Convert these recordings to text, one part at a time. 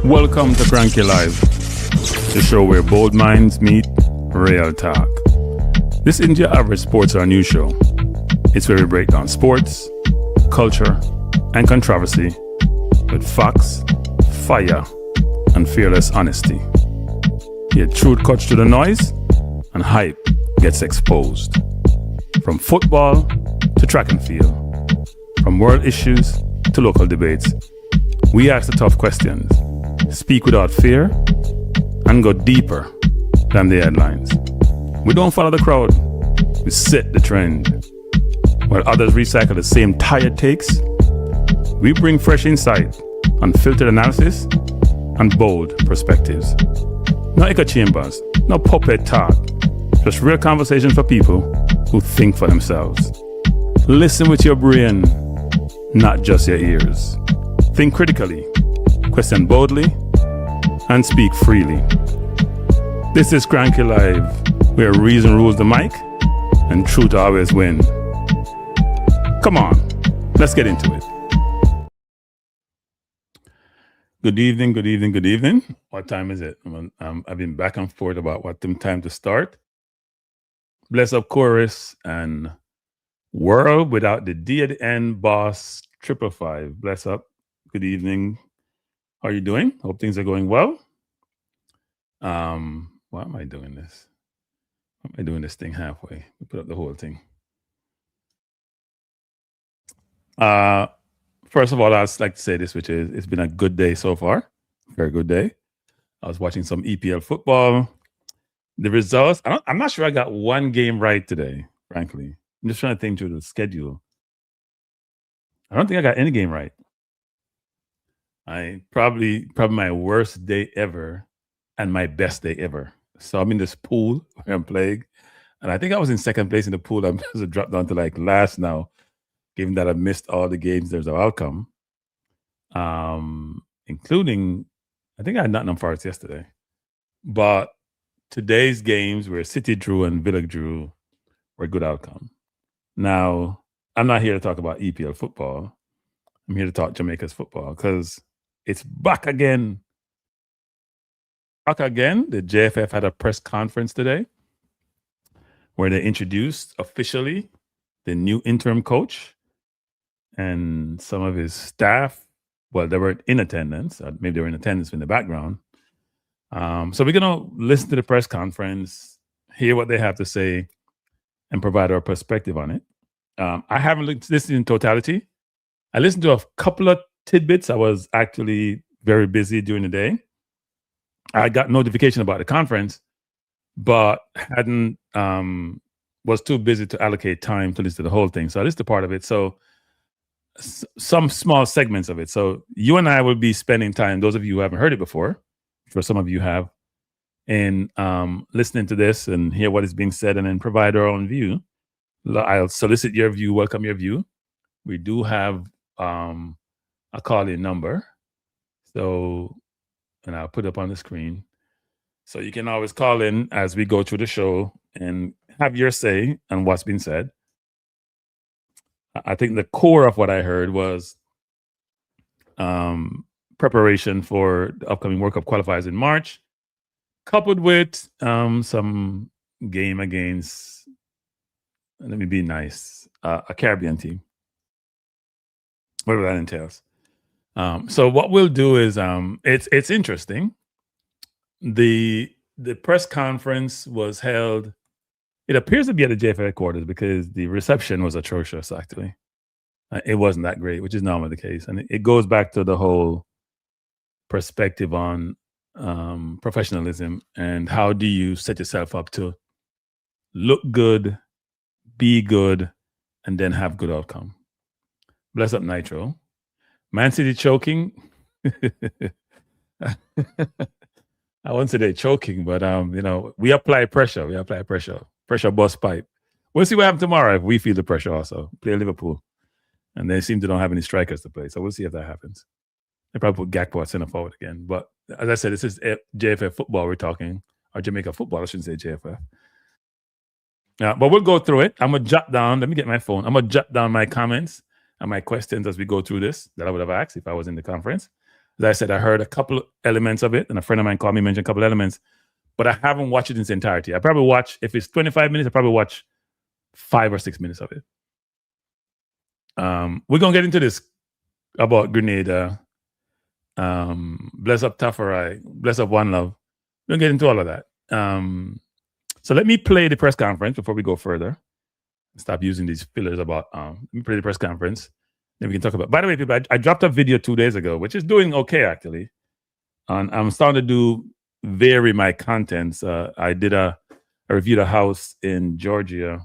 Welcome to Cranky Live, the show where bold minds meet real talk. This isn't your average sports or news show. It's where we break down sports, culture, and controversy with facts, fire, and fearless honesty. Here, truth cuts through the noise, and hype gets exposed. From football to track and field, from world issues to local debates, we ask the tough questions, speak without fear, and go deeper than the headlines. We don't follow the crowd, we set the trend. While others recycle the same tired takes, we bring fresh insight, unfiltered analysis, and bold perspectives. No echo chambers, no puppet talk, just real conversations for people who think for themselves. Listen with your brain, not just your ears. Think critically, question boldly, and speak freely. This is Cranky Live, where reason rules the mic and truth always win. Come on, let's get into it. Good evening, good evening, good evening. What time is it? I've been back and forth about what time to start. Bless up chorus and world without the D at the end, boss 555. Bless up. Good evening. How are you doing? Hope things are going well. Why am I doing this? Why am I doing this thing halfway? We put up the whole thing. First of all, I'd like to say this, which is it's been a good day so far. Very good day. I was watching some EPL football. The results, I'm not sure I got one game right today, frankly. I'm just trying to think through the schedule. I don't think I got any game right. I probably my worst day ever and my best day ever. So I'm in this pool where I'm playing, and I think I was in second place in the pool. I'm just dropped down to like last now, given that I missed all the games. There's an outcome, including I think I had Nottingham Forest yesterday, but today's games where City drew and Villa drew were a good outcome. Now, I'm not here to talk about EPL football. I'm here to talk Jamaica's football because it's back again. Back again. The JFF had a press conference today where they introduced officially the new interim coach and some of his staff. Well, they weren't in attendance. Maybe they were in attendance in the background. So we're going to listen to the press conference, hear what they have to say, and provide our perspective on it. I haven't listened in totality. I listened to a couple of tidbits. I was actually very busy during the day. I got notification about the conference, but was too busy to allocate time to listen to the whole thing. So I listened to part of it. So some small segments of it. So you and I will be spending time, those of you who haven't heard it before, for some of you have, in listening to this and hear what is being said and then provide our own view. I'll solicit your view, welcome your view. We do have a call-in number. So, and I'll put it up on the screen. So you can always call in as we go through the show and have your say on what's been said. I think the core of what I heard was preparation for the upcoming World Cup qualifiers in March, coupled with some game against, let me be nice, a Caribbean team, whatever that entails. So what we'll do is it's interesting. The press conference was held. It appears to be at the JFF headquarters because the reception was atrocious. Actually, it wasn't that great, which is normally the case, and it goes back to the whole perspective on professionalism and how do you set yourself up to look good, be good, and then have good outcome. Bless up Nitro. Man City choking. I won't say they're choking, but we apply pressure. Pressure bust pipe. We'll see what happens tomorrow if we feel the pressure also. Play Liverpool. And they seem to don't have any strikers to play. So we'll see if that happens. They probably put Gakpo at center forward again. But as I said, this is JFF football we're talking. Or Jamaica football, I shouldn't say JFF. But we'll go through it. I'm going to jot down. Let me get my phone. I'm going to jot down my comments and my questions as we go through this that I would have asked if I was in the conference. As I said, I heard a couple of elements of it, and a friend of mine called me, mentioned a couple of elements, but I haven't watched it in its entirety. I probably watch, if it's 25 minutes, I probably watch 5 or 6 minutes of it. We're gonna get into this about Grenada. Bless up Tafari, bless up One Love. We're gonna get into all of that. So let me play the press conference before we go further. Stop using these fillers about let me play the press conference. Then we can talk about. By the way, people, I dropped a video 2 days ago, which is doing okay actually. And I'm starting to vary my contents. I reviewed a house in Georgia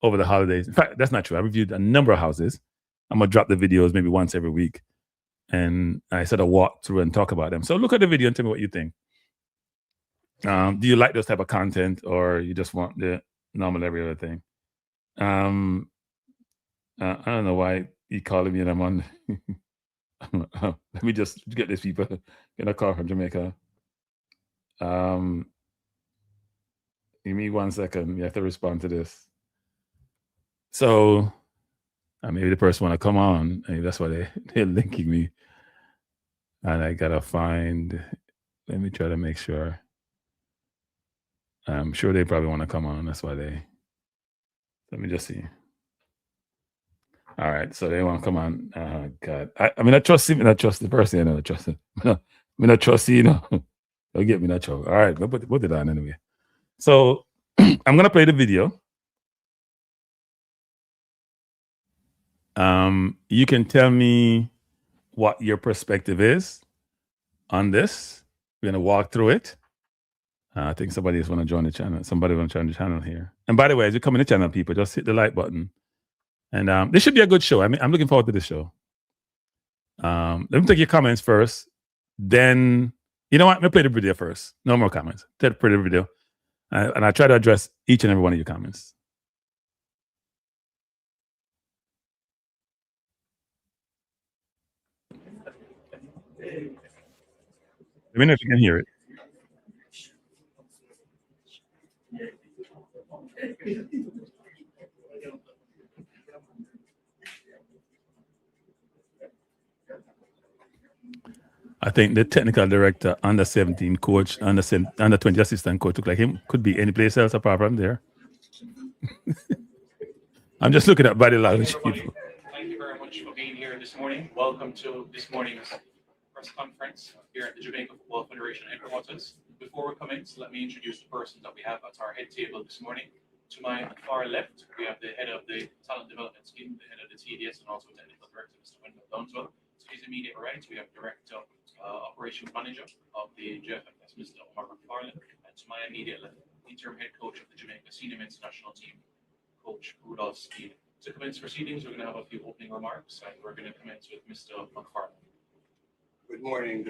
over the holidays. In fact, that's not true. I reviewed a number of houses. I'm gonna drop the videos maybe once every week, and I sort of walk through and talk about them. So look at the video and tell me what you think. Do you like those type of content, or you just want the normal every other thing? I don't know why you calling me and I'm on. Let me just get these people. Get a call from Jamaica. Give me 1 second. You have to respond to this. So maybe the person want to come on. That's why they're linking me. And I gotta find. Let me try to make sure. I'm sure they probably want to come on. That's why they. Let me just see. All right, so they want to come on. Oh God, I mean, I trust him. I trust the person. I don't trust him. I mean, I trust you. Don't get me that trouble. All right, but put it on anyway. So I'm gonna play the video. You can tell me what your perspective is on this. We're gonna walk through it. I think somebody else want to join the channel. Somebody want to join the channel here. And by the way, as you come in the channel, people, just hit the like button. And this should be a good show. I mean, I'm looking forward to this show. Let me take your comments first. Then, you know what? Let me play the video first. No more comments. Play the video. And I try to address each and every one of your comments. Let me know if you can hear it. I think the technical director, under 17 coach, under 20 assistant coach, look like him. Could be any place else apart from there. I'm just looking at body language. Thank you very much for being here this morning. Welcome to this morning's press conference here at the Jamaica Football Federation headquarters. Before we commence, let me introduce the persons that we have at our head table this morning. To my far left, we have the head of the talent development scheme, the head of the TDS, and also technical director, Mr. Wendell Downswell. To his immediate right, we have director, operations manager of the JFF, that's Mr. Omar McFarlane. And to my immediate left, interim head coach of the Jamaica Senior Men's National Team, Coach Rudolph Speed. To commence proceedings, we're going to have a few opening remarks, and we're going to commence with Mr. McFarlane. Good morning,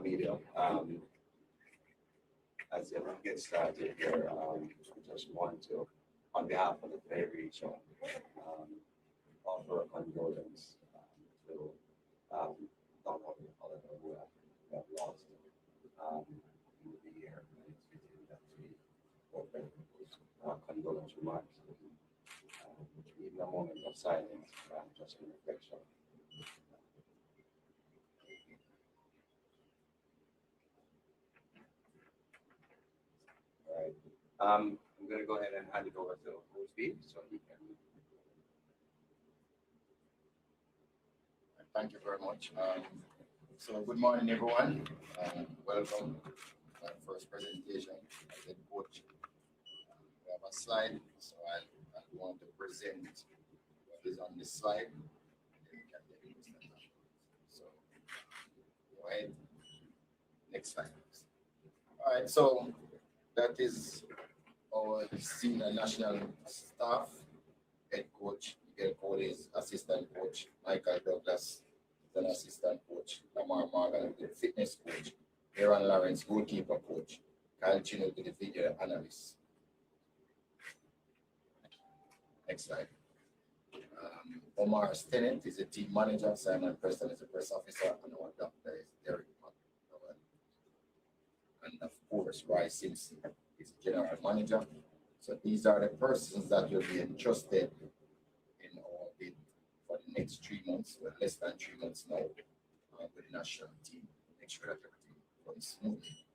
media. As we get started here, I just want to, on behalf of the Federation, offer a condolence to not only all of them who have lost in the year. It's fitting that we open condolence remarks. Even a moment of silence, just in reflection. All right. I'm going to go ahead and hand it over to Speed so he can. Thank you very much. So good morning, everyone. Welcome to my first presentation as head coach. We have a slide, so I want to present what is on this slide. So go ahead. Next slide. All right, so that is our senior national staff. Head coach Miguel Cole is assistant coach. Michael Douglas is an assistant coach. Lamar Morgan is the fitness coach. Aaron Lawrence, goalkeeper coach. Kyle Chino is the video analyst. Next slide. Omar Stennett is the team manager. Simon Preston is the press officer. And our doctor is Derek McDowell. And of course, Roy Simpson is general manager. So these are the persons that will be entrusted in our bid for the next 3 months, well, less than 3 months now, with the national team. sure that everything runs smoothly.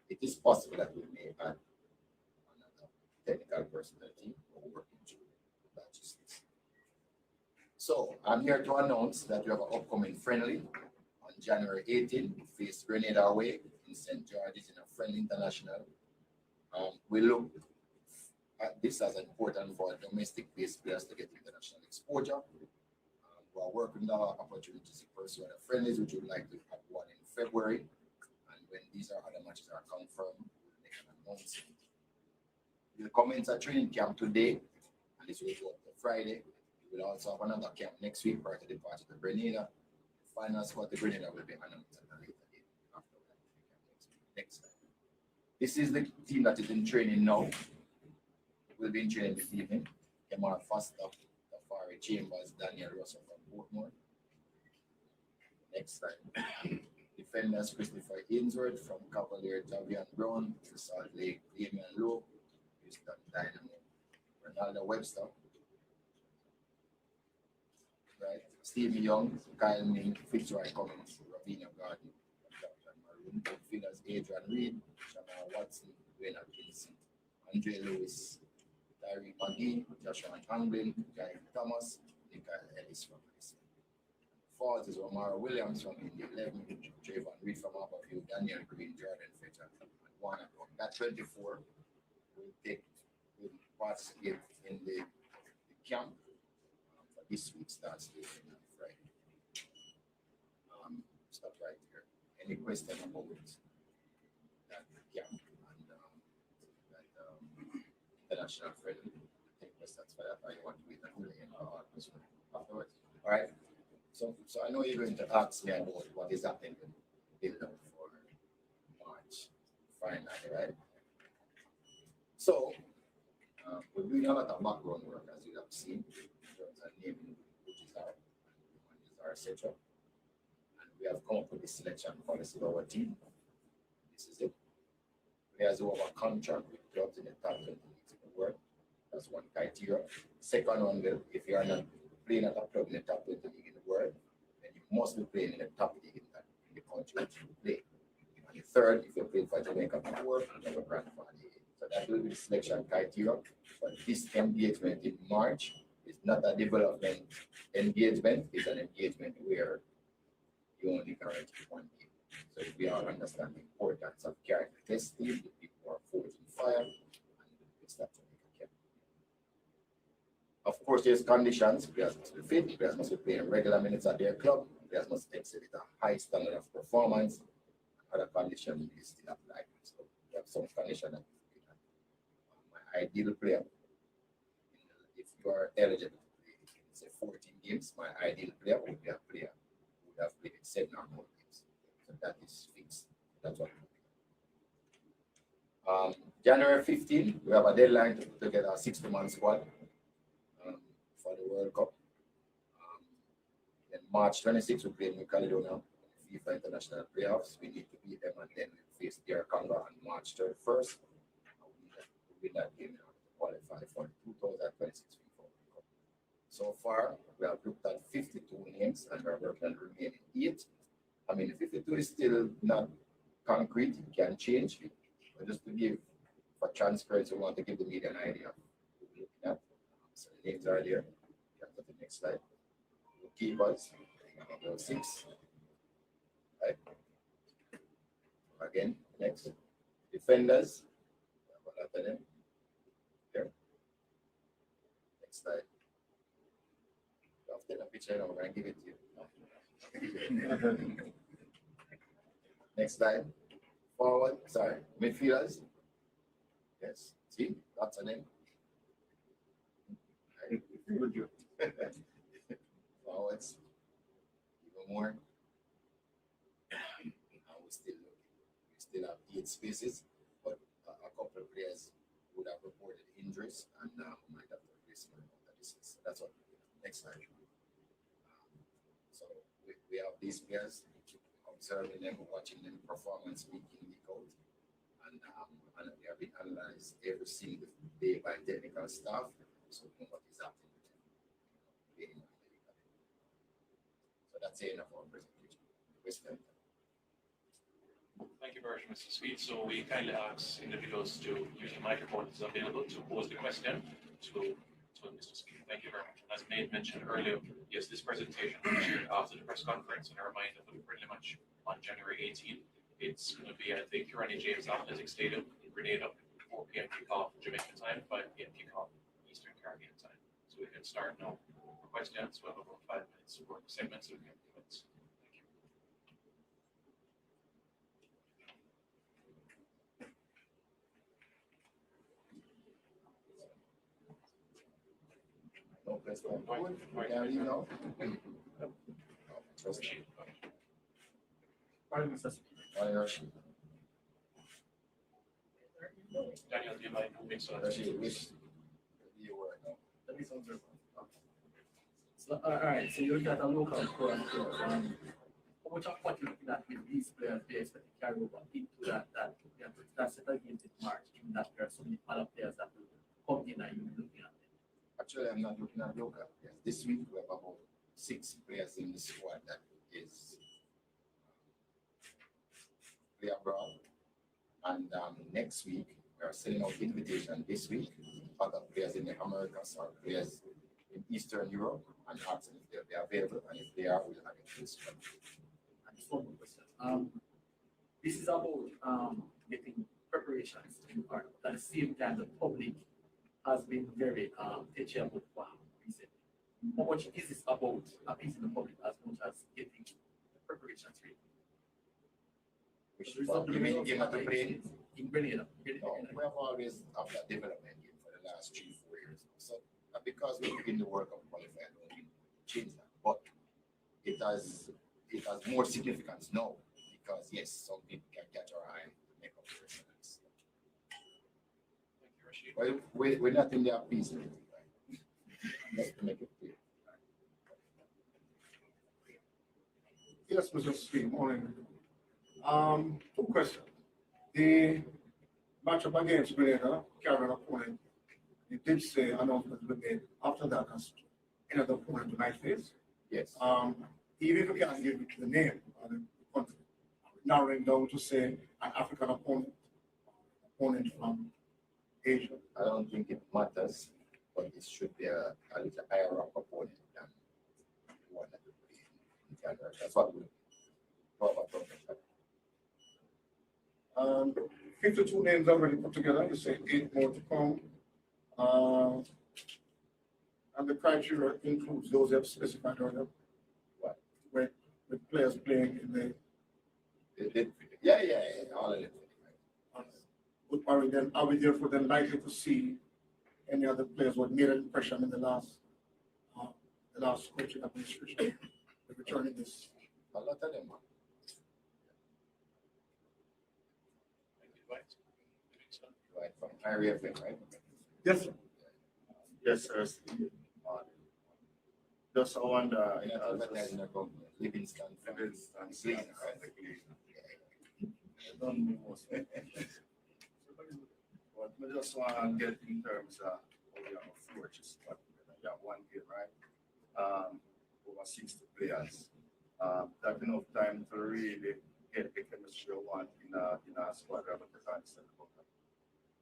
It is possible that we may add another technical person to the team or working through logistics. So I'm here to announce that we have an upcoming friendly on January 18th. We face Grenada away in St. George's in a friendly international. We look at this as important for domestic-based players to get international exposure. We are working on our opportunities to pursue other friendlies, which we would like to have one in February. And when these other matches are confirmed, we'll make an announcement. We'll commence a training camp today, and this will go up to Friday. We'll also have another camp next week prior to the departure to Grenada. The final squad to Grenada will be announced at a later date after that. Next time. This is the team that is in training now. We'll be in training this evening. Kemal Foster, Tafari Chambers, Daniel Russell from Portmore. Next time. Defenders Christopher Ainsworth from Cavalier, Javian Brown, Salt Lake, Damian Lowe, Houston Dynamo, Ronaldo Webster. Right. Stevie Young, Kyle Mink, Fitzroy Cummings, Ravina Garden, Captain Maroon, Figures Adrian Reed, Shamar Watson, Wayne Atkinson, Andre Lewis, Tyree McGee, Joshua Anglin, Guy Thomas, Nikhil Ellis from Racing. Fourth is Omar Williams from India 11, Trayvon Reed from Upperfield, Daniel Green, Jordan Fetcher, and Warner. That 24 will participate in the camp. This week starts on Friday. Stop right here. Any question about that camp and that international friendly? Take questions for that. I want to wait until the end afterwards. All right. So I know you're going to ask me about what is happening in build up for March finally, right? So we're doing a lot of background work, as you have seen. Naming which is our setup, and we have come up with the selection policy of our team. This is it. We have our contract with clubs in the top 20 leagues in the world. That's one criteria. Second one, if you are not playing at a club in the top 20 league in the world, then you must be playing in the top league in the country that you play. And the third, if you're playing for Jamaica before, you have a grandfather. So that will be the selection criteria. But this engagement in March is not a development engagement, it's an engagement where you only guarantee one game. So if we all understand the importance of character testing, the people are forging fire, and we start to make a camp. Of course, there's conditions. Players must be fit, players must be playing regular minutes at their club, players must exhibit a high standard of performance. Other conditions is still apply. So we have some conditions that my ideal player, if you are eligible to play, say 14 games, my ideal player would be a player who would have played 7 or more games. So that is fixed. That's what we're doing. January 15, we have a deadline to put together a 60-man squad for the World Cup. Then March 26, we play New Caledonia in FIFA International Playoffs. We need to beat them, and then we face DR Congo on March 31st. We win that game to qualify for the 2026 FIFA World Cup. So far, we have looked at 52 names and we're working on the remaining 8. I mean, 52 is still not concrete, it can change. But just to give, for transparency, we want to give the media an idea of who we're looking at. So the names are there. You can go to the next slide. Keepers, number 6. Right. Again, next. Defenders, we have a lot of them. Here. Next slide. After the picture, I'm going to give it to you. Next slide. Forward, sorry, midfielders. Yes, see, lots of them. Right. Forwards, even more. We still have 8 spaces, but a couple of players would have reported injuries and might have to replace them. That's what. Next slide. So we have these players, observing them, watching them performance week in, week out, and they have been analyzed every single day by technical staff. So we know what is happening with them. So that's enough of our presentation. you very much, Mr. Speed. So we kindly ask individuals to use the microphone that is available to pose the question to Mr. Speed. Thank you very much. As Nate mentioned earlier, yes, this presentation will be shared after the press conference, and a reminder for the friendly match on January 18th. It's going to be at the Grenada James Athletic Stadium in Grenada, 4 p.m. kickoff Jamaica time, 5 p.m. kickoff Eastern Caribbean time. So we can start now for questions. We'll have about 5 minutes for the segments so we can commence. Thank you. No question. Yeah, you know. Rashid, Daniel, do you mind moving so that You were no. That is on So, all right, so you look at a local core and core. How much of what you're looking at with these players, they expect to carry over into that's set against in March, given that there are so many other players that will come in and you'll be looking at them. Actually, I'm not looking at local players. This week we have about 6 players in the squad that is play abroad. And next week we are sending out invitation this week. Other players in the Americas or players in Eastern Europe and asking if they'll be available, and if they are, we'll have it this one. And just one more question. This is about getting preparations in part. At the same time, the public has been very touchy about wow recently. How much is this about appeasing the public as much as getting the preparations ready? Which you mean the game at the play? In Grenada. No, we have always had that development game for the last 3-4 years. So because we're doing the work of qualified, we change that. But it has more significance now because yes, some people can catch our eye and make up their sense. thank you, Rashid. Well, we're not in the appeasement, right? Just to make it clear. Yes, Mr. Speed, morning. 2 questions. The matchup against Grenada, Carolina opponent, you did say announcement was made after that as another opponent you might face. Yes. Even if you can't give it the name of the country, narrowing down to say an African opponent from Asia. I don't think it matters, but it should be a little higher up opponent than the one that we play in Canada. That's what we probably talking about. 52 names already put together. You say 8 more to come. And the criteria includes those you have specified earlier. What? With players playing in the. Yeah, all of it. Are we therefore then likely to see any other players who had made an impression in the last coaching administration returning this? A lot of them. Thank you, Dwight. Right, from JFF, right? Yes, sir. Yes, sir. Just I wonder, You know, that guy's in a company, Livingston, Green, right? I don't know most. But I just want to get in terms of how we have a fortress, but you have 1 game, right? Over 60 players. That enough time to really get the chemistry you want in a squad rather than stand up.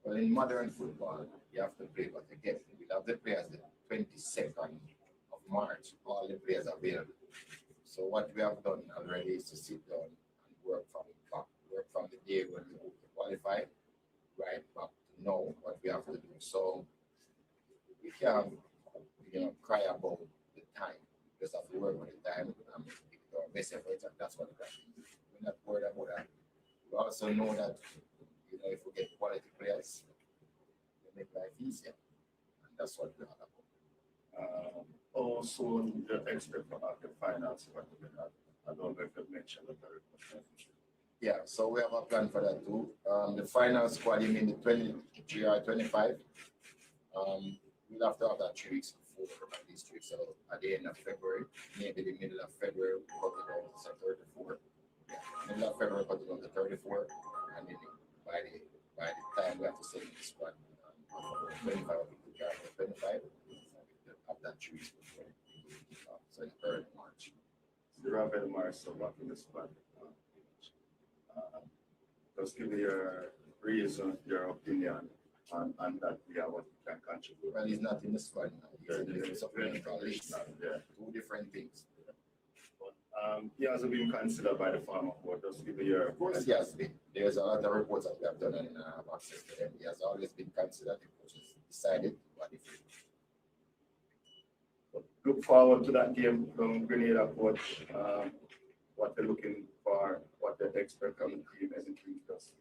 Well, in modern football, you have to play, but again, we have the players the 22nd of March, all the players are available. So what we have done already is to sit down and work from the day when we qualify, right back to know what we have to do. So we can't, cry about the time. We just have to work with the time and make our best efforts, and that's what we're doing. We're not worried about that. We also know that if we get quality players, they make life easier. And that's what we're all about. Also, the expect for the finals, but I don't know if you mentioned that very much. Yeah, so we have a plan for that too. The final squad, you mean the 23 or 25? We'll have to have that 3 weeks before at least 3 weeks. So at the end of February, maybe the middle of February, we'll cut it down to 34. Middle of February, cut it down to 34. And then by the time we have to send the squad, 25 people carry 25. Have that 3 weeks before. So it's early March. The Ravel Mars of what in the squad. Just give me your reason, your opinion on that, yeah, what you can contribute. Well, he's not in the squad now. He's You're in the the supplemental list. yeah. Two different things. He hasn't been considered by the farmer board. Just give me your. Of course, he has been. There's a lot of reports that we have done and have access to them. He has always been considered. The coaches decided what if. Look forward to that game from Grenada coach. What they're looking for, what they expect from the team, as a team just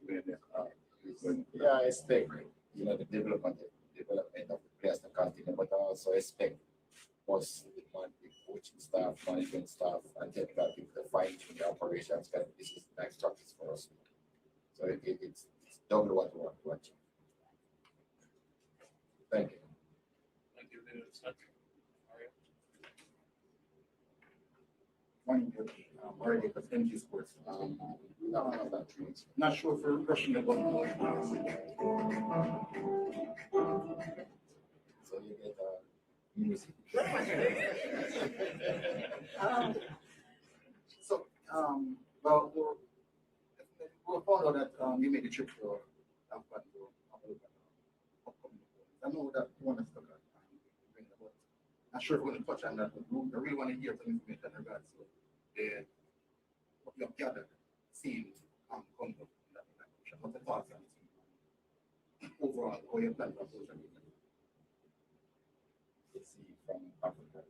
Yeah, I expect, the development of the players to continue, but I also expect us, the coaching staff, management staff, and technical people to fine tune the operations, because this is nice practice for us. So it's double what we want to achieve. Thank you. Thank you. Mario? Morning, Coach. Already for MG Sports. Not sure if we're rushing the button. So you get music. Well, we'll follow that you made the trip to Afghan to have a look at upcoming opponents. I know that one is stuck at but not sure if we're going to touch on that, but I really want to hear some information in regards to what you have gathered, seen, come up in that direction. What the thoughts on it overall, how you plan to approach it? Let's see, from Africa.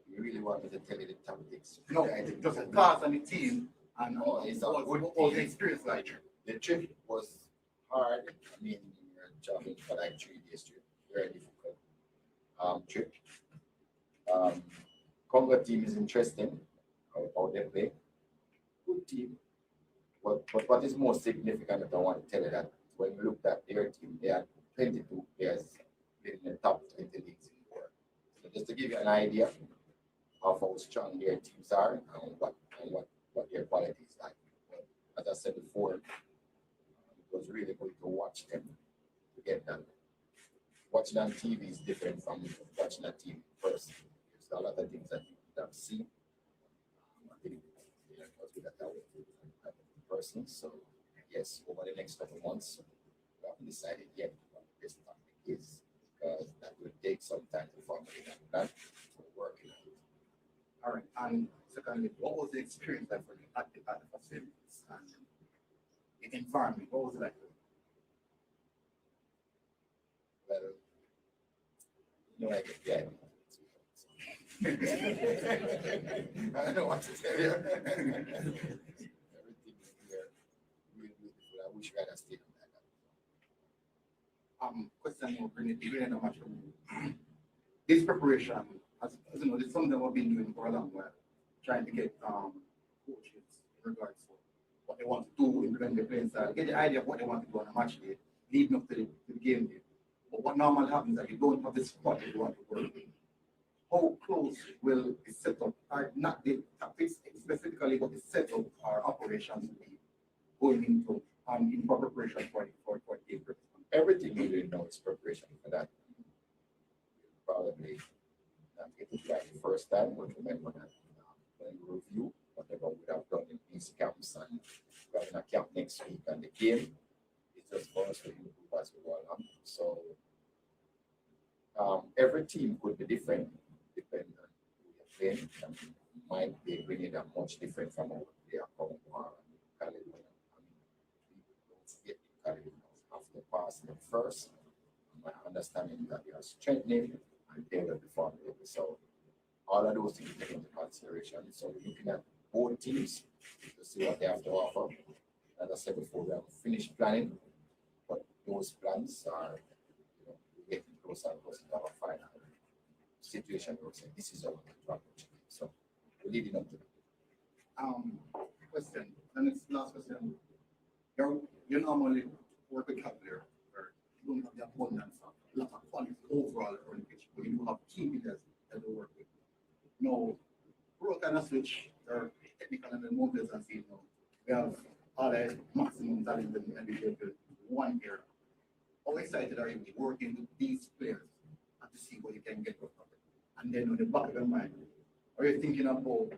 You really want me to tell you the tactics? No, just the thoughts on the team and It's a good all the team. experience like. The trip was hard. I mean, we were traveling for like 3 days straight. Very difficult trip. Congo team is interesting. How they play. Good team. But what is more significant that I want to tell you that when we looked at their team, they had 22 players playing in the top 20 leagues in the world. So just to give you an idea of how strong their teams are and what their quality is like. As I said before, it was really good to watch them to get that. Watching on TV is different from watching on TV first. There's a lot of things that you have seen. I think it was good at that way person. So yes, over the next couple of months, we haven't decided yet what the best tactic is, because that will take some time to formulate that plan. We're working on it. All right. And secondly, what was the experience like for you at the facilities and the environment? What was it like? Well, I get the idea. I don't know what to tell you. Everything is here really beautiful. I wish we had a stadium like that. Question more Grenada match. This preparation, as you know, this is something that we've been doing for a long while, trying to get coaches in regards to what they want to do, implement the playing style, get the idea of what they want to do on a match day, leading up to the game day. But what normally happens is that you don't have the squad that you want to work with. How close will the setup, or not the tactics specifically, but the setup or operations will be going into in preparation for game? Everything we do now is preparation for that. Probably not get it right the first time, but remember that when we review whatever we have done in these camps, and we're having a camp next week, and the game is just for us to improve as we go along. So every team could be different depending on who you're playing. And might be bringing that much different from what they are coming from. Caledonia. Don't forget Caledonia after passing them first. My understanding that they are strengthening and they will be formulated. So all of those things taken into consideration. So we're looking at both teams to see what they have to offer. As I said before, we have finished planning, but those plans are, getting closer and closer to our final situation where we say this is our approach. So we're leading up to that. Question, and it's last question. You normally work with Cavalier, where you don't have the abundance of a lot of quality overall on the pitch, but you do have key leaders that you work with. Now, we're kind of switch our technical and the motives and see, we have all the maximum talent in the one year. How excited are you working with these players and to see what you can get from them? And then on the back of your mind, are you thinking about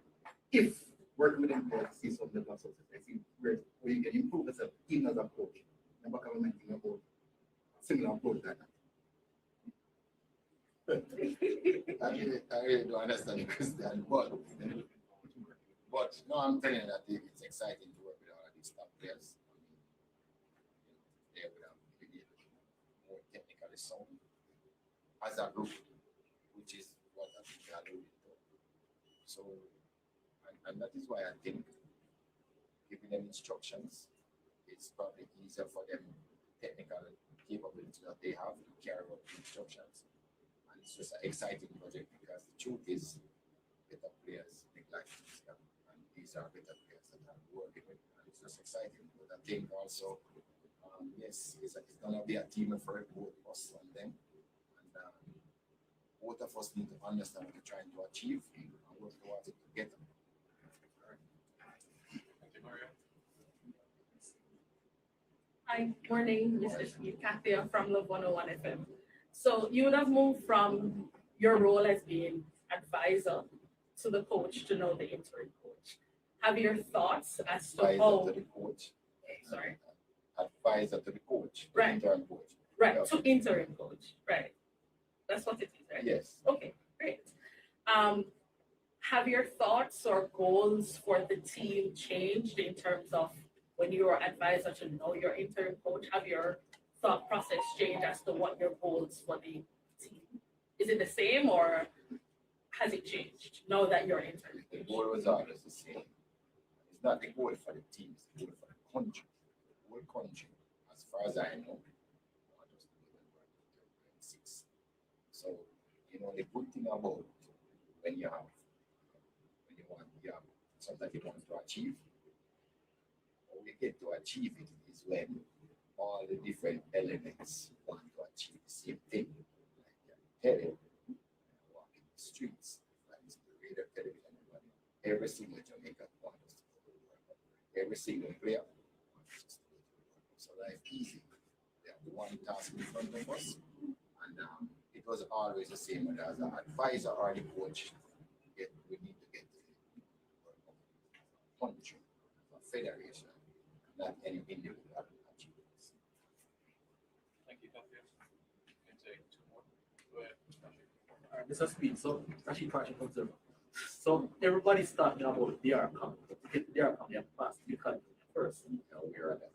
if working with them players see some level of success? I see where where you can improve yourself even as a coach. Never come and think about similar approach like that. I really don't understand the question, but no, I'm telling you that it's exciting to work with all of these top players. I mean, they would have been more technically sound as a group, which is what I think they are doing. So, and that is why I think giving them instructions, it's probably easier for them technical capability that they have to carry out the instructions. And it's just an exciting project because the truth is better players make life easier. And these are better players that I'm working with. And it's just exciting. But I think also, yes, it's going to be a team effort, both us and them. And both of us need to understand what we're trying to achieve and work towards it together. Thank you, Mario. Hi, morning, Mr. Smith, Kathy from Love 101 FM. So you would have moved from your role as being advisor to the coach to now the interim coach. Have your thoughts as to Advisor how, to the coach. sorry, Advisor to the coach. Right. Interim coach. right, to interim coach, right? That's what it is, right? Yes. Okay, great. Have your thoughts or goals for the team changed in terms of when you were advisor to know your interim coach? Have your thought process changed as to what your goals for the team? Is it the same or has it changed now that you're interim The coach? goal was always the same. It's not the goal for the team, it's the goal for the country. The whole country, as far as I know, want us to go to 6. So, the good thing about when you have something you want to achieve, how we get to achieve it is when all the different elements want to achieve the same thing. Like telling, walking the streets, like the radio, television, every single Jamaican wants us to go to work. Every single player wants us to go to work. So life easy. They have one task in front of us, and it was always the same as an advisor or the coach. We need to get to the country, a federation, not any individual achievements. Thank you, Kathy. You can take 2 more. Go ahead. All right, Mr. Speed, so actually project observer. So everybody's talking about the outcome. To get the outcome, you have to pass the cut first.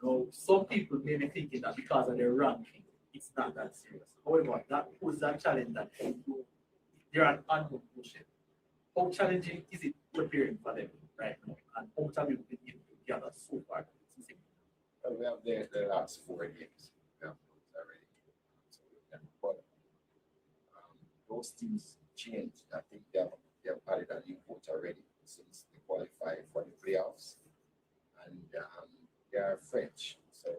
So some people may be thinking that because of their ranking, it's not that serious. However, that was that challenge that they're an unknown bullshit. How challenging is it preparing for them right now? And how much have you been able to gather so far? We have the last 4 games. We have those already. But those teams changed. I think they have added a new coach already since they qualified for the playoffs. And they are French. So,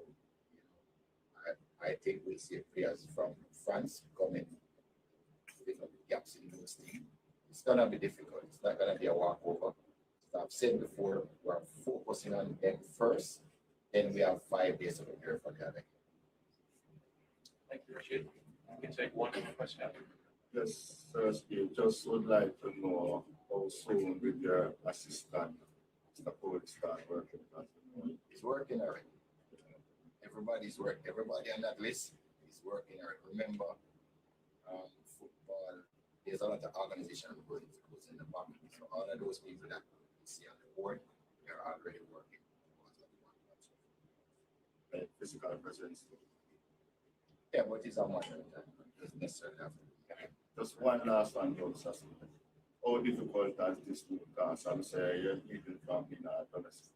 I think we'll see players from France coming to fill up the gaps in those teams. It's going to be difficult. It's not going to be a walkover. As I've said before, we're focusing on them first, then we have 5 days to prepare for the other game. Thank you, Rashid. You can take 1 more question. Yes, Sir Steve, just would like to know how soon with your assistant, Mr. Cole, start working. It's working already. Everybody's working. Everybody on that list is working already. Remember, football, there's a lot of organization goes in the back. So all of those people that you see on the board, they're already working. Physical presence. Yeah, but it's a matter of time. It doesn't necessarily have to be. Just one last one, Sir Steve. How difficult has this new task? I'm saying you're even from in a domestic.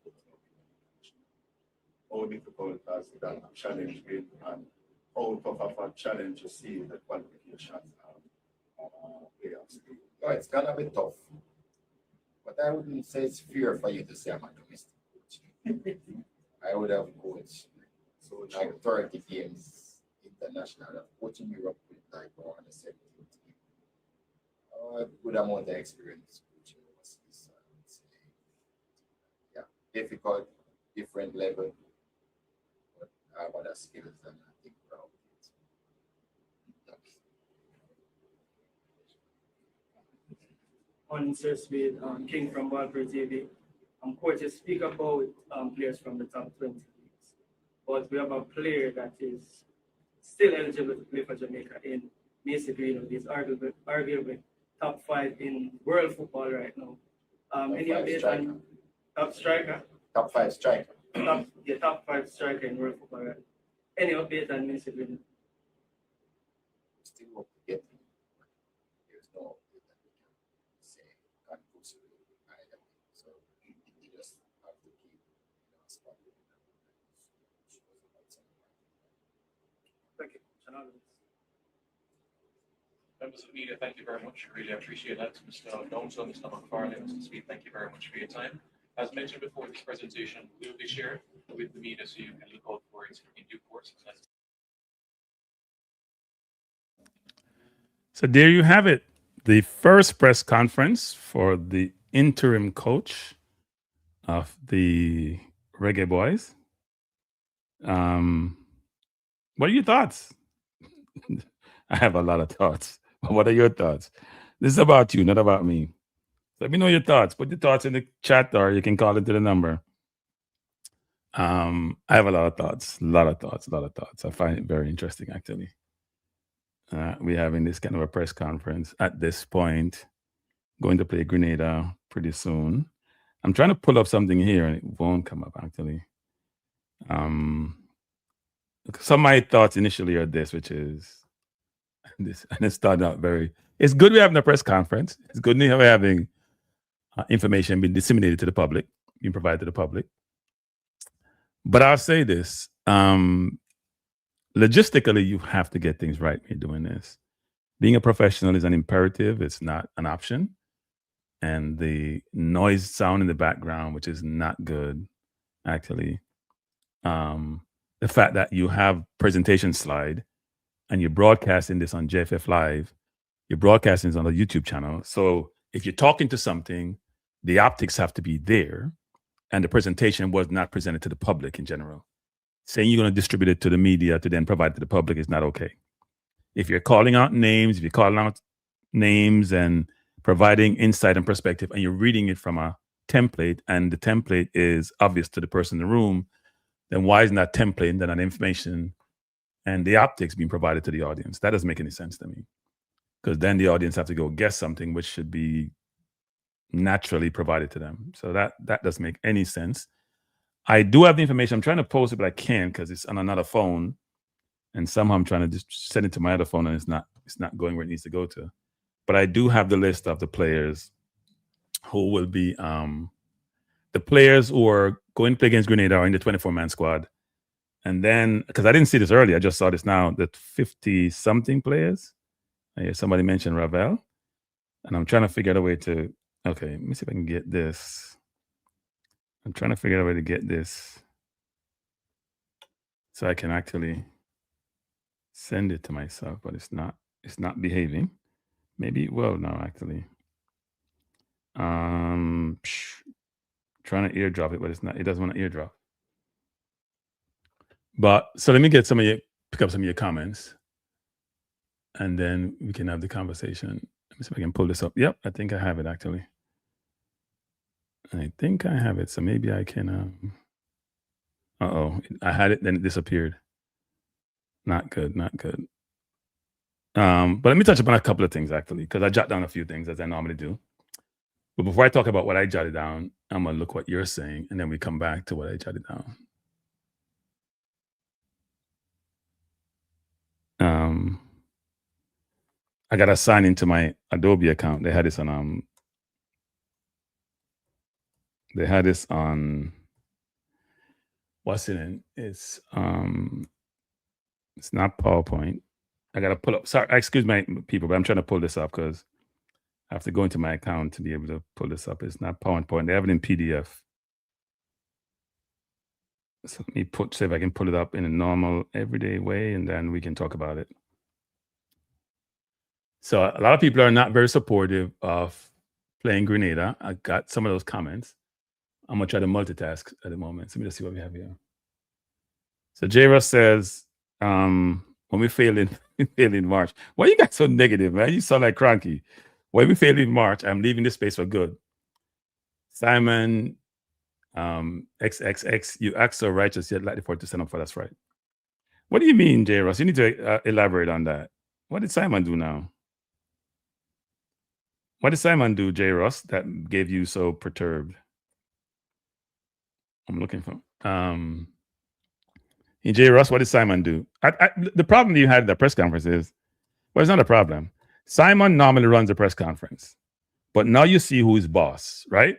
How difficult has that challenge been, and how tough of a challenge you see the qualifications players? No, it's gonna be tough. But I wouldn't say it's fair for you to say I'm a domestic coach. I would have coached like 30 games international. I've coached in Europe with like 117 team. Good amount of experience coaching overseas. Yeah, difficult, different level. But I have other skills than I think we're out On Sir Speed, King from Walker TV. coaches speak about players from the top 20 leagues, but we have a player that is still eligible to play for Jamaica in Macy Greenwood. He's arguably top 5 in world football right now. Any update on top striker? Top 5 striker. Top 5 striker in world football. Right? Any update on Macy Greenwood? Still hope to get him. There's no update that we can say conclusively either. So you just have to keep spot with it. Thank you. Members of the media, thank you very much. Really appreciate that. Mr. Domso, Mr. McFarlane, Mr. Speed, thank you very much for your time. As mentioned before, this presentation will be shared with the media, so you can look out for it in due course. So there you have it. The first press conference for the interim coach of the Reggae Boys. What are your thoughts? I have a lot of thoughts. What are your thoughts? This is about you, not about me. Let me know your thoughts. Put your thoughts in the chat, or you can call into the number. I have a lot of thoughts. I find it very interesting, actually. We're having this kind of a press conference at this point. Going to play Grenada pretty soon. I'm trying to pull up something here, and it won't come up, actually. Some of my thoughts initially are this, which is this, and it started out very. It's good we're having a press conference. It's good we're having information being disseminated to the public, being provided to the public. But I'll say this: logistically, you have to get things right when you're doing this. Being a professional is an imperative; it's not an option. And the noise sound in the background, which is not good, actually. The fact that you have presentation slide and you're broadcasting this on JFF Live, you're broadcasting this on a YouTube channel. So if you're talking to something, the optics have to be there, and the presentation was not presented to the public in general. Saying you're going to distribute it to the media to then provide it to the public is not okay. If you're calling out names, and providing insight and perspective, and you're reading it from a template, and the template is obvious to the person in the room, then why isn't that template and that information and the optics being provided to the audience? That doesn't make any sense to me, because then the audience have to go guess something which should be naturally provided to them. So that doesn't make any sense. I do have the information. I'm trying to post it, but I can't because it's on another phone, and somehow I'm trying to just send it to my other phone, and it's not going where it needs to go to. But I do have the list of the players who will be the players who are going to play against Grenada are in the 24-man squad. And then, because I didn't see this earlier, I just saw this now, that 50-something players. I hear somebody mentioned Ravel. And I'm trying to figure out a way to, okay, let me see if I can get this. I'm trying to figure out a way to get this so I can actually send it to myself, but it's not behaving. Maybe it will now, actually. Trying to airdrop it, but it doesn't want to airdrop. But so let me pick up some of your comments, and then we can have the conversation. Let me see if I can pull this up. Yep, I think I have it, actually. I think I have it, so maybe I can. I had it, then it disappeared. Not good. But let me touch upon a couple of things, actually, because I jot down a few things as I normally do. But before I talk about what I jotted down, I'm going to look what you're saying, and then we come back to what I jotted down. I got to sign into my Adobe account. They had this on what's it in? It's not PowerPoint. I got to pull up. Sorry, excuse my people, but I'm trying to pull this up because I have to go into my account to be able to pull this up. It's not PowerPoint. They have it in PDF. So let me see if I can pull it up in a normal, everyday way, and then we can talk about it. So a lot of people are not very supportive of playing Grenada. I got some of those comments. I'm going to try to multitask at the moment. So let me just see what we have here. So J-Russ says, when we failed in March. Why you guys so negative, man? You sound like Cranky. When we failed in March, I'm leaving this space for good. Simon XXX, you act so righteous, yet like the 40% up for that's right. What do you mean, J. Ross? You need to elaborate on that. What did Simon do now? What did Simon do, J. Ross, that gave you so perturbed? I'm looking for J. Ross, what did Simon do? The problem you had at the press conference is, well, it's not a problem. Simon normally runs a press conference, but now you see who's boss, right?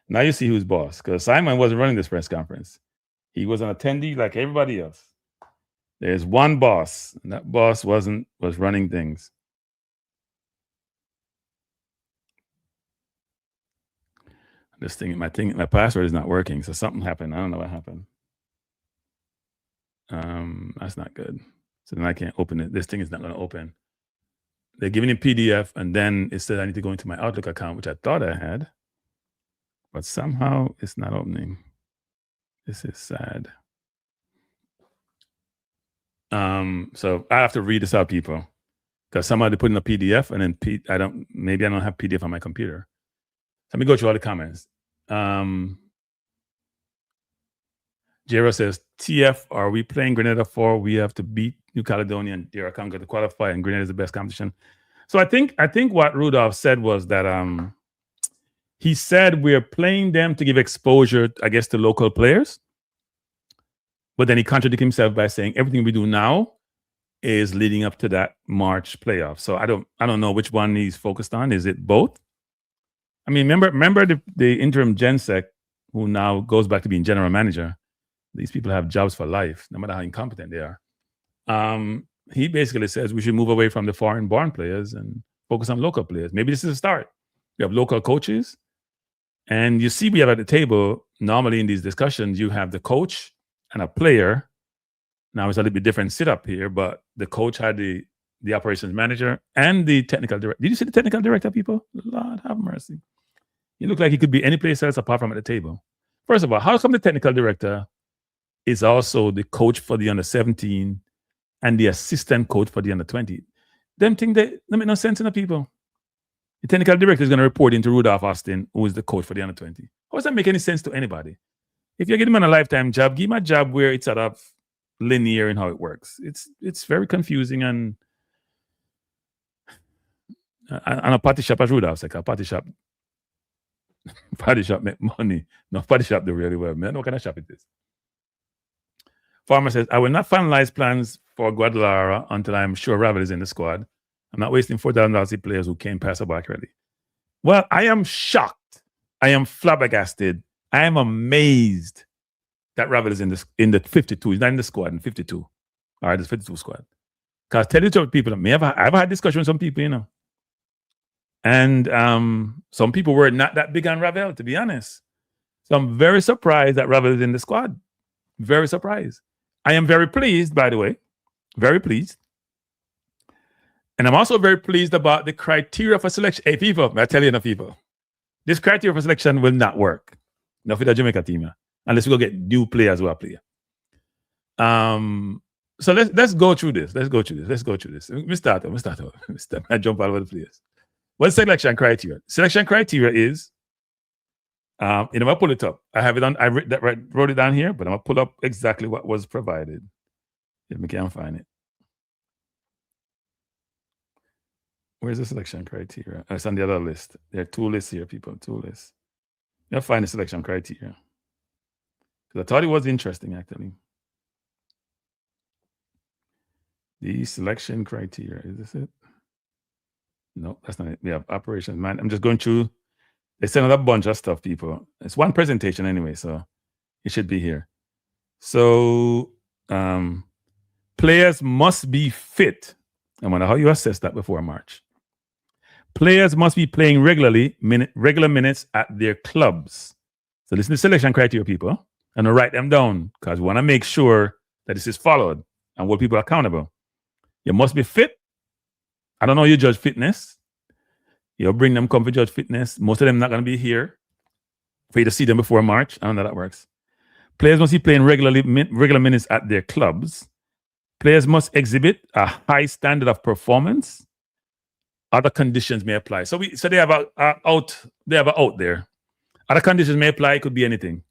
Now you see who's boss, because Simon wasn't running this press conference. He was an attendee like everybody else. There's one boss, and that boss was running things. My password is not working, so something happened. I don't know what happened. That's not good. So then I can't open it. This thing is not going to open. They're giving me a PDF, and then it said I need to go into my Outlook account, which I thought I had, but somehow it's not opening. This is sad. So I have to read this out, people, because somebody put in a PDF, and then maybe I don't have PDF on my computer. Let me go through all the comments. Jero says, TF, are we playing Grenada 4? We have to beat New Caledonia and Deer Congo to qualify, and Grenada is the best competition. So I think what Rudolph said was that he said we're playing them to give exposure, I guess, to local players. But then he contradicted himself by saying everything we do now is leading up to that March playoff. So I don't know which one he's focused on. Is it both? I mean, remember the interim GenSec, who now goes back to being general manager. These people have jobs for life, no matter how incompetent they are. He basically says we should move away from the foreign-born players and focus on local players. Maybe this is a start. We have local coaches. And you see we have at the table, normally in these discussions, you have the coach and a player. Now it's a little bit different setup here, but the coach had the operations manager and the technical director. Did you see the technical director, people? Lord have mercy. He looked like he could be any place else apart from at the table. First of all, how come the technical director is also the coach for the under-17 and the assistant coach for the under-20? Them things, they make no sense in the people. The technical director is going to report into Rudolph Austin, who is the coach for the under-20. How does that make any sense to anybody? If you're giving him a lifetime job, give him a job where it's sort of linear in how it works. It's very confusing, and a party shop, as Rudolph said, a party shop make money. No, party shop do really well, man. What kind of shop it is? Farmer says, I will not finalize plans for Guadalajara until I'm sure Ravel is in the squad. I'm not wasting $4,000 to players who came pass up accurately. Well, I am shocked. I am flabbergasted. I am amazed that Ravel is in the 52. He's not in the squad in 52. All right, the 52 squad. Because tell you the truth, people, I've had discussions with some people, you know. And some people were not that big on Ravel, to be honest. So I'm very surprised that Ravel is in the squad. Very surprised. I am very pleased, by the way. Very pleased. And I'm also very pleased about the criteria for selection. Hey, people, I tell you enough people. This criteria for selection will not work. Not for the Jamaica team, unless we go get new players who are playing. So let's go through this. Let's go through this. Let me start. I jump all over the place. What's selection criteria? Selection criteria is, I'm going to pull it up. I have it on, wrote it down here, but I'm going to pull up exactly what was provided. If we can find it. Where's the selection criteria? It's on the other list. There are two lists here, people, two lists. You'll find the selection criteria. Because I thought it was interesting, actually. The selection criteria, is this it? No, that's not it. We have operations. Man, I'm just going through. They sent out a bunch of stuff, people. It's one presentation anyway, so it should be here. So players must be fit. I wonder how you assess that before March. Players must be playing regular minutes at their clubs. So listen to the selection criteria, people, and write them down because we want to make sure that this is followed and hold people accountable. You must be fit. I don't know you judge fitness. You'll bring them come for judge fitness. Most of them not going to be here for you to see them before March. I don't know how that works. Players must be playing regular minutes at their clubs. Players must exhibit a high standard of performance. Other conditions may apply. So they have out there. Other conditions may apply, it could be anything.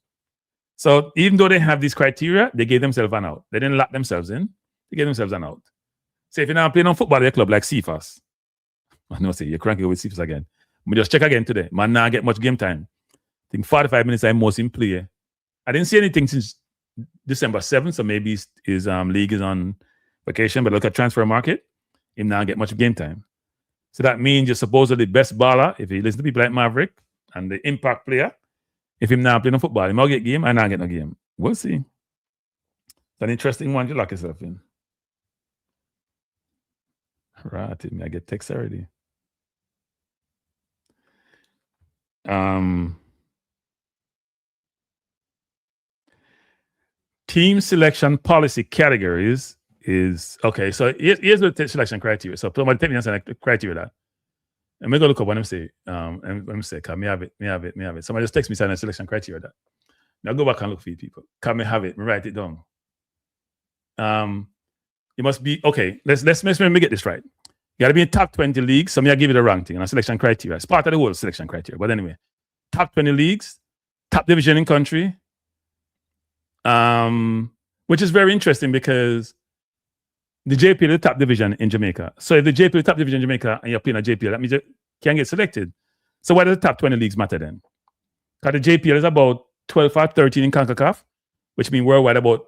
So even though they have these criteria, they gave themselves an out. They didn't lock themselves in. They gave themselves an out. Say if you're not playing on football at a club like CFAS, I know say you're cranking with CFAS again. We just check again today. Man, now get much game time. I think 45 minutes I most in play. I didn't see anything since December 7th, so maybe his league is on vacation, but look at transfer market, him now get much game time. So that means you're supposedly the best baller, if you listen to people like Maverick and the impact player, if him now playing on football, he might get game, I not get no game. We'll see. It's an interesting one to lock yourself in. Right, I get text already. Team selection policy categories is okay. So here's the selection criteria. So somebody tell me the criteria that. And we go look up what I'm say. And let me say, can me have it. Somebody just text me saying the selection criteria that. Now go back and look for you people. Can me have it? Me write it down. It must be okay. Let's make sure we get this right. You got to be in top 20 leagues. So me I give you the ranking and a selection criteria. It's part of the whole selection criteria. But anyway, top 20 leagues, top division in country. Which is very interesting because the JPL is the top division in Jamaica. So if the JPL is the top division in Jamaica and you're playing a JPL, that means you can't get selected. So why does the top 20 leagues matter then? Because the JPL is about 12 or 13 in CONCACAF, which means worldwide about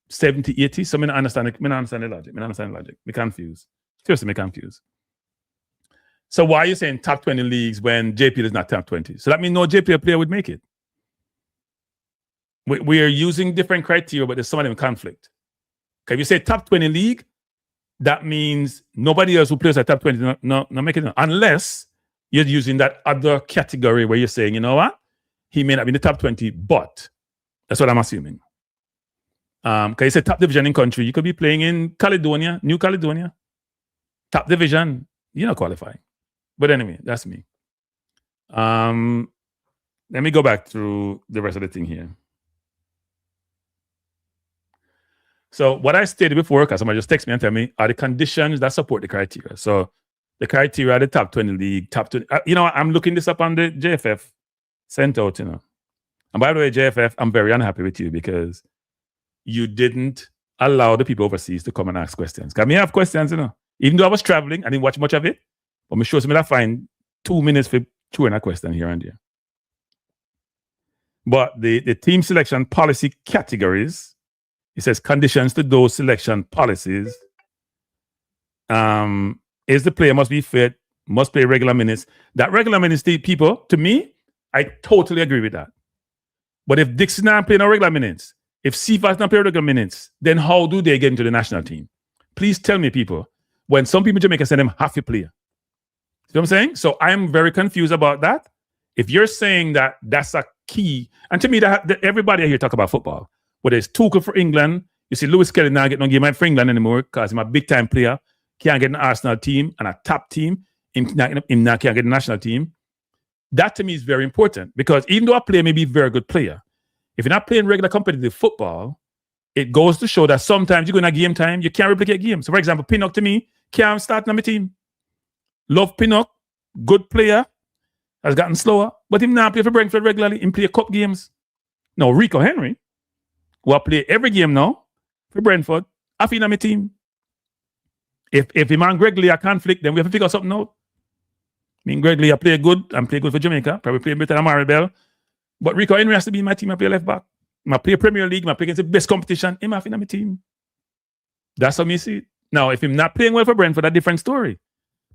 70, 80. So I don't understand the logic. Me confused. Seriously, me confused. So why are you saying top 20 leagues when JPL is not top 20? So that means no JPL player would make it. We are using different criteria, but there's some of them in conflict. Okay, if you say top 20 league, that means nobody else who plays at top 20 not make it, unless you're using that other category where you're saying, you know what, he may not be in the top 20, but that's what I'm assuming. Because you say top division in country, you could be playing in Caledonia, New Caledonia, top division, you're not qualifying. But anyway, that's me. Let me go back through the rest of the thing here. So what I stated before, because somebody just text me and tell me, are the conditions that support the criteria. So the criteria are the top 20 league, top 20. I'm looking this up on the JFF sent out, And by the way, JFF, I'm very unhappy with you because you didn't allow the people overseas to come and ask questions. Because me have questions, Even though I was traveling, I didn't watch much of it. But I'm sure I find 2 minutes for throwing a question here and there. But the team selection policy categories, it says conditions to those selection policies. Is the player must be fit, must play regular minutes. That regular minutes, people, to me, I totally agree with that. But if Dixon not playing no regular minutes, if CFAS not playing regular minutes, then how do they get into the national team? Please tell me, people, when some people in Jamaica send them half a player. You know what I'm saying? So I'm very confused about that. If you're saying that that's a key, and to me, that everybody here talk about football. Whether it's Tuchel for England, you see Lewis Kelly now get no game for England anymore because he's a big time player. Can't get an Arsenal team and a top team. Him not can't get a national team. That to me is very important because even though a player may be a very good player, if you're not playing regular competitive football, it goes to show that sometimes you go in a game time, you can't replicate games. So for example, Pinnock to me can't start on my team. Love Pinnock, good player, has gotten slower, but him now play for Brentford regularly, him play cup games. No, Rico Henry, who I play every game now for Brentford, I feel on my team. If him and Greg Lee are conflict, then we have to figure something out. I mean, Greg Lee, I play good for Jamaica, probably play better than Maribel. But Rico Henry has to be in my team. I play left back. I play Premier League. I play against the best competition. Him have in my team. That's how me see it. Now, if him not playing well for Brentford, a different story.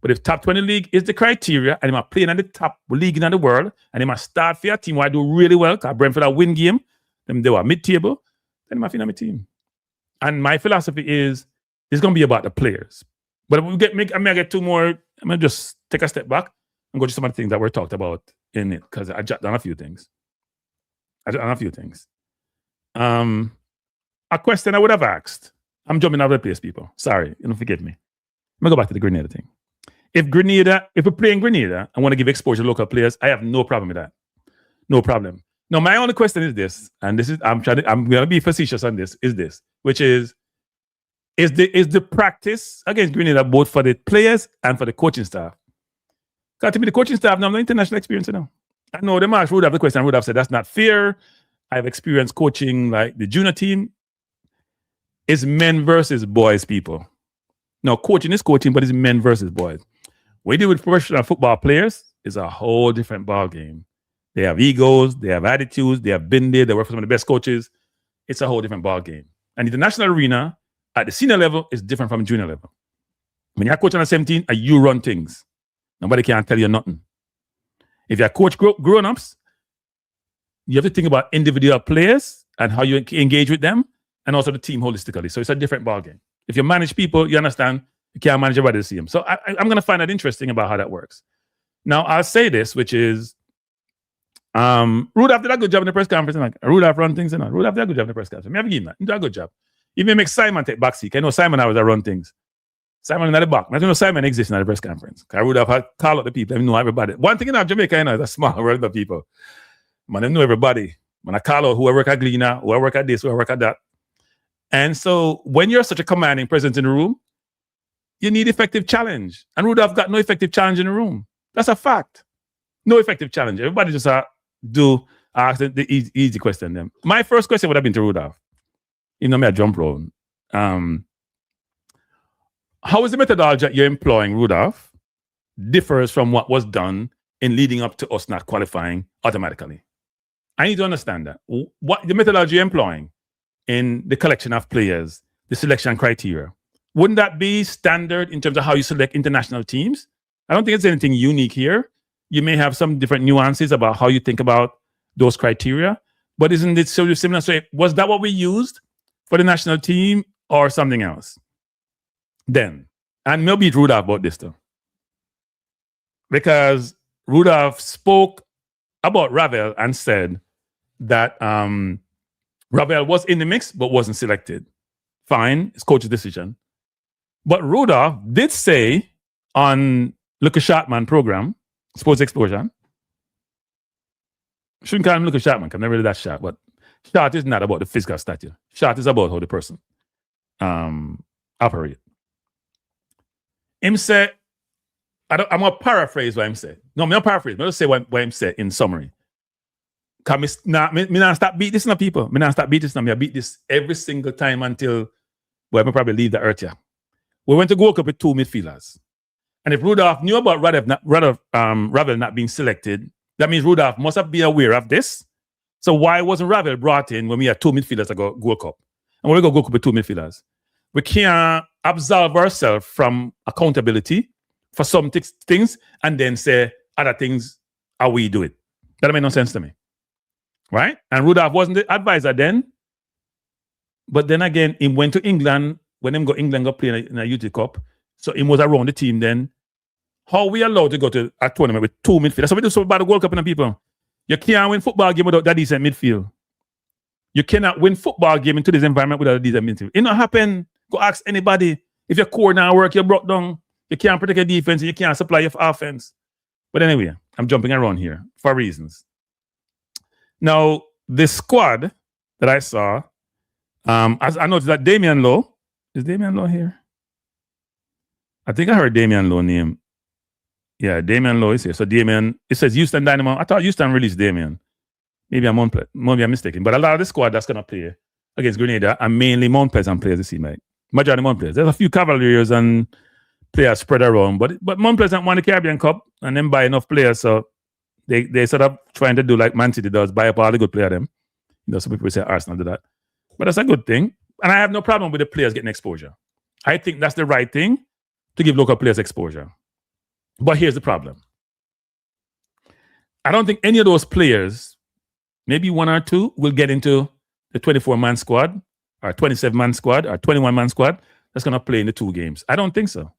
But if top 20 league is the criteria and him are playing at the top league in the world and him must start for your team where I do really well, because Brentford a win game, them they were mid-table, then him have in my team. And my philosophy is it's going to be about the players. But if I get two more, I'm going to just take a step back and go to some of the things that were talked about in it, because I jotted down a few things. A question I would have asked. I'm jumping out of the place, people. Sorry, forgive me. Let me go back to the Grenada thing. If we're playing Grenada, I want to give exposure to local players, I have no problem with that. No problem. Now, my only question is this, and this is I'm going to be facetious on this, which is the practice against Grenada both for the players and for the coaching staff? Because to me, the coaching staff now have no international experience now. I know them asked Rudolph the question. Rudolph said, that's not fair. I've experienced coaching like the junior team. It's men versus boys, people. No, coaching is coaching, but it's men versus boys. When you deal with professional football players, it's a whole different ball game. They have egos, they have attitudes, they have been there, they work for some of the best coaches. It's a whole different ball game. And in the national arena, at the senior level, is different from junior level. When you're coaching at 17, you run things. Nobody can tell you nothing. If you're coach grown-ups, you have to think about individual players and how you engage with them, and also the team holistically. So it's a different ballgame. If you manage people, you understand you can't manage everybody the same. So I'm going to find that interesting about how that works. Now, I'll say this, which is, Rudolph did a good job in the press conference. Like, Rudolph run things, and Rudolph did a good job in the press conference. I have to give him that. He did a good job. Even make Simon take backseat. I know Simon always run things. Simon in the back. I don't know Simon exists in the press conference. I would have called out the people. I know everybody. One thing in Jamaica, is a small world of people. Man, I know everybody. When I call out who I work at Glenada, who I work at this, who I work at that. And so when you're such a commanding presence in the room, you need effective challenge. And Rudolph got no effective challenge in the room. That's a fact. No effective challenge. Everybody just ask the easy question then. My first question would have been to Rudolph. You know me, I jump round. How is the methodology that you're employing, Rudolph, differs from what was done in leading up to us not qualifying automatically? I need to understand that. What the methodology you're employing in the collection of players, the selection criteria, wouldn't that be standard in terms of how you select international teams? I don't think it's anything unique here. You may have some different nuances about how you think about those criteria, but isn't it so similar? So was that what we used for the national team or something else? Then, and maybe Rudolph about this too, because Rudolph spoke about Ravel and said that Ravel was in the mix but wasn't selected. Fine, it's coach's decision. But Rudolph did say on Lucas Sharpman program, Sports Explosion, shouldn't call him Lucas Sharpman, because I'm never really that short, but short is not about the physical stature. Short is about how the person operate. Him say, I'm going to paraphrase what him say. No, I'm not paraphrase. I'm going to say what him say in summary. Because me not stop beat this, no people. Me not stop beat this, no. I beat this every single time until, well, I probably leave the earth here. We went to Gold Cup with two midfielders. And if Rudolph knew about Ravel not being selected, that means Rudolph must have been aware of this. So why wasn't Ravel brought in when we had two midfielders to go Gold Cup? And when we go Gold Cup with two midfielders, we can't absolve ourselves from accountability for some things and then say other things how we do it. That made no sense to me. Right? And Rudolph wasn't the advisor then. But then again, he went to England when him go England go play in a youth cup. So he was around the team then. How we allowed to go to a tournament with two midfielders? So we do so about the World Cup and people. You can't win football game without that decent midfield. You cannot win football game into this environment without a decent midfield. It not happen. Go ask anybody. If your core now work, you're brought down. You can't protect your defense and you can't supply your offense. But anyway, I'm jumping around here for reasons. Now, the squad that I saw, as I noticed that Damian Lowe, is Damian Lowe here? I think I heard Damian Lowe name. Yeah, Damian Lowe is here. So Damian, it says Houston Dynamo. I thought Houston released Damian. Maybe I'm mistaken. But a lot of the squad that's going to play against Grenada are mainly Mount Pleasant players, it seems like. Majority Mount players. There's a few Cavaliers and players spread around. But Mount Pleasant won the Caribbean Cup and then buy enough players. So they sort of trying to do like Man City does, buy up all the good players them. You know, some people say Arsenal do that. But that's a good thing. And I have no problem with the players getting exposure. I think that's the right thing to give local players exposure. But here's the problem. I don't think any of those players, maybe one or two, will get into the 24-man squad or 27-man squad or 21-man squad that's going to play in the two games. I don't think so.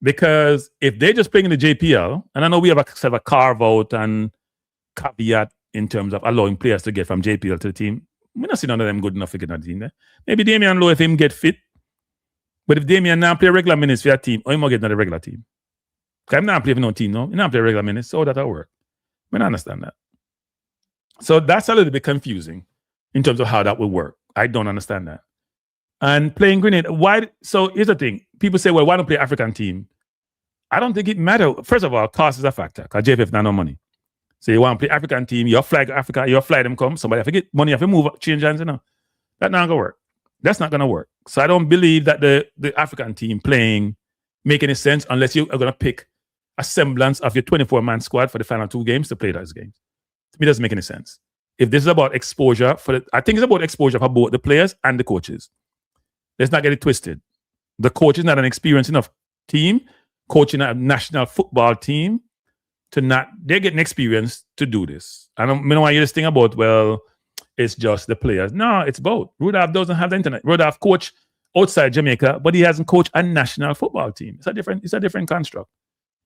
Because if they're just playing in the JPL, and I know we have a sort of a carve-out and caveat in terms of allowing players to get from JPL to the team, we're not seeing none of them good enough to get on the team there. Maybe Damian Lowe, if him get fit, but if Damian now play regular minutes for your team, or he might get another regular team. Because I'm not playing for no team, no. He not play regular minutes, so that'll work. I don't understand that. So that's a little bit confusing in terms of how that will work. I don't understand that. And playing Grenada, why? So here's the thing. People say, well, why don't play African team? I don't think it matters. First of all, cost is a factor because JFF not no money. So you want to play African team, you flag Africa, you fly them come, somebody have to get money, have to move, change hands, you know. That's not gonna work. That's not gonna work. So I don't believe that the African team playing make any sense unless you are gonna pick a semblance of your 24-man squad for the final 2 games to play those games. To me, it doesn't make any sense. If this is about exposure I think it's about exposure for both the players and the coaches. Let's not get it twisted. The coach is not an experienced enough team coaching a national football team they're getting experience to do this. I don't want you to think about, well, it's just the players. No, it's both. Rudolph doesn't have the internet. Rudolph coached outside Jamaica, but he hasn't coached a national football team. It's a different construct.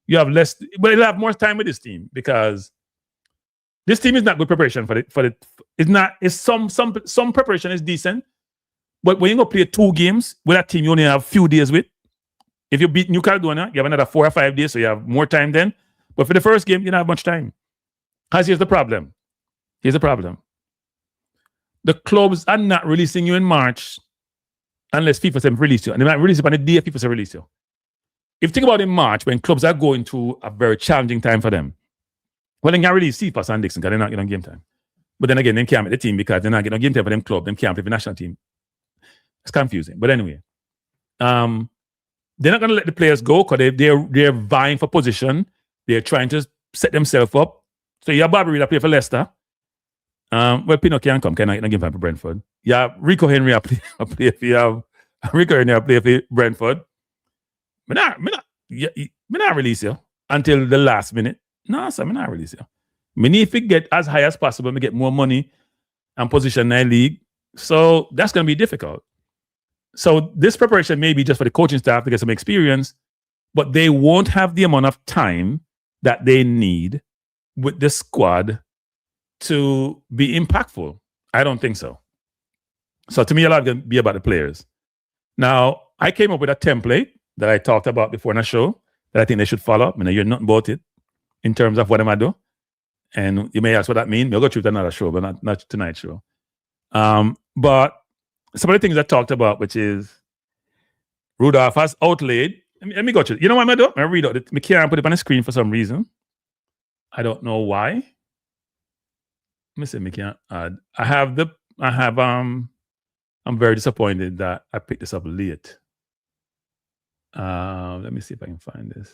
You have less, but you'll have more time with this team because this team is not good preparation for the. It's not. It's some preparation is decent, but when you go play 2 games with that team, you only have a few days with. If you beat New Caledonia, you have another 4 or 5 days, so you have more time then. But for the first game, you don't have much time. Because here's the problem. The clubs are not releasing you in March unless FIFA says release you. And they might release you on the day FIFA says release you. If you think about in March, when clubs are going through a very challenging time for them, well, they can release Cephas and Dixon because they're not getting on game time. But then again, they can't make the team because they're not getting on game time for them club. They can't play for the national team. It's confusing. But anyway, they're not going to let the players go because they're vying for position. They're trying to set themselves up. So you have Bobby Reed play for Leicester. Well, Pino can't come. Can I give him for Brentford? Yeah, Rico Henry I play if you have Rico Henry I play for Brentford. Me not release you until the last minute. No, sir, me not release you. Me need to get as high as possible. Me get more money and position in the league. So that's going to be difficult. So this preparation may be just for the coaching staff to get some experience, but they won't have the amount of time that they need with the squad to be impactful. I don't think so. So to me, a lot going to be about the players. Now, I came up with a template that I talked about before in a show that I think they should follow. I mean, you're not about it in terms of what am I do. And you may ask what that means. We'll go through another show, but not tonight's show. But some of the things I talked about, which is Rudolph has outlaid. Let me go through. You know what I'm going to do? I'm going to read out it. I can't put it on the screen for some reason. I don't know why. Let me see. I can't add. I'm very disappointed that I picked this up late. Let me see if I can find this.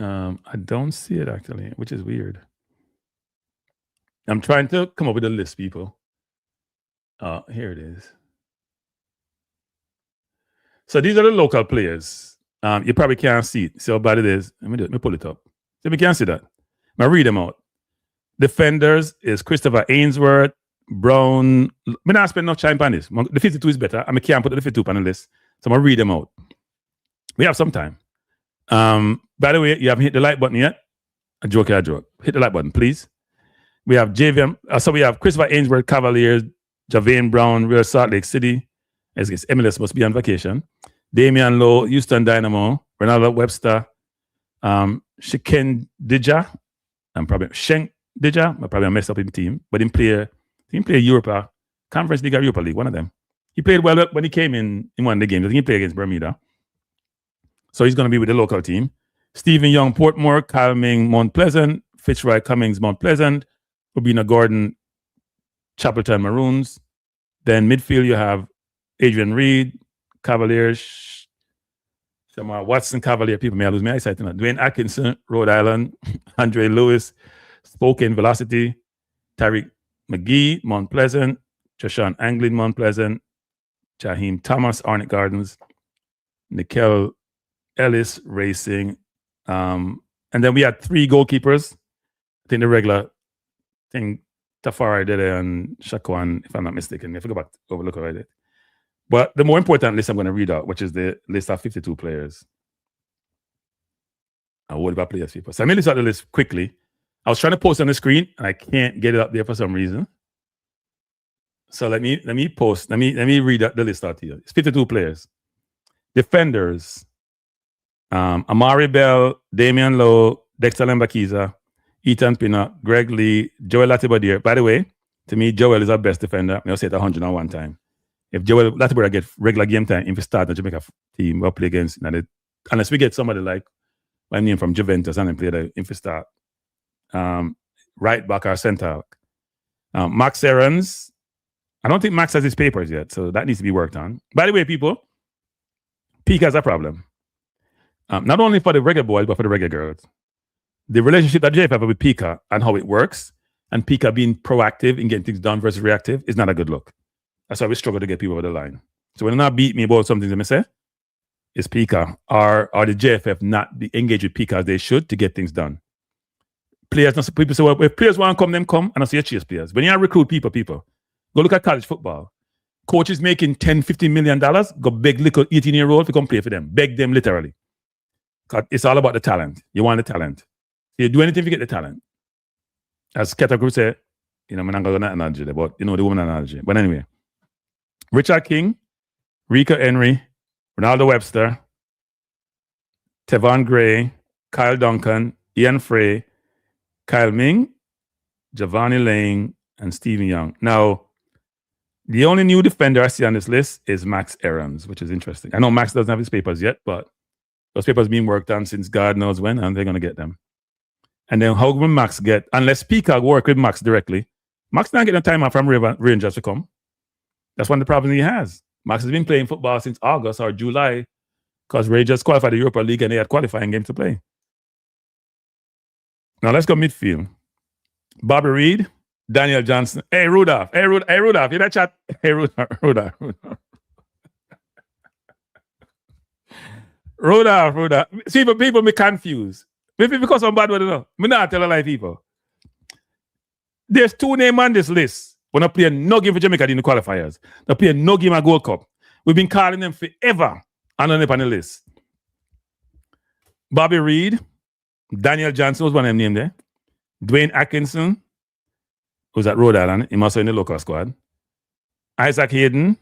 I don't see it actually, which is weird. I'm trying to come up with a list, people. Here it is. So these are the local players. You probably can't see it. See how bad it is. Let me pull it up. So we can't see that. I'll read them out. Defenders is Christopher Ainsworth, Brown. I'm not spend enough time on this. The 52 is better. I can't put the 52 on the list. So I'm going to read them out. We have some time. By the way, you haven't hit the like button yet. A joke. Hit the like button, please. We have JVM. So we have Christopher Ainsworth, Cavaliers, Javane Brown, Real Salt Lake City. As MLS must be on vacation. Damian Lowe, Houston Dynamo, Ronaldo Webster, Shiken Dija. I'm probably Shen Dija. I probably messed up in team, but he play Europa, Conference League or Europa League, one of them. He played well when he came in one of the games. I think he played against Bermuda. So he's going to be with the local team. Stephen Young, Portmore, Calming, Mount Pleasant, Fitzroy Cummings, Mount Pleasant, Rubina Gordon, Chapelton Maroons. Then midfield, you have Adrian Reed, Cavaliers, Shamar Watson, Cavalier. People may lose my eyesight. Dwayne Atkinson, Rhode Island, Andre Lewis, Spokane Velocity, Tariq McGee, Mount Pleasant, Joshan Anglin, Mount Pleasant, Jaheim Thomas, Arnett Gardens, Nikel Ellis Racing. And then we had 3 goalkeepers. I think the regular thing, Tafari Dede and Shakwan, if I'm not mistaken. I forgot about overlook already. But the more important list I'm going to read out, which is the list of 52 players. And what about players, people? So I'm going to list out the list quickly. I was trying to post on the screen, and I can't get it up there for some reason. So let me read the list out here. It's 52 players. Defenders. Amari Bell, Damian Lowe, Dexter Lembakiza, Ethan Pina, Greg Lee, Joel Latibodier. By the way, to me, Joel is our best defender. I'll say it 101 time. If Joel Latibodier get regular game time, if he start the Jamaica team, we'll play against the unless we get somebody like my name from Juventus and then play the infista right back or center. Max Aarons, I don't think Max has his papers yet, so that needs to be worked on. By the way, people, peak has a problem. Not only for the reggae boys, but for the reggae girls. The relationship that JFF have with Pika and how it works, and Pika being proactive in getting things done versus reactive, is not a good look. That's why we struggle to get people over the line. So when they not beat me about something that I say, is Pika or the JFF not be engaged with Pika as they should to get things done. Players, people say, well, if players want to come, them come, and I say, chase players. When you recruit people, go look at college football. Coaches making $10, $15 million, go beg little 18-year-old to come play for them. Beg them literally. Because it's all about the talent. You want the talent. You do anything to get the talent. As Keta Group said, I'm not going to analogy there, but the woman analogy. But anyway, Richard King, Rika Henry, Ronaldo Webster, Tevon Gray, Kyle Duncan, Ian Frey, Kyle Ming, Giovanni Lane, and Stephen Young. Now, the only new defender I see on this list is Max Aarons, which is interesting. I know Max doesn't have his papers yet, but those papers being worked on since God knows when, and they're going to get them. And then how will Max get, unless Peacock work with Max directly, Max not getting time off from Rangers to come. That's one of the problems he has. Max has been playing football since August or July because Rangers qualified the Europa League and they had qualifying games to play. Now let's go midfield. Bobby Reed, Daniel Johnson. Hey, Rudolph. Hey, Rudolph. You that chat? Hey, Rudolph. Rudolph. See, but people be confused. Maybe because I'm bad with it. Me not tell a lie, people. There's 2 names on this list. We're not playing no game for Jamaica in the qualifiers. They're playing no game at Gold Cup. We've been calling them forever and on the list. Bobby Reed, Daniel Johnson was one of them named there. Dwayne Atkinson, who's at Rhode Island, he must be in the local squad. Isaac Hayden,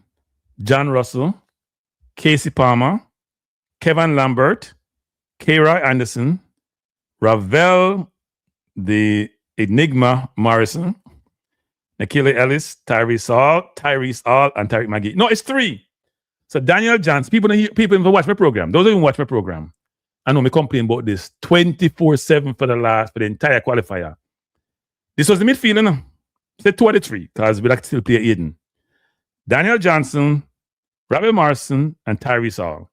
John Russell, Casey Palmer, Kevin Lambert, K-Roy Anderson, Ravel, the Enigma Morrison, Nikhila Ellis, Tyrese All, and Tariq McGee. No, it's 3. So Daniel Johnson, people even watch my program. Those who even watch my program, I know me complain about this 24/7 for the entire qualifier. This was the midfield, you know? Say 2 out of 3, because we like to still play Aiden. Daniel Johnson, Ravel Morrison, and Tyrese All.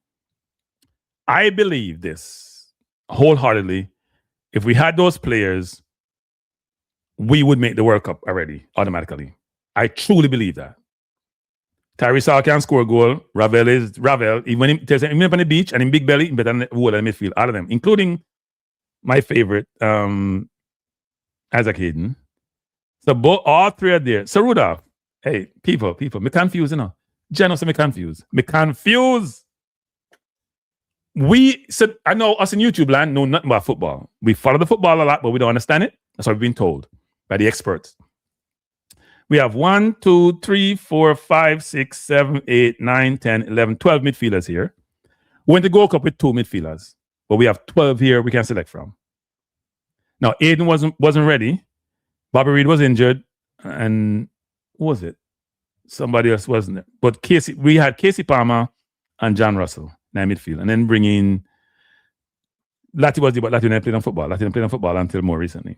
I believe this wholeheartedly. If we had those players, we would make the World Cup already, automatically. I truly believe that. Tyrese All can score a goal. Ravel is Ravel. Even up on the beach and in Big Belly, better than whole of the midfield, all of them, including my favorite, Isaac Hayden. So all 3 are there. So Rudolph, hey, people, me confused, you know. Jano say me confused. So I know us in YouTube land know nothing about football. We follow the football a lot, but we don't understand it. That's what we've been told by the experts. We have 1, 2, 3, 4, 5, 6, 7, 8, 9, 10, 11, 12 midfielders here. We went to Gold Cup with 2 midfielders, but we have 12 here we can select from. Now, Aiden wasn't ready. Bobby Reed was injured, and who was it? Somebody else wasn't there. But we had Casey Palmer and John Russell in midfield, and then bring in Lati was there, but Lati didn't play on football. Lati didn't play on football until more recently.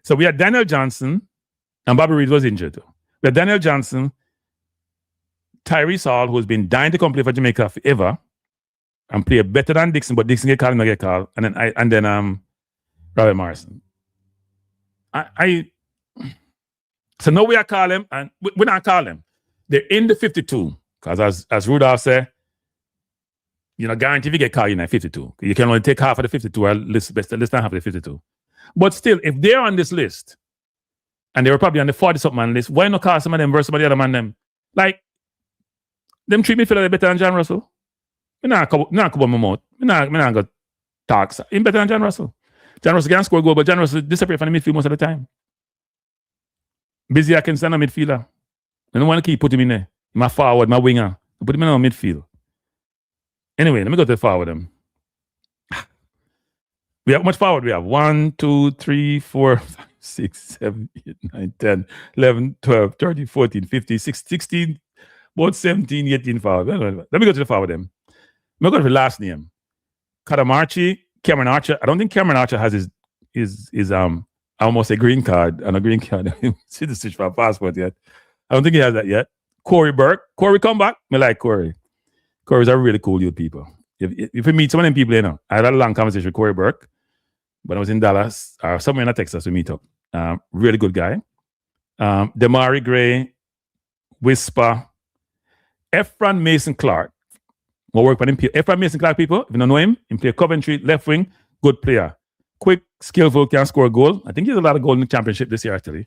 So we had Daniel Johnson, and Bobby Reed was injured too. We had Daniel Johnson, Tyrese Hall, who's been dying to come play for Jamaica forever, and play better than Dixon, but Dixon get called, and then Robert Morrison. So now we are calling them, and we're not calling them. They're in the 52, because as Rudolph said, guarantee if you get called in at 52. You can only take half of the 52 or less than half of the 52. But still, if they're on this list, and they were probably on the 40-something man list, why not call some of them versus some of the other man them? Like, them treat me better than John Russell. I'm not cover my mouth. I'm not going to talk. He's better than John Russell. John Russell can score a goal, but John Russell disappears from the midfield most of the time. Busy Atkinson, a midfielder. I don't want to keep putting him in there. My forward, my winger. I put him in midfield. Anyway, let me go to the forward. We have much forward. We have 1, 2, 3, 4, 5, 6, 7, 8, 9, 10, 11, 12, 13, 14, 15, 16, about 17, 18 forward. Let me go to the forward. Let me go to the last name. Kadamarchi, Cameron Archer. I don't think Cameron Archer has his almost a green card and a green card citizenship for a passport yet. I don't think he has that yet. Corey Burke. Corey come back. Me like Corey. Corey's a really cool youth people. If you meet some of them people, you know, I had a long conversation with Corey Burke when I was in Dallas or somewhere in Texas. We meet up. Really good guy. Damari Gray, Whisper, Efron Mason Clark. We'll work with him. Efron Mason Clark, people, if you don't know him, he play Coventry, left wing, good player. Quick, skillful, can score a goal. I think he has a lot of goals in the championship this year, actually.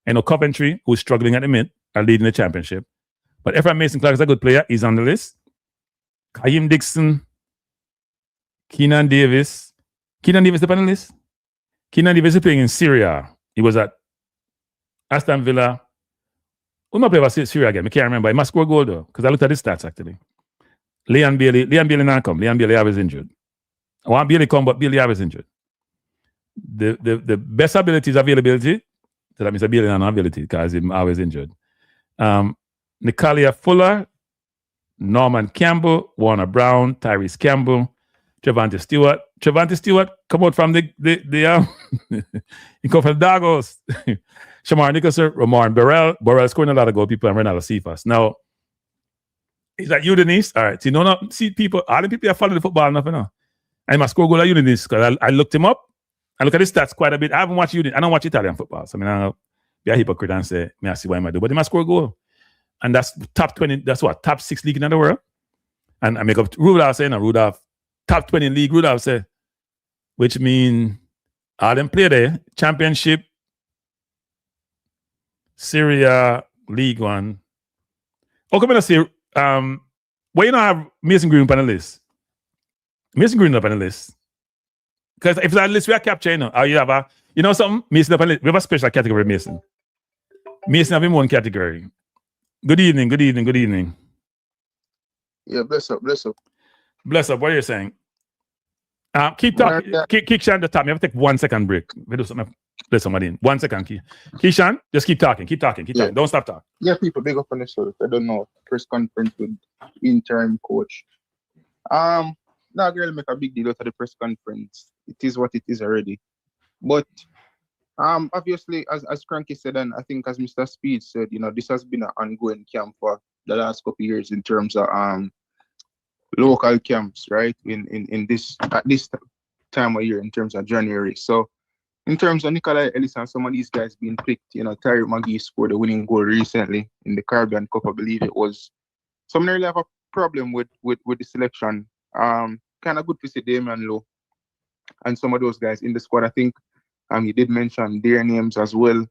I know Coventry, who's struggling at the minute, are leading the championship. But Efron Mason Clark is a good player. He's on the list. Kaim Dixon, Keenan Davis. Keenan Davis is on the list. Keenan Davis is playing in Syria. He was at Aston Villa. Who might play for Syria again? I can't remember. He must score a goal though, because I looked at his stats actually. Leon Bailey not come. Leon Bailey always injured. I want Bailey come, but Bailey always injured. The best ability is availability. So that means Bailey not ability because he's always injured. Nicalia Fuller, Norman Campbell, Warner Brown, Tyrese Campbell, Trevante Stewart. Trevante Stewart come out from the he come from the Dagos. Shamar Nicholson, Ramon Burrell scoring a lot of goals. People and Ronaldo Cephas. Now, he's at Udinese. All right. So, you know, see people, all the people that follow the football enough, you know. I must score a goal at Udinese because I looked him up. I look at his stats quite a bit. I haven't watched Udinese. I don't watch Italian football. So, I mean, I'll be a hypocrite and say, I see why I do. But he must score a goal. And that's top 20. That's what? Top 6 league in the world. And I make up Rudolph saying, Rudolph, top 20 league, Rudolph say, which means all them play there, championship, Syria, League One. Oh, come on, say, well, you don't have Mason Green up on the list. Mason Green up on the list. Because if that list we are capturing, you have a, you know something? Mason up on the list. We have a special category, Mason. Mason have him one category. Good evening. Yeah, bless up. Bless up. What are you saying? Keep talking. Keishan, the top. You have to take 1 second break. We do something. Let somebody in. 1 second, Keishan, just keep talking. Yeah. Don't stop talking. Yeah, people big up on the show. I don't know. Press conference with interim coach. Not going to make a big deal out of the press conference. It is what it is already. But obviously, as Cranky said, and I think as Mr. Speed said, you know, this has been an ongoing camp for the last couple of years in terms of local camps, right? In this at this time of year in terms of January. So in terms of Nikolai Ellis and some of these guys being picked, you know, Tyree McGee scored a winning goal recently in the Caribbean Cup, I believe it was. So I really have a problem with the selection. Kind of good to see Damian Lowe and some of those guys in the squad. I think he did mention their names as well.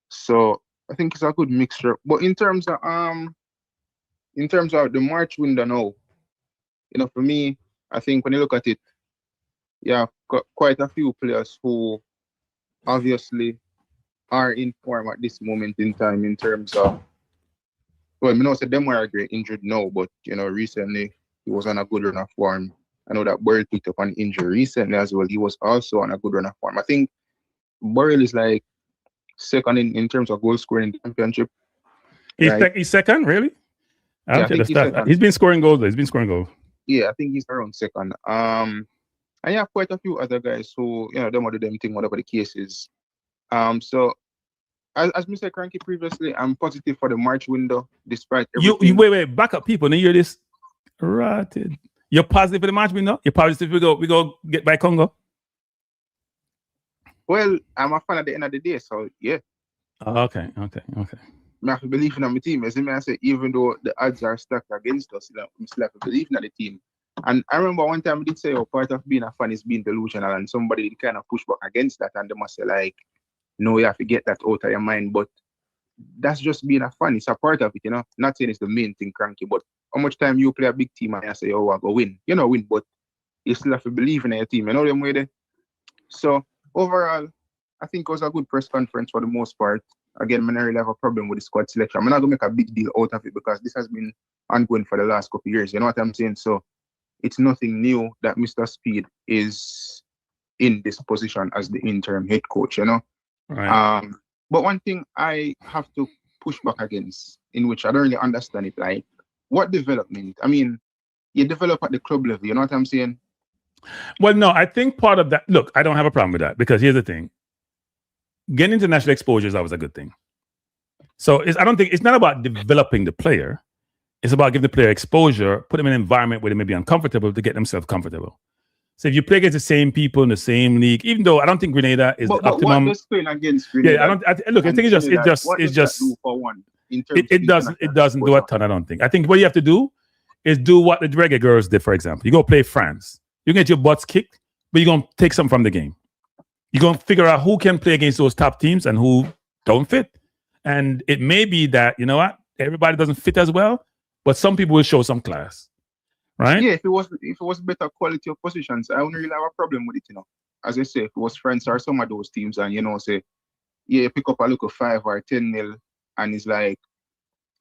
So I think it's a good mixture. But in terms of the March window now, you know, for me, I think when you look at it, yeah, quite a few players who obviously are in form at this moment in time in terms of, well, I know say them were injured now, but you know, recently he was on a good run of form. I know that Burrell picked up an injury recently as well. He was also on a good run of form. I think Burrell is like second in terms of goal scoring in the championship. He's second, really? Yeah, I think he's been scoring goals. Yeah, I think he's around second. And you have quite a few other guys who, you know, don't want to do them thing, whatever the case is. So as Mr. Cranky previously, I'm positive for the March window, despite everything. You wait, back up, people. Now you hear this? Rotted. You're positive for the March window? You're positive we go get by Congo? Well, I'm a fan at the end of the day, so yeah. Okay. I have to believe in my team. As I say, even though the odds are stacked against us, you know, I still have to believe in the team. And I remember one time we did say, part of being a fan is being delusional, and somebody did kind of push back against that, and they must say, like, no, you have to get that out of your mind. But that's just being a fan. It's a part of it, you know. Not saying it's the main thing, Cranky, but how much time you play a big team and you say, oh, I go win. You know, win, but you still have to believe in your team. You know them way there. So overall, I think it was a good press conference for the most part. Again, I don't really have a problem with the squad selection. I'm not going to make a big deal out of it because this has been ongoing for the last couple of years. You know what I'm saying? So it's nothing new that Mr. Speed is in this position as the interim head coach, you know? Right. But one thing I have to push back against, in which I don't really understand it, like, what development? I mean, you develop at the club level, you know what I'm saying? Well, no, I think part of that. Look, I don't have a problem with that because here's the thing: getting international exposure is always a good thing. So I don't think it's not about developing the player. It's about giving the player exposure, put them in an environment where they may be uncomfortable to get themselves comfortable. So if you play against the same people in the same league, even though I don't think Grenada is the optimum. What does playing against Grenada? Yeah, look. I think it's just do for one. It doesn't do a ton. I don't think. I think what you have to do is do what the reggae girls did. For example, you go play France. You get your butts kicked, but you're gonna take something from the game. You're gonna figure out who can play against those top teams and who don't fit. And it may be that, you know what, everybody doesn't fit as well, but some people will show some class, right? Yeah, if it was better quality of positions, I wouldn't really have a problem with it, you know. As I say, if it was France or some of those teams, and you know, say, yeah, you pick up a look 5 or 10-0, and it's like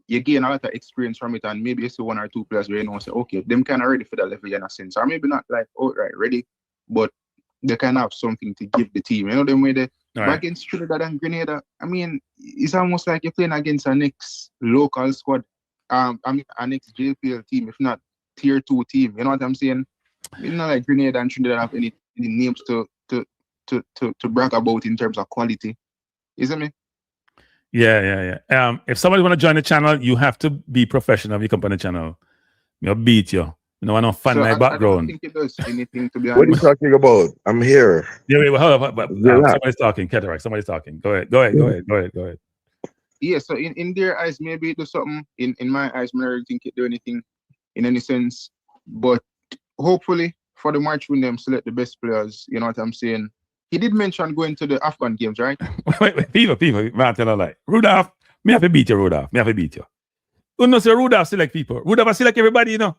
you gain a lot of experience from it, and maybe you see 1 or 2 players where you know say, okay, them kind of ready for that level in a sense, or maybe not like outright ready, but they can have something to give the team. You know, them way they back against Trinidad and Grenada. I mean, it's almost like you're playing against an ex-local squad. I mean, an ex-JPL team, if not tier 2 team. You know what I'm saying? It's not like Grenada and Trinidad have any names to brag about in terms of quality. Isn't it? Yeah. If somebody want to join the channel, you have to be professional. You come on the channel, you'll beat you. You know, I don't find my background. I don't think it does anything to be honest. What are you talking about? I'm here. Yeah, wait, hold up. Somebody's talking. Cataract. Somebody's talking. Go ahead. Yeah, so in their eyes, maybe it does something. In my eyes, I don't think it do anything in any sense. But hopefully, for the match win them, select the best players. You know what I'm saying? He did mention going to the Afghan games, right? wait, people, man, tell a lie. Rudolph, me have to beat you, Rudolph. Me have to beat you. You know, say Rudolph select people. Rudolph select everybody, you know.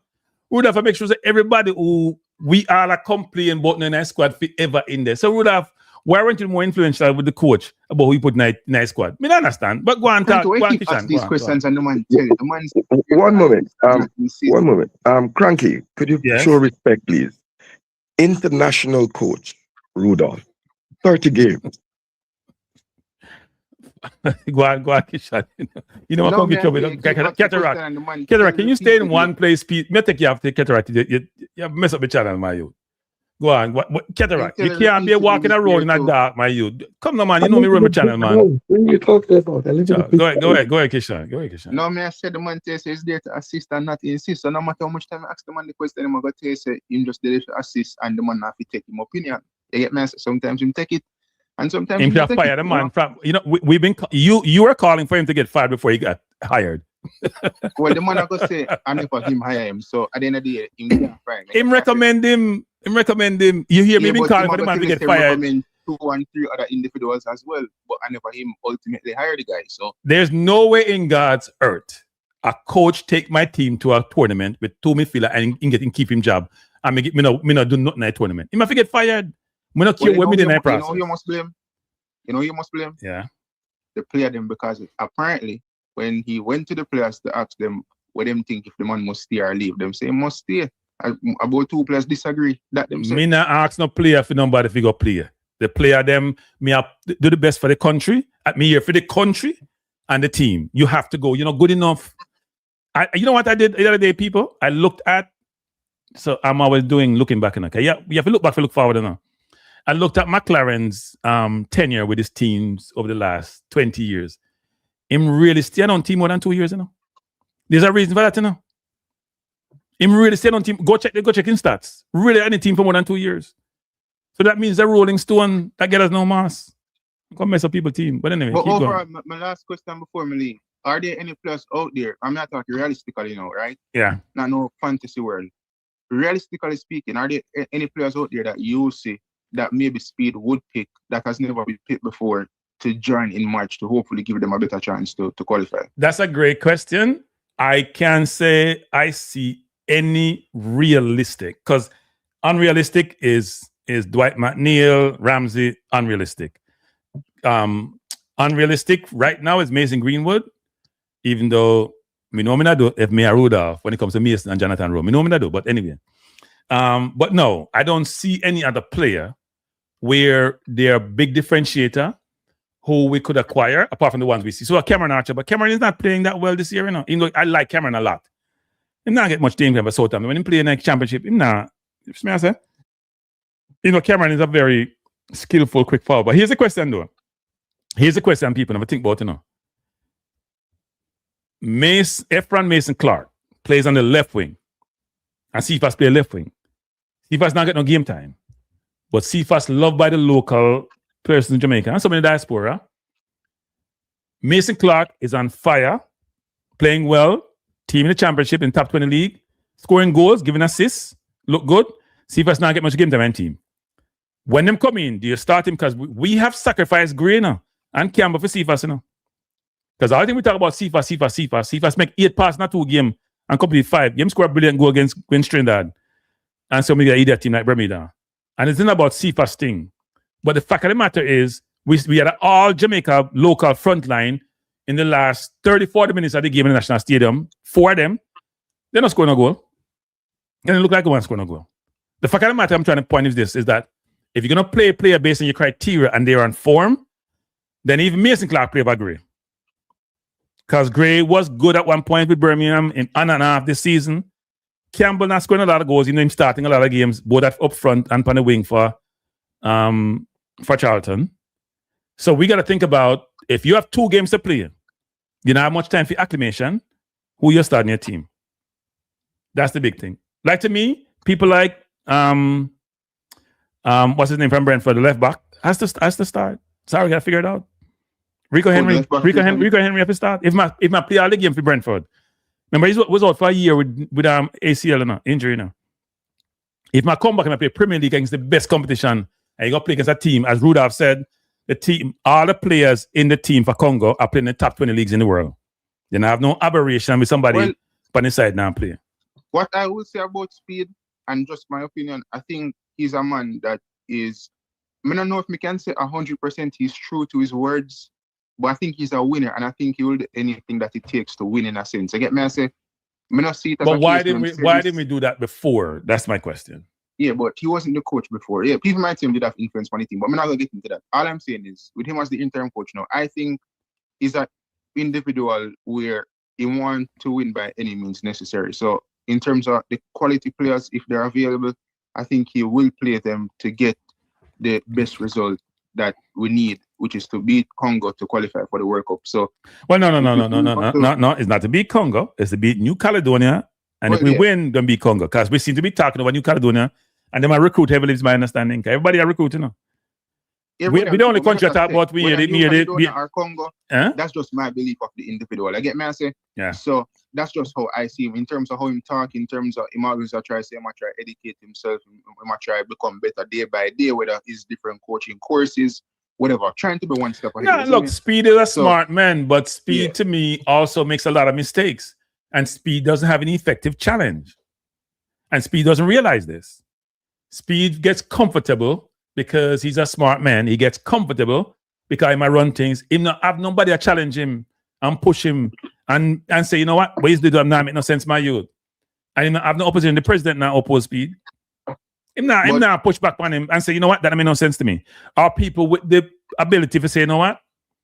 Rudolph make sure that everybody who we all are complaining about in a squad fit ever in there. So Rudolph, why weren't you more influential with the coach about who you put in a squad? I don't understand. But go on talk. Go on, ask these questions and the man tell you. One moment. Cranky, could you show respect, please? International coach, Rudolph. 30 games. go on, Kishan. You know what I'm going to get trouble. Cataract, can you stay in one place? Me take you after Cataract. You mess up the channel, my youth. Go on. Cataract, you can't be walking around in the dark, my youth. Come on, man. You know me run the channel, man. What are you talking about? Go ahead, Kishan. No, me I said the man says he's there to assist and not insist. So no matter how much time I ask the man the question, I'm going to say him just there to assist and the man have to take him opinion. You get me? Sometimes him take it. And sometimes him can fire the man from, you know, we've been you were calling for him to get fired before he got hired. Well, the man I go say I never him hire him. So at the end of the day, him can't fire him. Him recommend him. You hear me been calling for the man to get fired. 2 and 3 other individuals as well, but I never him ultimately hire the guy. So there's no way in God's earth a coach take my team to a tournament with 2 midfielders and keep him job and me not do nothing in a tournament. He must get fired. We not care what me in that process. You know you must blame. Yeah. The player them, because apparently when he went to the players to ask them what them think if the man must stay or leave, them say he must stay. About 2 players disagree. That them say. Me not ask no player for nobody if he go play. The player them me have do the best for the country. At me here for the country and the team. You have to go. You're not good enough. You know what I did the other day, people? I looked at. So I'm always looking back in. Okay, yeah, you have to look back to look forward now. I looked at McLaren's tenure with his teams over the last 20 years. Him really stayed on team more than 2 years, you know. There's a reason for that, you know. Him really stayed on team. Go check in stats. Really any team for more than 2 years. So that means the Rolling Stone that get us no mass. Come mess up people's team. But anyway, keep overall, going. my last question before me leave. Are there any players out there? I'm not talking realistically, you know, right? Yeah. Not no fantasy world. Realistically speaking, are there any players out there that you see that maybe Speed would pick that has never been picked before to join in March to hopefully give them a better chance to qualify? That's a great question. I can say I see any realistic, because unrealistic is Dwight McNeil, Ramsey, unrealistic. Unrealistic right now is Mason Greenwood, even though me know me not do if me a Rudolph when it comes to Mason and Jonathan Rowe. Me know me not do, but anyway. But no, I don't see any other player where they're a big differentiator who we could acquire apart from the ones we see. So Cameron Archer, but Cameron is not playing that well this year, you know. Even though I like Cameron a lot. He not get much game for Southampton. When he play in a championship, he not. You see me I say? You know, Cameron is a very skillful, quick forward. But here's the question, though. Here's the question people never think about, you know. Efron Mason Clark plays on the left wing. And Cephas play left wing. Cephas not get no game time. But Cephas loved by the local players in Jamaica and some in the diaspora. Mason Clark is on fire, playing well, team in the championship in top 20 league, scoring goals, giving assists, look good. Cephas not get much game time on team. When them come in, do you start him? Because we have sacrificed Gray now and Campbell for Cephas, you know. Because I think we talk about Cephas make 8 passes, not 2 games, and complete 5. Game score a brilliant goal against Trinidad. And so we get idiot team like Bermuda. And it's not about Cephas thing. But the fact of the matter is, we had an all Jamaica local front line in the last 30-40 minutes of the game in the National Stadium. 4 of them, they're not scoring a goal. And they look like one scoring a goal. The fact of the matter I'm trying to point is that if you're going to play a player based on your criteria and they're on form, then even Mason Clark play about Gray. Because Gray was good at one point with Birmingham in on and off this season. Campbell not scoring a lot of goals, you know him starting a lot of games, both up front and on the wing for Charlton. So we got to think about, if you have 2 games to play, you don't have much time for acclimation, who you're starting your team. That's the big thing. Like, to me, people like what's his name from Brentford, the left back, has to start. Sorry, we got to figure it out. Rico Henry have to start. If my play all the game for Brentford. Remember, he was out for a year with ACL injury now. If my come back and I play Premier League against the best competition, and you got to play against a team, as Rudolph said, the team, all the players in the team for Congo are playing in the top 20 leagues in the world. Then I have no aberration with somebody on the side now playing. What I would say about Speed, and just my opinion, I think he's a man that is, I don't know if we can say 100% he's true to his words, but I think he's a winner, and I think he will do anything that it takes to win in a sense. I get me, I say, I not see it as but why didn't we do that before? That's my question. Yeah, but he wasn't the coach before. Yeah, people might say him did have influence on the team, but I'm not going to get into that. All I'm saying is, with him as the interim coach now, I think he's an individual where he wants to win by any means necessary. So in terms of the quality players, if they're available, I think he will play them to get the best result that we need, which is to beat Congo to qualify for the World Cup. So, well, no. It's not to beat Congo. It's to beat New Caledonia. And if we win, then beat Congo. Because we seem to be talking about New Caledonia, and they might recruit heavily, is my understanding. Everybody are recruiting, you know. Yeah, we the only country I talk about we or Congo. That's just my belief of the individual. I get me, I say. Yeah. So that's just how I see him in terms of how him talk, in terms of him always try to say, try educate himself, try become better day by day, whether it's different coaching courses, whatever. Trying to be one step ahead. Look, Speed is a smart man, but Speed to me also makes a lot of mistakes. And Speed doesn't have any effective challenge. And Speed doesn't realize this. Speed gets comfortable because he's a smart man. He gets comfortable because he might run things. He not have nobody to challenge him and push him and say, you know what, ways to do not make no sense, my youth. And he not have no opposition. The president now oppose Speed. Him not push back on him and say, you know what, that make no sense to me. Are people with the ability to say, you know what?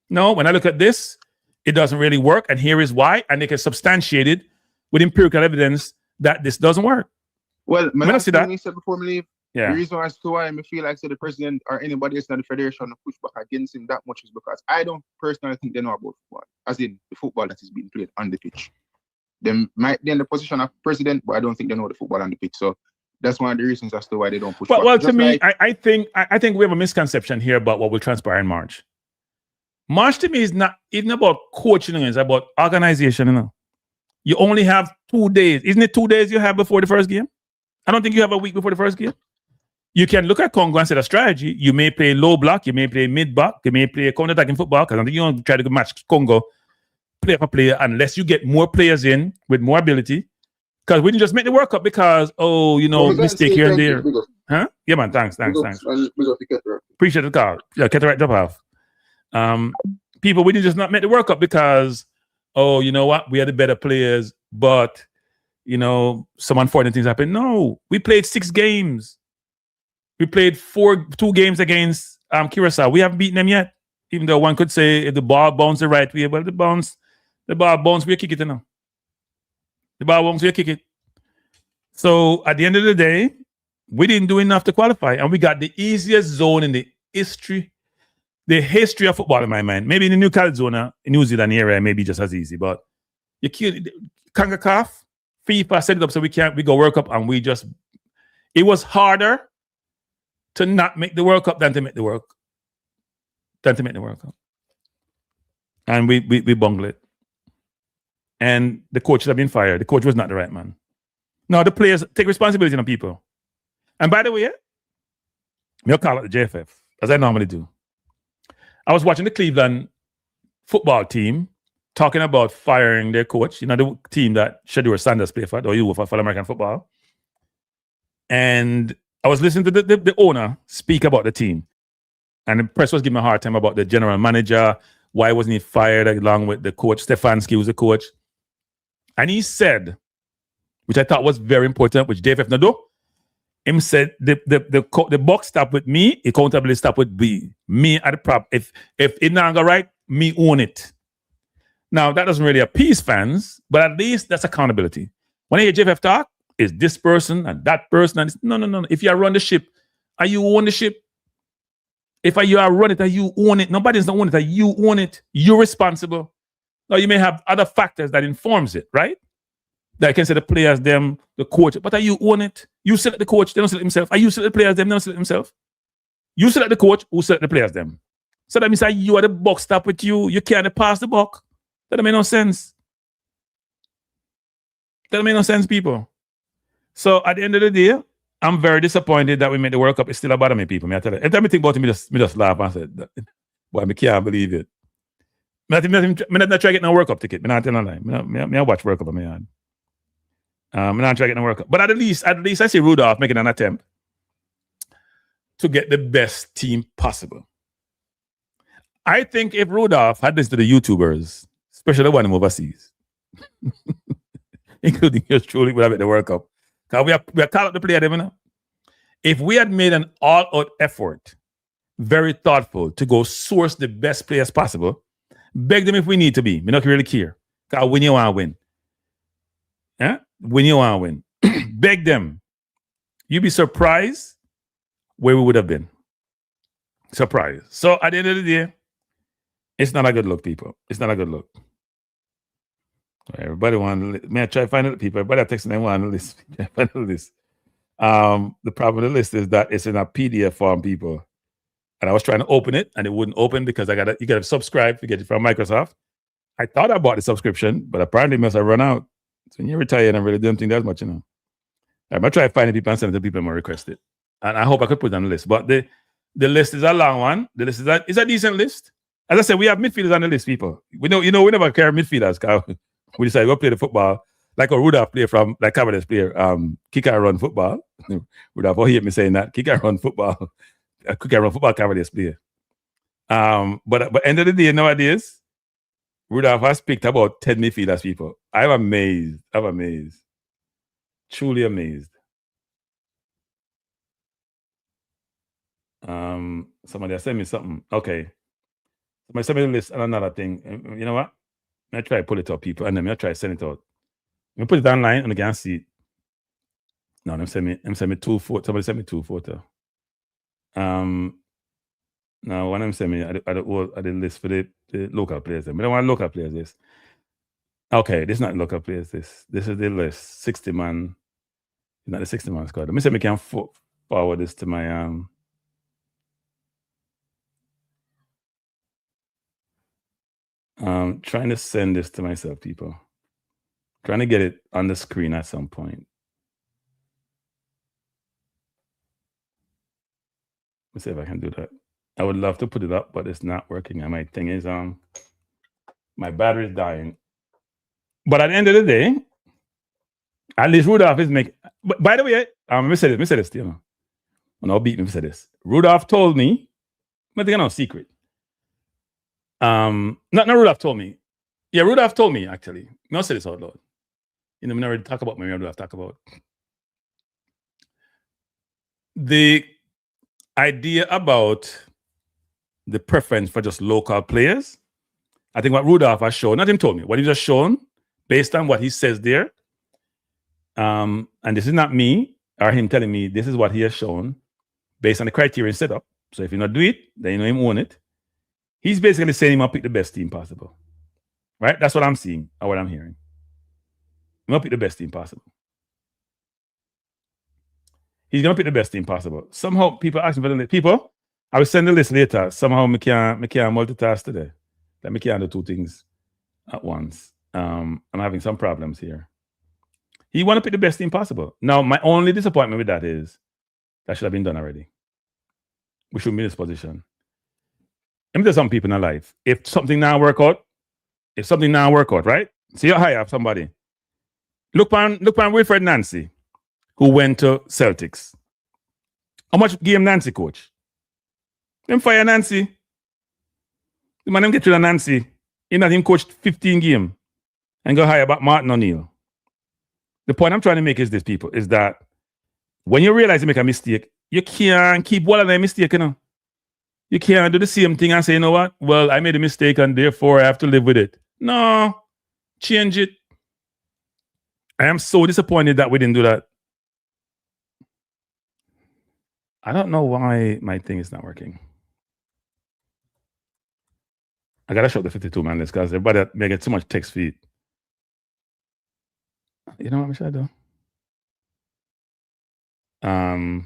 No, when I look at this, it doesn't really work, and here is why, and they can substantiate it with empirical evidence that this doesn't work. Well, I see that. He said before me leave, the reason as to why I feel like the president or anybody else in the federation to push back against him that much is because I don't personally think they know about football, as in the football that is being played on the pitch. They might be in the position of president, but I don't think they know the football on the pitch. So that's one of the reasons as to why they don't push back. Well, to me, I think we have a misconception here about what will transpire in March. March to me is not even about coaching, it's about organization, you know. You only have 2 days. Isn't it 2 days you have before the first game? I don't think you have a week before the first game. You can look at Congo and set a strategy. You may play low block, you may play mid block, you may play counter-attacking football, because I think you don't try to match Congo player for player unless you get more players in with more ability. Because we didn't just make the World Cup because, mistake here and there. Huh? Yeah, man, thanks. Appreciate the call. Yeah, get the right drop off. People, we didn't just not make the World Cup because, you know what, we are the better players, but, some unfortunate things happened. No, we played 6 games. We played 2 games against Curacao. We haven't beaten them yet, even though one could say if the ball bounces the right way. Well, the ball bounces, we kick it, The ball bounces, we kick it. So at the end of the day, We didn't do enough to qualify, and we got the easiest zone in the history of football in my mind. Maybe in the New Caledonia, in New Zealand area, maybe just as easy. But you can't. CONCACAF, FIFA set it up so we go World Cup, and it was harder to not make the World Cup than to make the World Cup. And we bungled it. And the coaches have been fired. The coach was not the right man. Now the players take responsibility on people. And by the way, I'll call it the JFF, as I normally do. I was watching the Cleveland football team talking about firing their coach, the team that Shedeur Sanders played for, or you for American football. And I was listening to the owner speak about the team. And the press was giving me a hard time about the general manager. Why wasn't he fired along with the coach? Stefanski was the coach. And he said, which I thought was very important, which JFF not do, him said the box stop with me, accountability stop with me at the prop. If it not go right, me own it. Now that doesn't really appease fans, but at least that's accountability. When I hear JFF talk, it's this person and that person, and no. If you run the ship, are you own the ship? If you are run it, are you own it? Nobody's not own it, are you own it? You're responsible. Now you may have other factors that informs it, right? That I can say the players, them, the coach, but are you own it? You select the coach, they don't select himself. Are you select the players, them, they don't select himself? You select the coach, who select the players, them. So that means that you are the buck stop with you. You can't pass the buck. That don't make no sense. That don't make no sense, people. So at the end of the day, I'm very disappointed that we made the World Cup. It's still about me, people. I tell you. Every time I think about it, me just laugh and say, boy, I can't believe it. I'm not trying to get no World Cup ticket. I'm not telling a lie. I watch World Cup on my hand. I'm not trying to get no World Cup. But at least I see Rudolph making an attempt to get the best team possible. I think if Rudolph had listened to the YouTubers, especially the one overseas, including yours truly, would have made the World Cup. Because we are caught up the player, you know? If we had made an all-out effort, very thoughtful, to go source the best players possible, beg them if we need to be. We don't really care. Because when you want to win. Yeah? When you want to win. Beg them. You'd be surprised where we would have been. Surprised. So at the end of the day, it's not a good look, people. It's not a good look. Everybody want. May I try to find out people? Everybody texting them on the list. Find the list. The problem with the list is that it's in a PDF form, people. And I was trying to open it, and it wouldn't open because you gotta subscribe to get it from Microsoft. I thought I bought the subscription, but apparently it must have run out. So when you retire, I really don't think that much, you know. I'm gonna try to find the people and send it to people who request it. And I hope I could put it on the list. But the list is a long one. The list is a decent list. As I said, we have midfielders on the list, people. We never care midfielders. We decided to play the football like a Rudolph player from, like Cavaliers player, kick and run football. Rudolph, oh, hear me saying that. Kick and run football. Kick and run football Cavaliers player. But end of the day, nowadays, Rudolph has picked about 10 midfielders, people. I'm amazed. Truly amazed. Somebody sent me something. Okay. Somebody sent me the list and another thing. You know what? I try to pull it up, people, and then I try to send it out. I put it online and I can see it. No, them send me 2 photos. Somebody sent me 2 photos. Now one of them sent me I did list for the local players. I don't want local players list. Okay, this is not local players. This is the list. 60 man. It's not the 60 man squad. Let me see if I can forward this to my trying to send this to myself, people. Trying to get it on the screen at some point. Let's see if I can do that. I would love to put it up, but it's not working. And my thing is, my battery is dying. But at the end of the day, at least Rudolph is making. By the way, let me say this, you know. And I'll beat me say this. Rudolph told me, but they're no secret. Not Rudolph told me. Yeah, Rudolph told me, actually. I'll say this out loud. You know, we never talk about me, Rudolph talk about the idea about the preference for just local players. I think what Rudolph has shown, not him told me, what he just shown, based on what he says there, and this is not me, or him telling me this is what he has shown based on the criteria set up. So if you not do it, then you know him own it. He's basically saying he'll pick the best team possible. Right? That's what I'm seeing or what I'm hearing. He'll pick the best team possible. He's gonna pick the best team possible. Somehow people ask me for the list. People, I will send the list later. Somehow I can't multitask today. That I can't do two things at once. I'm having some problems here. He want to pick the best team possible. Now, my only disappointment with that is that should have been done already. We shouldn't be in this position. Let me tell some people in life. If something now work out, right? See you hire somebody. Look on Wilfred Nancy, who went to Celtics. How much game Nancy coach? Them fire Nancy. The man them get rid of Nancy. He not him coached 15 games and go hire about Martin O'Neill. The point I'm trying to make is this, people, is that when you realize you make a mistake, you can't keep one of that mistake, you know. You can't do the same thing and say, you know what? Well, I made a mistake and therefore I have to live with it. No, change it. I am so disappointed that we didn't do that. I don't know why my thing is not working. I gotta show the 52-man list because everybody may get too much text feed. You know what should I do? I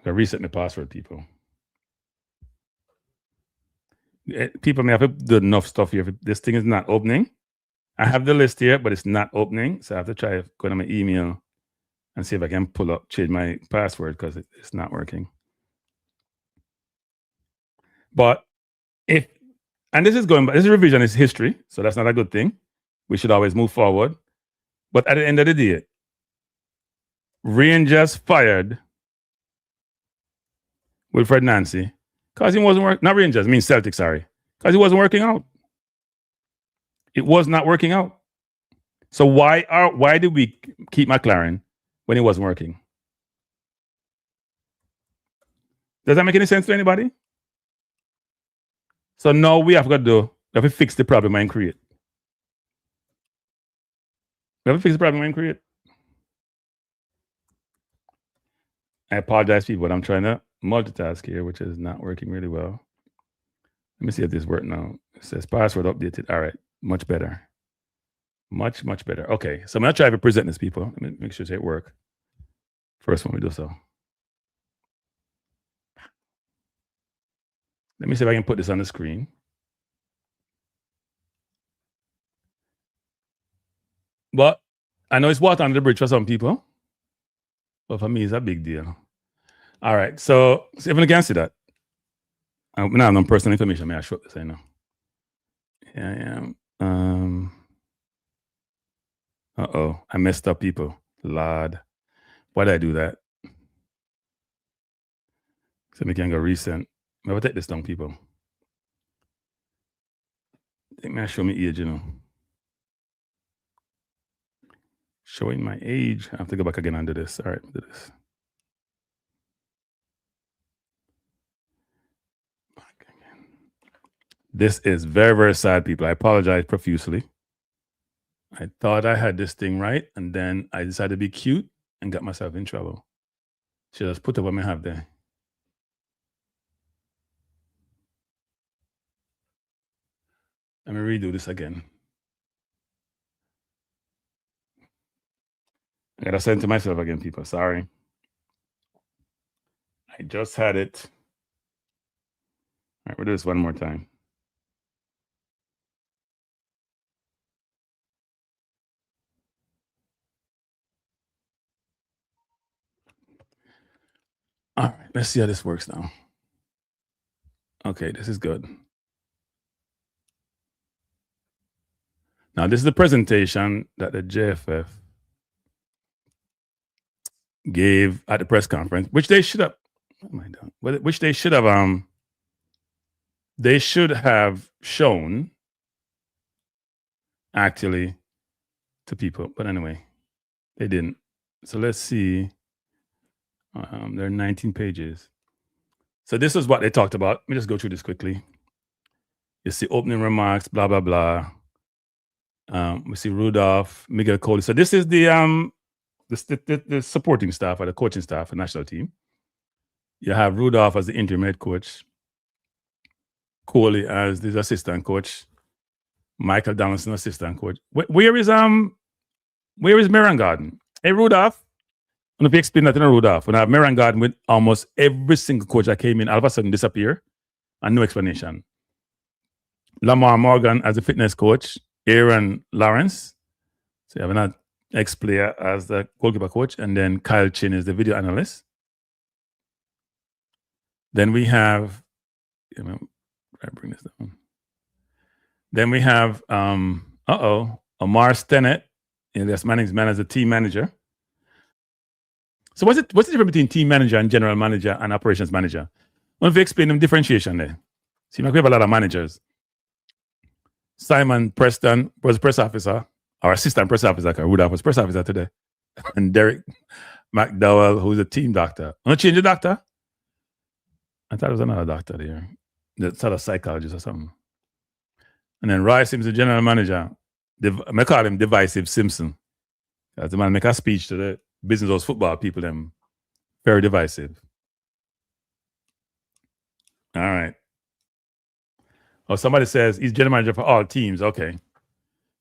gotta reset my password, people. People may have to do enough stuff here. If this thing is not opening. I have the list here, but it's not opening. So I have to try go to my email and see if I can change my password because it's not working. But this is revision is history, so that's not a good thing. We should always move forward. But at the end of the day, Rangers fired Wilfred Nancy because he wasn't working. Not Rangers, I mean Celtics, sorry. Because he wasn't working out. It was not working out. So why did we keep McLaren when it wasn't working? Does that make any sense to anybody? So now we have to fix the problem and create. We have to fix the problem and create. I apologize, people, but I'm trying to multitask here, which is not working really well. Let me see if this works now. It says password updated. All right, much better. Much, much better. Okay, so I'm going to try to present this, people. Let me make sure it works. First one we do so. Let me see if I can put this on the screen. But I know it's water under the bridge for some people. But for me, it's a big deal. All right, so see if you can see that. I don't have no personal information. May I show this? I know. Yeah, I am. Uh-oh, I messed up, people. Lord. Why did I do that? So we can go recent. Maybe take this down, people. I think may I show me age, you know. Showing my age. I have to go back again and do this. All right, do this. Back again. This is very, very sad, people. I apologize profusely. I thought I had this thing right, and then I decided to be cute and got myself in trouble. Should just put up what I have there. Let me redo this again. I gotta send it to myself again, people. Sorry. I just had it. All right, we'll do this one more time. All right, let's see how this works now. Okay, this is good. Now, this is the presentation that the JFF gave at the press conference, which they should have. What am I doing? Which they should have. They should have shown actually to people, but anyway, they didn't. So let's see. There are 19 pages. So this is what they talked about. Let me just go through this quickly. You see opening remarks, blah blah blah. We see Rudolph, Miguel Cole. So this is the the supporting staff or the coaching staff for the national team. You have Rudolph as the interim head coach, Coley as the assistant coach, Michael Donaldson assistant coach. Where is Meran Garden? Hey, Rudolph. I'm going to explain that in Rudolph. When I have Meran Garden with almost every single coach that came in, all of a sudden disappear and no explanation. Lamar Morgan as the fitness coach, Aaron Lawrence. So you have an ex-player as the goalkeeper coach, and then Kyle Chin is the video analyst. Then we have, I bring this down. Then we have, Omar Stennett, that's Manning's man as a team manager. So what's the difference between team manager and general manager and operations manager? Well, if you explain them differentiation there. See, we have a lot of managers. Simon Preston was press officer, or assistant press officer, because Rudolph was press officer today. And Derek McDowell, who's a team doctor. Want to change the doctor? I thought it was another doctor there. That's sort of psychologist or something. And then Roy Simpson, the general manager. I call him Divisive Simpson. As the man make a speech to the business house football people, them very divisive. All right. Oh, somebody says he's general manager for all teams. Okay.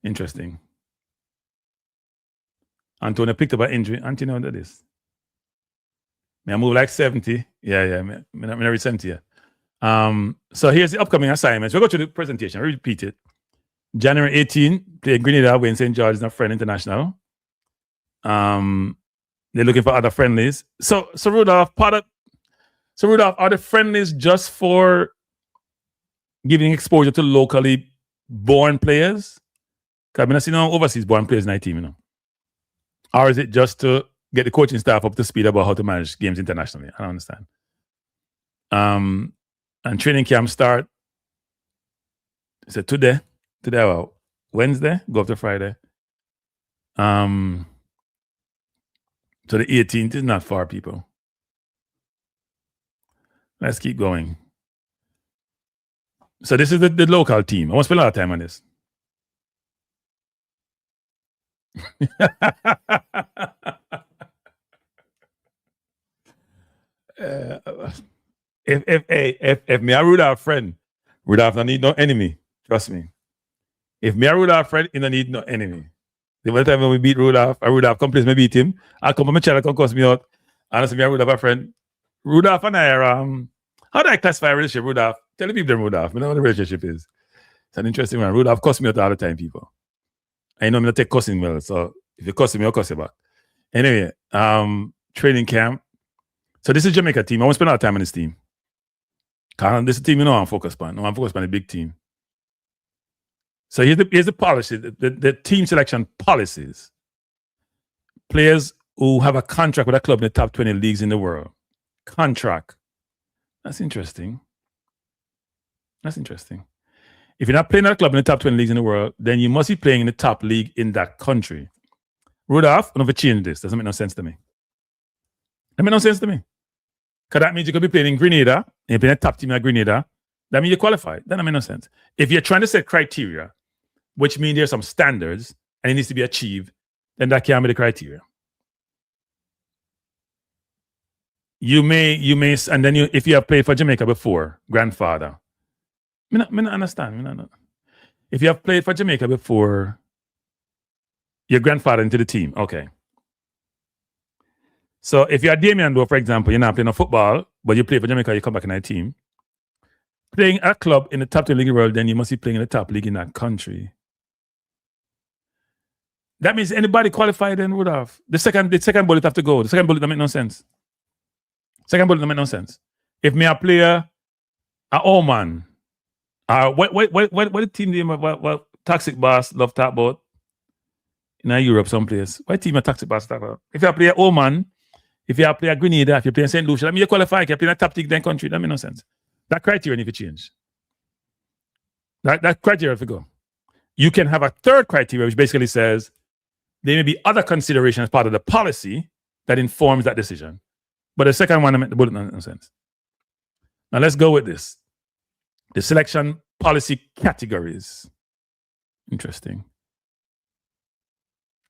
Interesting. Antonio picked up an injury. Antonio, what that is? May I move like 70? Yeah. Me not reach 70 yet. So here's the upcoming assignments. We'll go to the presentation. I'll repeat it. January 18, play Grenada away in St. George's, not friend international. They're looking for other friendlies. So Rudolph, Rudolph, are the friendlies just for giving exposure to locally born players? Because I mean, I see no overseas born players in my team, Or is it just to get the coaching staff up to speed about how to manage games internationally? I don't understand. And training camp start. So today, Wednesday, go up to Friday. So the 18th is not far, people. Let's keep going. So this is the local team. I won't spend a lot of time on this. If me a Rudolph friend, Rudolph don't need no enemy. Trust me. If me a Rudolph friend, he don't need no enemy. The one time when we beat Rudolph, or Rudolph come place me beat him, I'll come on my channel, come cuss me out. And I say me a Rudolph a friend. Rudolph and I are how do I classify a relationship, Rudolph? Tell the people them Rudolph. I know what the relationship is. It's an interesting one. Rudolph cuss me out all the time, people. I know me not take cussing well, so if you cuss me, I'll cuss you back. Anyway, training camp. So this is Jamaica team. I won't spend a lot of time on this team. This is a team I'm focused on. I'm focused on a big team. So here's the policy, the team selection policies. Players who have a contract with a club in the top 20 leagues in the world. Contract. That's interesting. If you're not playing at a club in the top 20 leagues in the world, then you must be playing in the top league in that country. Rudolph, I don't have to change this. Doesn't make no sense to me. Because that means you could be playing in Grenada, and you're playing a top team at Grenada. That means you qualify. That doesn't make no sense. If you're trying to set criteria, which means there's some standards and it needs to be achieved, then that can't be the criteria. You may, and then if you have played for Jamaica before, grandfather. I don't understand. If you have played for Jamaica before, your grandfather into the team, okay. So if you're Damian Doe, for example, you're not playing football, but you play for Jamaica, you come back in that team. Playing a club in the top 10 league in the world, then you must be playing in the top league in that country. That means anybody qualified then would have. The second bullet have to go. The second bullet don't make no sense. If me a player, a Oman, what team name? What Toxic Boss love talk about in Europe someplace? What team a Toxic Boss talk about? If you play Oman, if you play Grenada, if you play St. Lucia, that means you qualify. If you play in a top league then country, that make no sense. That criteria need to change. That criteria have to go. You can have a third criteria, which basically says there may be other considerations as part of the policy that informs that decision. But the second one, the bullet, no sense. Now let's go with this. The selection policy categories. Interesting.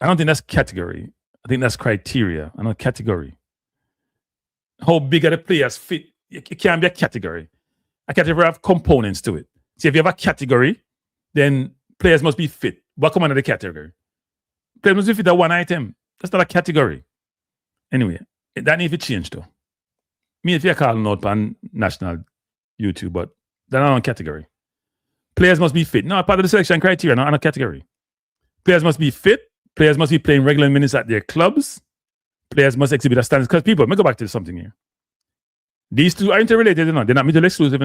I don't think that's category. I think that's criteria, and a category. How big are the players fit? It can't be a category. A category have components to it. See, if you have a category, then players must be fit. What come under the category? Players must be fit at one item. That's not a category. Anyway, that needs to change though. Me, if you're calling out on national YouTube, but they're not on category. Players must be fit. No, part of the selection criteria, not on a category. Players must be fit. Players must be playing regular minutes at their clubs. Players must exhibit a standard. Because people, let me go back to something here. These two are interrelated, they're not mutually exclusive,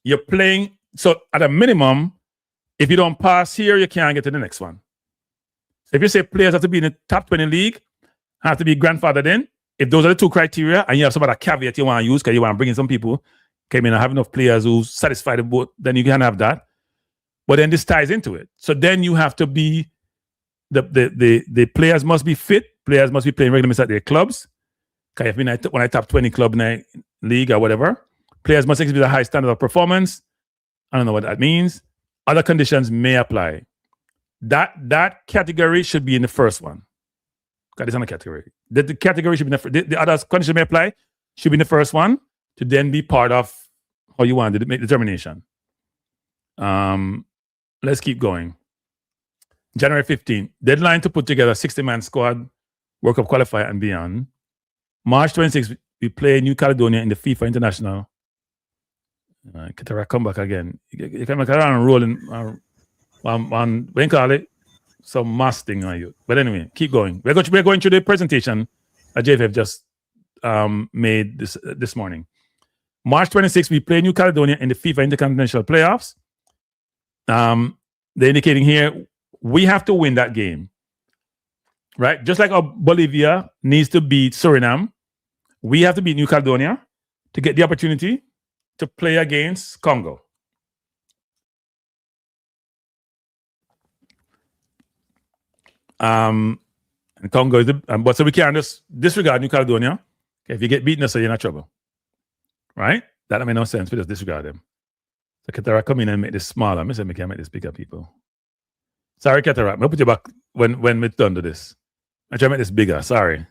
You're playing, so at a minimum, if you don't pass here, you can't get to the next one. So if you say players have to be in the top 20 league, have to be grandfathered in, if those are the two criteria, and you have some other caveat you want to use because you want to bring in some people, came in and have enough players who satisfy the both, then you can have that. But then this ties into it. So then you have to be, the players must be fit, players must be playing regular minutes at their clubs. Okay, if when I top 20 club in a league or whatever, players must exhibit a high standard of performance. I don't know what that means. Other conditions may apply. That category should be in the first one. Okay, it's not a category. The category should be in the other conditions may apply, should be in the first one to then be part of how you want to make the determination. Let's keep going. January 15th, deadline to put together a 60-man squad, World Cup qualifier and beyond. March 26th, we play New Caledonia in the FIFA International. Come back again. You can make around rolling on when call it some mass thing on you. But anyway, keep going. We're going through the presentation that JFF just made this morning. March 26th, we play New Caledonia in the FIFA Intercontinental Playoffs. They're indicating here we have to win that game, right? Just like Bolivia needs to beat Suriname, we have to beat New Caledonia to get the opportunity to play against Congo. And Congo is but so we can't just disregard New Caledonia. Okay, if you get beaten, so you're not trouble, right? That don't make no sense. We just disregard them. So Cataract come in and make this smaller. I said we can make this bigger, people. Sorry, Cataract. I'll put you back when we're done to this. I try to make this bigger. Sorry.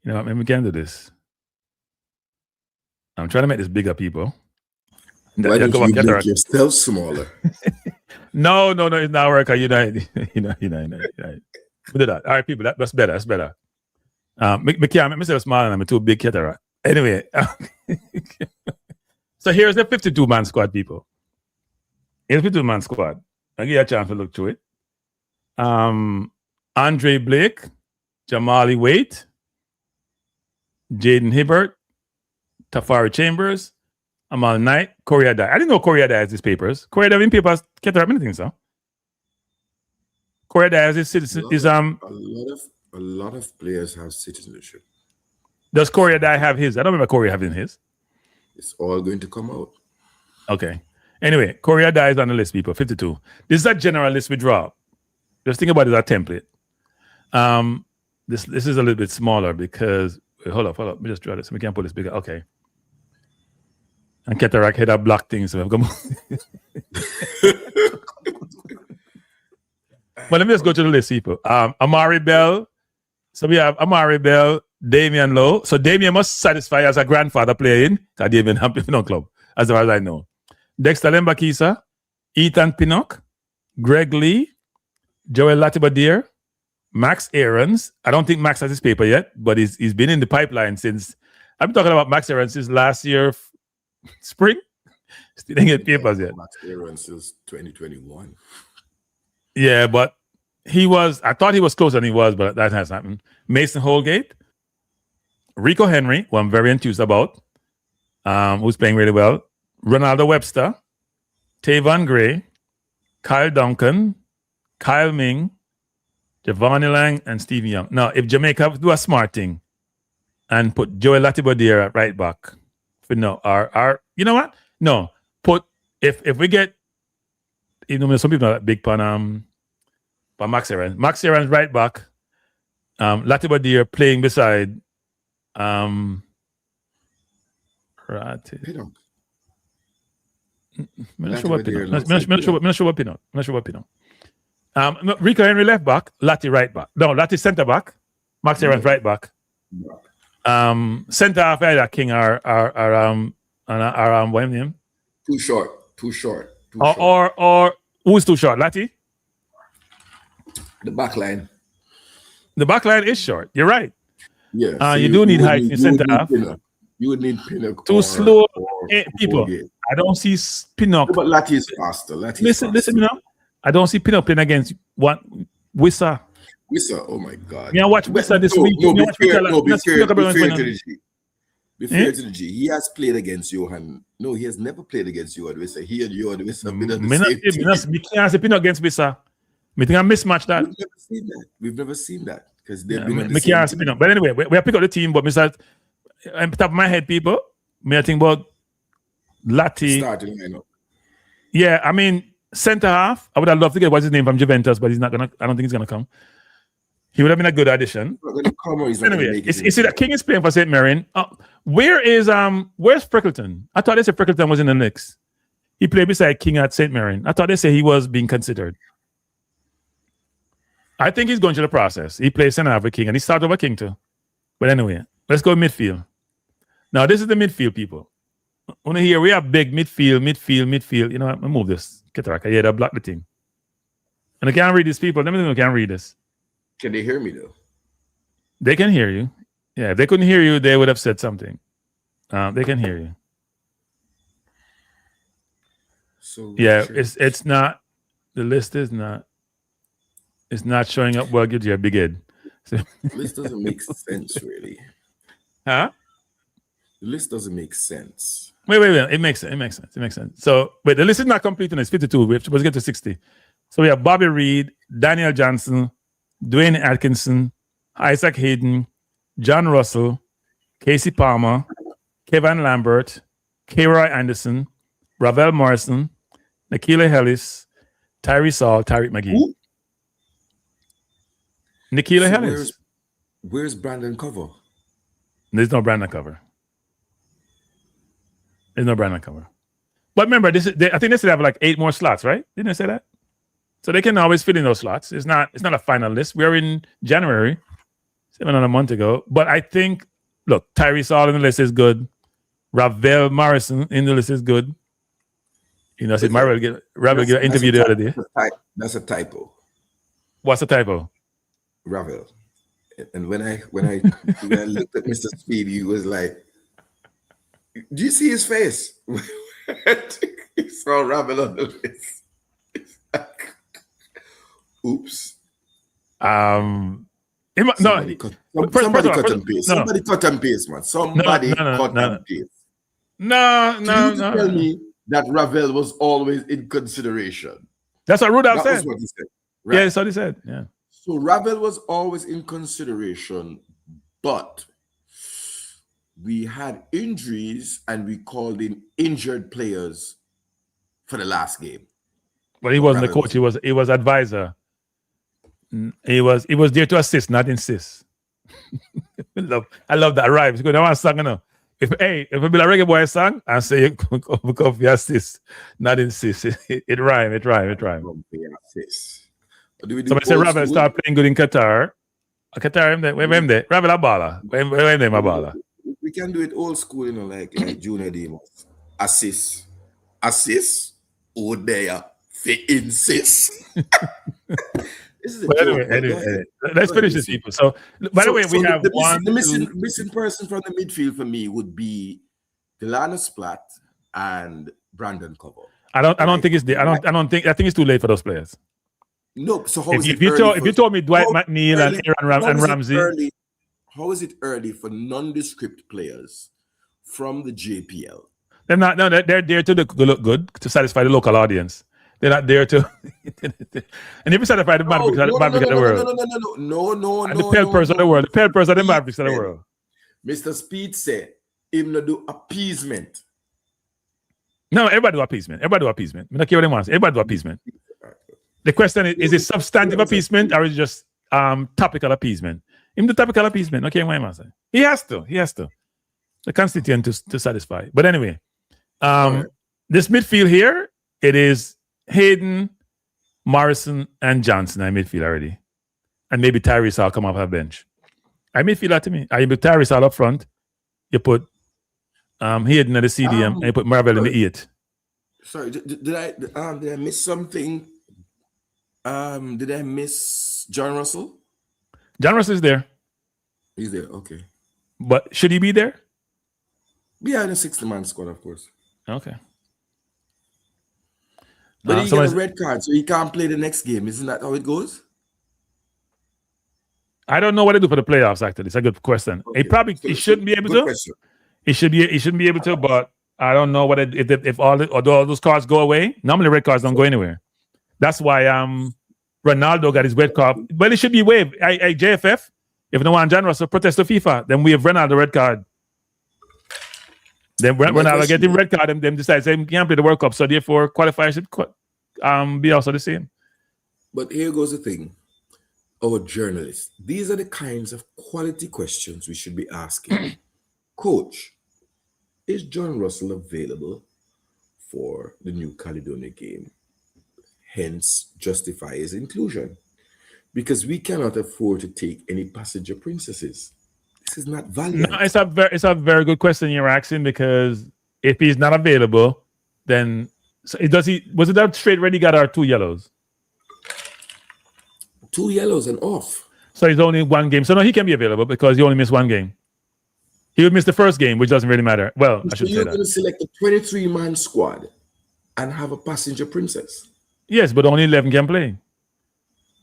You know what? Maybe we can do this. I'm trying to make this bigger, people. Why don't you make yourself smaller? No, it's not working. You know. We do that. All right, people. That's better. That's better. Me can't make myself smaller and I'm too big, Cataract. Anyway. So here's the 52-man squad, people. Here's the 52-man squad. I'll give you a chance to look through it. Andre Blake, Jamali Waite, Jaden Hibbert, Tafari Chambers, Amal Knight, Korea Dai. I didn't know Korea Dai has these papers. Korea Dai in papers can't have anything, so. Korea Dai has his citizen. A lot of players have citizenship. Does Korea Dai have his? I don't remember Korea having his. It's all going to come out. Okay. Anyway, Korea Dai is on the list, people. 52. This is a general list we draw. Just think about it as a template. This is a little bit smaller because hold up. Let me just draw this. We can put this bigger. Okay. And Cataract had a block thing, so we've got But let me just go to the list, people. Amari Bell. So we have Amari Bell, Damian Lowe. So Damian must satisfy as a grandfather playing. Because Damian have no club, as far as I know. Dexter Lembakisa, Ethan Pinnock, Greg Lee, Joel Latibadir, Max Aarons. I don't think Max has his paper yet, but he's been in the pipeline since. I've been talking about Max Aarons since last year, spring. Still didn't get papers yet. Max Aarons since 2021. Yeah, but I thought he was closer than he was, but that hasn't happened. Mason Holgate, Rico Henry, who I'm very enthused about, who's playing really well. Ronaldo Webster, Tavon Gray, Kyle Duncan, Kyle Ming, Javani Lang, and Stephen Young. Now, if Jamaica do a smart thing and put Joel Latibadir at right back, you know what? No, if we get, some people are big pan Max Aarons. Max Aarons right back, Latibadir playing beside I'm not sure what Pinot. No, Rico Henry left back, Lati right back. No, Lati centre back, Max Evans right back. Centre half either King or what name? Too short. Or who's too short? Lati? The back line. The back line is short. You're right. Yeah. So you do need height in centre half. You would need Pinnock. Too slow. People, I don't see Pinnock. But Lati is faster. Listen, you know. I don't see Pinnock playing against Wissa. Wissa, oh my God. Yeah, watch Wissa this week. Be fair to the G. He has played against Johan. No, he has never played against Johan Wissa. He and Johan Wissa have been on the same team. We can't say Pinnock against Wissa. We think I mismatch that. We've never seen that because they've been on the same team. But anyway, we have picked up the team, but Mr. On top of my head, people, I think about Lati. Starting lineup. Yeah, I mean, centre half, I would have loved to get what's his name from Juventus, but he's not gonna. I don't think he's gonna come. He would have been a good addition. Anyway, you see that King is playing for St. Mirren. Where's Freckleton? I thought they said Freckleton was in the Knicks. He played beside King at St. Mirren. I thought they said he was being considered. I think he's going through the process. He plays centre half with King, and he started over King too. But anyway, let's go midfield. Now this is the midfield, people. Only here we have big midfield. You know what? I'll move this. Ketaraka, yeah, that block the thing. And I can't read these people. Let me know if I can't read this. Can they hear me though? They can hear you. Yeah, if they couldn't hear you, they would have said something. They can hear you. So yeah, it's not. The list is not. It's not showing up well. Gives you a big head. So. The list doesn't make sense, really. Huh? The list doesn't make sense. Wait. It makes sense. So, wait, the list is not complete, and it's 52. We're supposed to get to 60. So we have Bobby Reed, Daniel Johnson, Dwayne Atkinson, Isaac Hayden, John Russell, Casey Palmer, Kevin Lambert, K-Roy Anderson, Ravel Morrison, Nikhila Ellis, Tyree Saul, Tariq McGee. Ooh. Nikhila Ellis. Where's Brandon Cover? There's no Brandon Cover. But remember, I think they still have like 8 more slots, right? Didn't they say that? So they can always fit in those slots. It's not a final list. We're in January, 7 a month ago. But I think, look, Tyree Saul in the list is good. Ravel Morrison in the list is good. You know, I said Ravel get an interview the other day. That's a typo. What's the typo? Ravel. And when I looked at Mr. Speed, he was like, do you see his face? He saw Ravel on the list. Oops. Somebody cut and paste. Somebody cut and paste, man. Somebody cut and paste. No. Tell me that Ravel was always in consideration. That's what Rudolph said. That's what he said. Right? Yeah, that's what he said. Yeah. So Ravel was always in consideration, but we had injuries and we called in injured players for the last game. But he wasn't the coach. He was advisor. He was there to assist, not insist. I love that rhyme. Because I want to song, you know. If it be a reggae boy song, I say you come for assist, not insist. It rhyme. Somebody say Ravel start playing good in Qatar. Qatar, where am they? Ravel a baller. Where them a baller? We can do it old school, you know, like Junior Demos. Assist. Oh, there. They insist. This is anyway, let's finish this, people. So, by the way, we have the missing person from the midfield for me would be Delano Splat and Brandon Cover. I don't think it's there. I think it's too late for those players. No, so if you told me Dwight McNeil and Aaron Ramsey, how is it early for nondescript players from the JPL? They're not. No, they're there to look good to satisfy the local audience. They're not there to. And if you satisfy the Mavericks of the world, no, the Pelpers of the world, the Pelpers are the Mavericks of the world. Mr. Speed said, "Him no do appeasement." No, everybody do appeasement. I don't care what they want. Everybody do appeasement. The question is it substantive appeasement or is it just topical appeasement? In the topical appeasement, okay, what am I saying? He has to. The constituent to satisfy. But anyway, this midfield here, it is Hayden, Morrison and Johnson at midfield already. And maybe Tyrese will come off a bench. I midfield that to me. I put Tyrese all up front. You put Hayden at the CDM, and you put Marvel in the 8. Sorry, did I miss something? Did I miss John Russell? John Russell is there. He's there, okay. But should he be there? Yeah, in a 60-man squad, of course. Okay. But he got a red card, so he can't play the next game. Isn't that how it goes? I don't know what to do for the playoffs. Actually, it's a good question. Okay. He shouldn't be able to. Question. He shouldn't be able to. But I don't know what if all those cards go away. Normally, red cards don't go anywhere. That's why Ronaldo got his red card, but it should be waived. JFF. If no one John Russell protest to FIFA, then we have Ronaldo red card. Then Ronaldo get the red card, and then decides he can't play the World Cup. So therefore, qualifiers should be also the same. But here goes the thing. Our journalists, these are the kinds of quality questions we should be asking. Coach, is John Russell available for the New Caledonia game? Hence, justify his inclusion. Because we cannot afford to take any passenger princesses. This is not valiant. No, it's a very good question you're asking, because if he's not available, then was it that straight red he got our 2 yellows? 2 yellows and off. So he's only 1 game. So no, he can be available because he only missed 1 game. He would miss the first game, which doesn't really matter. Well, I should say that. You're going to select a 23-man squad and have a passenger princess. Yes, but only 11 can play.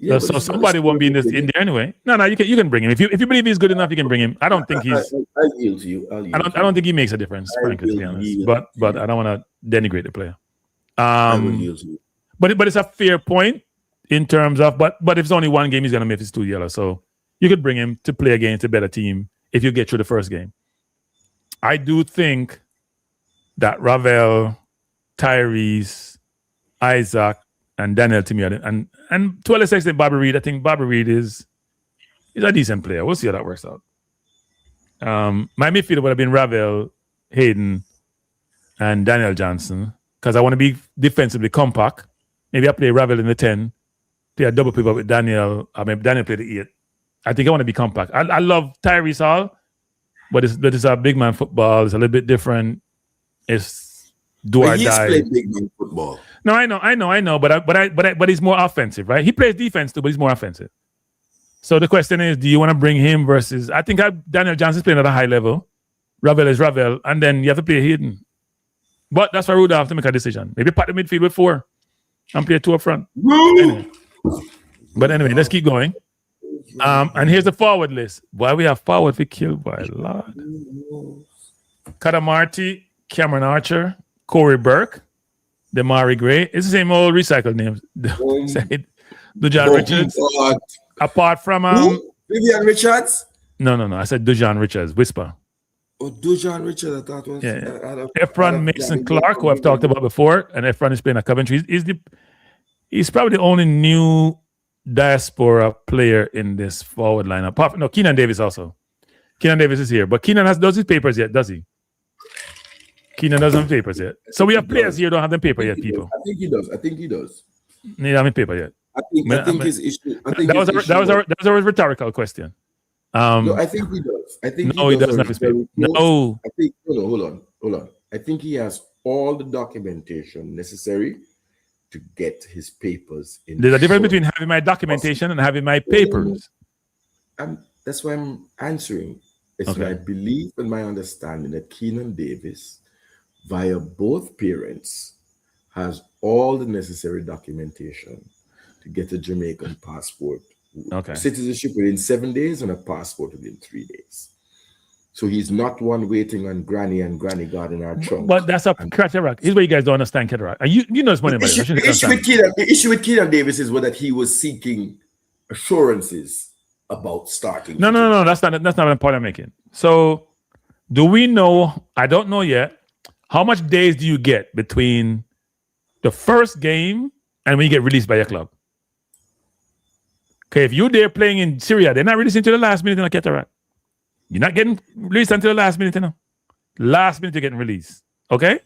Yeah, so somebody won't be in there anyway. No, you can bring him. If you believe he's good enough, you can bring him. I don't think he's. I'll yield to you. I don't think he makes a difference, frankly, to be honest. But I don't want to denigrate the player. I will yield to you. But it's a fair point in terms of but if it's only 1 game, he's gonna miss his 2 yellow. So you could bring him to play against a better team if you get through the first game. I do think that Ravel, Tyrese, Isaac, and Daniel Timmy, and to a lesser extent Bobby Reed. I think Bobby Reed is a decent player. We'll see how that works out. My midfielder would have been Ravel, Hayden, and Daniel Johnson, because I want to be defensively compact. Maybe I play Ravel in the 10, play a double pivot with Daniel. Daniel play the 8. I think I want to be compact. I love Tyrese Hall, but it's a big man football. It's a little bit different. It's do or die. He's played big man football. No, I know, but he's more offensive, right? He plays defense too, but he's more offensive. So the question is, do you want to bring him versus? I think Daniel Johnson's playing at a high level. Ravel is Ravel, and then you have to play Hayden. But that's why Rudolph have to make a decision. Maybe part the midfield with 4 and play 2 up front. Anyway, let's keep going. And here's the forward list. Why we have forward for killed by Lord. Kadamarti, Cameron Archer, Corey Burke, Damari Gray. It's the same old recycled names. Dujan Richards. Apart from Vivian Richards? No. I said Dujan Richards. Whisper. Oh, Dujan Richards, I thought was Efron Mason Clark, who I've talked about before, and Efron is playing at Coventry. He's probably the only new diaspora player in this forward lineup. Keenan Davis also. Keenan Davis is here, but Keenan does his papers yet, does he? Keenan doesn't have papers yet. So we have players here who don't have them paper yet, people. I think he does. Need have paper yet. I think his issue. That was a rhetorical question. No, I think he does. He doesn't have his paper. No. I think hold on. I think he has all the documentation necessary to get his papers in. There's a difference between having my documentation and having my papers. That's why I'm answering. It's my belief and my understanding that Keenan Davis, via both parents, has all the necessary documentation to get a Jamaican passport. Citizenship within 7 days and a passport within 3 days. So he's not one waiting on Granny and Granny God in our trunk. But that's a Cataract. Here's where you guys don't understand Cataract. You know it's money. The issue with Keenan Davis is that he was seeking assurances about starting. No. That's not the point I'm making. So do we know? I don't know yet. How much days do you get between the first game and when you get released by your club? Okay, if you're there playing in Syria, they're not releasing until the last minute in a Cataract. You're not getting released until the last minute, you know. Last minute you're getting released. Okay?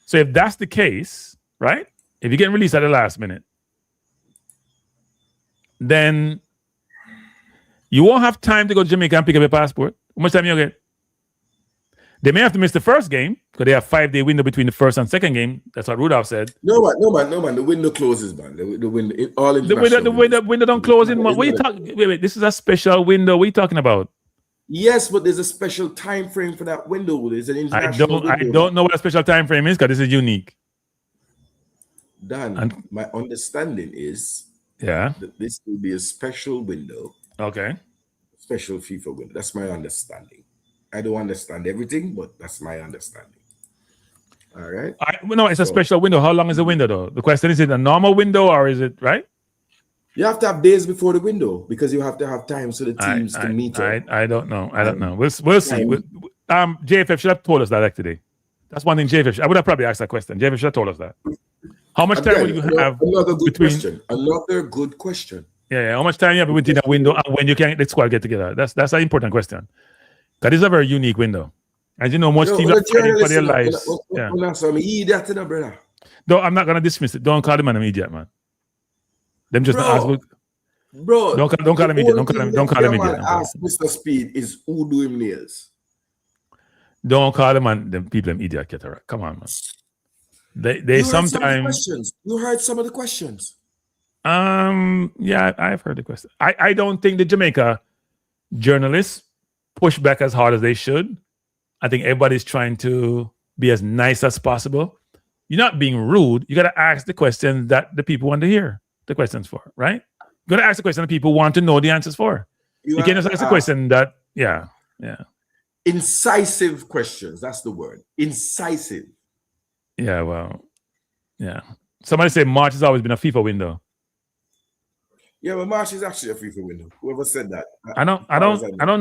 So if that's the case, right? If you're getting released at the last minute, then you won't have time to go to Jamaica and pick up your passport. How much time you get? They may have to miss the first game because they have 5-day window between the first and second game. That's what Rudolph said. No man. The window closes, man. The window, all international. The window don't close in. What are you talking? Wait. This is a special window. What are you talking about? Yes, but there's a special time frame for that window. There's an international window. I don't know what a special time frame is because this is unique. Dan, my understanding is that this will be a special window. Okay. Special FIFA window. That's my understanding. I don't understand everything, but that's my understanding. All right. No, it's a special window. How long is the window, though? The question is it a normal window or is it right? You have to have days before the window because you have to have time so the teams can meet up. I don't know. I don't know. We'll see. JFF should have told us that today. That's one thing. JFF. I would have probably asked that question. JFF should have told us that. How much time will you have? Another good question. Another good question. Yeah. How much time you have between that window and when you can the squad get together? That's an important question. That is a very unique window. As you know, most teams are fighting for their lives. No, I'm not gonna dismiss it. Don't call the man an idiot, man. Them just ask. Bro, don't call him idiot. Don't call him idiot. Ask Mr. Speed is who do him nails. Don't call them man. Them people them idiot. Cataract. Come on, man. They sometimes. You heard some of the questions. Yeah, I've heard the question. I don't think the Jamaica journalists push back as hard as they should. I think everybody's trying to be as nice as possible. You're not being rude. You got to ask the questions that the people want to hear the questions for, right? You got to ask the question that people want to know the answers for. You can't just ask the question that, yeah. Incisive questions. That's the word. Incisive. Yeah, well, yeah. Somebody said March has always been a FIFA window. Yeah, but March is actually a FIFA window. Whoever said that. I don't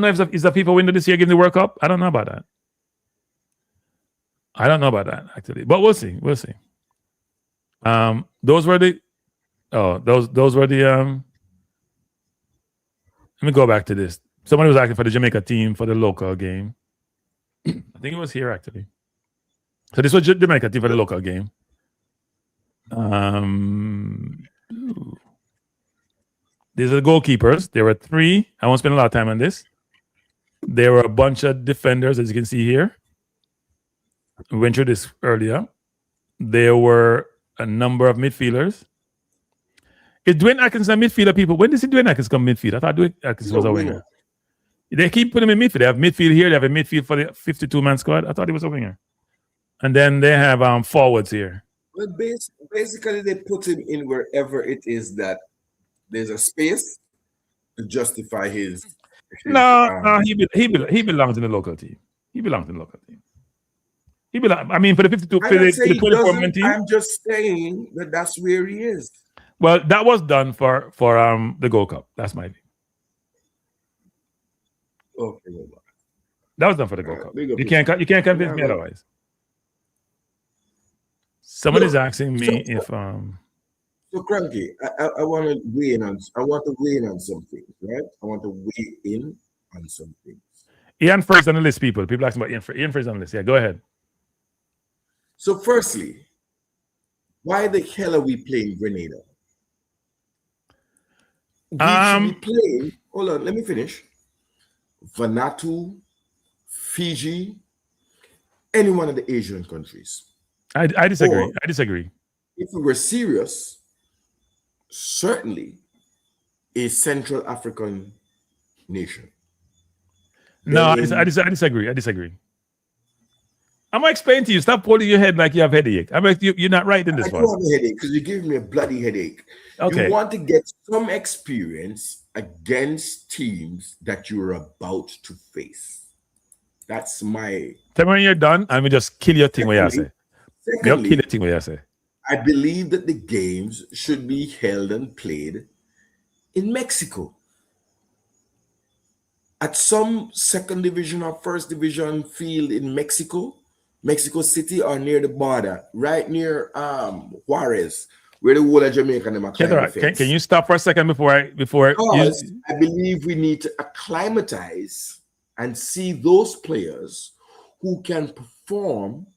know if it's a FIFA window this year given the World Cup. I don't know about that. Actually. But we'll see. Those were the let me go back to this. Somebody was asking for the Jamaica team for the local game. I think it was here actually. So this was Jamaica team for the local game. These are the goalkeepers. There were 3. I won't spend a lot of time on this. There were a bunch of defenders, as you can see here. We went through this earlier. There were a number of midfielders. Is Dwayne Atkinson a midfielder, people? When did Dwayne Atkinson come midfield? I thought Dwayne Atkinson was a winger. They keep putting him in midfield. They have midfield here. They have a midfield for the 52-man squad. I thought he was a winger. And then they have forwards here. Well, basically, they put him in wherever it is that there's a space to justify his. No, he belongs in the local team. He belongs in the local team. I mean, for the 52, for the 24-man team. I'm just saying that that's where he is. Well, that was done for the Gold Cup. That's my view. Okay. That was done for the Gold Cup. You can't convince me otherwise. Someone is asking me if So Cranky, I want to weigh in on some things, right? I want to weigh in on some things. Ian Frey's on the list, people. People asking about Ian Frey. Ian Frey's on the list. Yeah, go ahead. So firstly, why the hell are we playing Grenada? We should be playing, hold on, let me finish. Vanuatu, Fiji, any one of the Asian countries. I disagree. If we were serious, certainly a Central African nation. No, I disagree. I'm gonna explain to you. Stop holding your head like you have headache. You're not right in this one. I don't have a headache because you're giving me a bloody headache. Okay. You want to get some experience against teams that you're about to face. That's my. Tell me when you're done, and we just kill your thing. What you say? Kill your thing. What you say? I believe that the games should be held and played in Mexico. At some second division or first division field in Mexico City, or near the border, right near Juarez, where the whole of Jamaica and them Can you stop for a second before I believe we need to acclimatize and see those players who can perform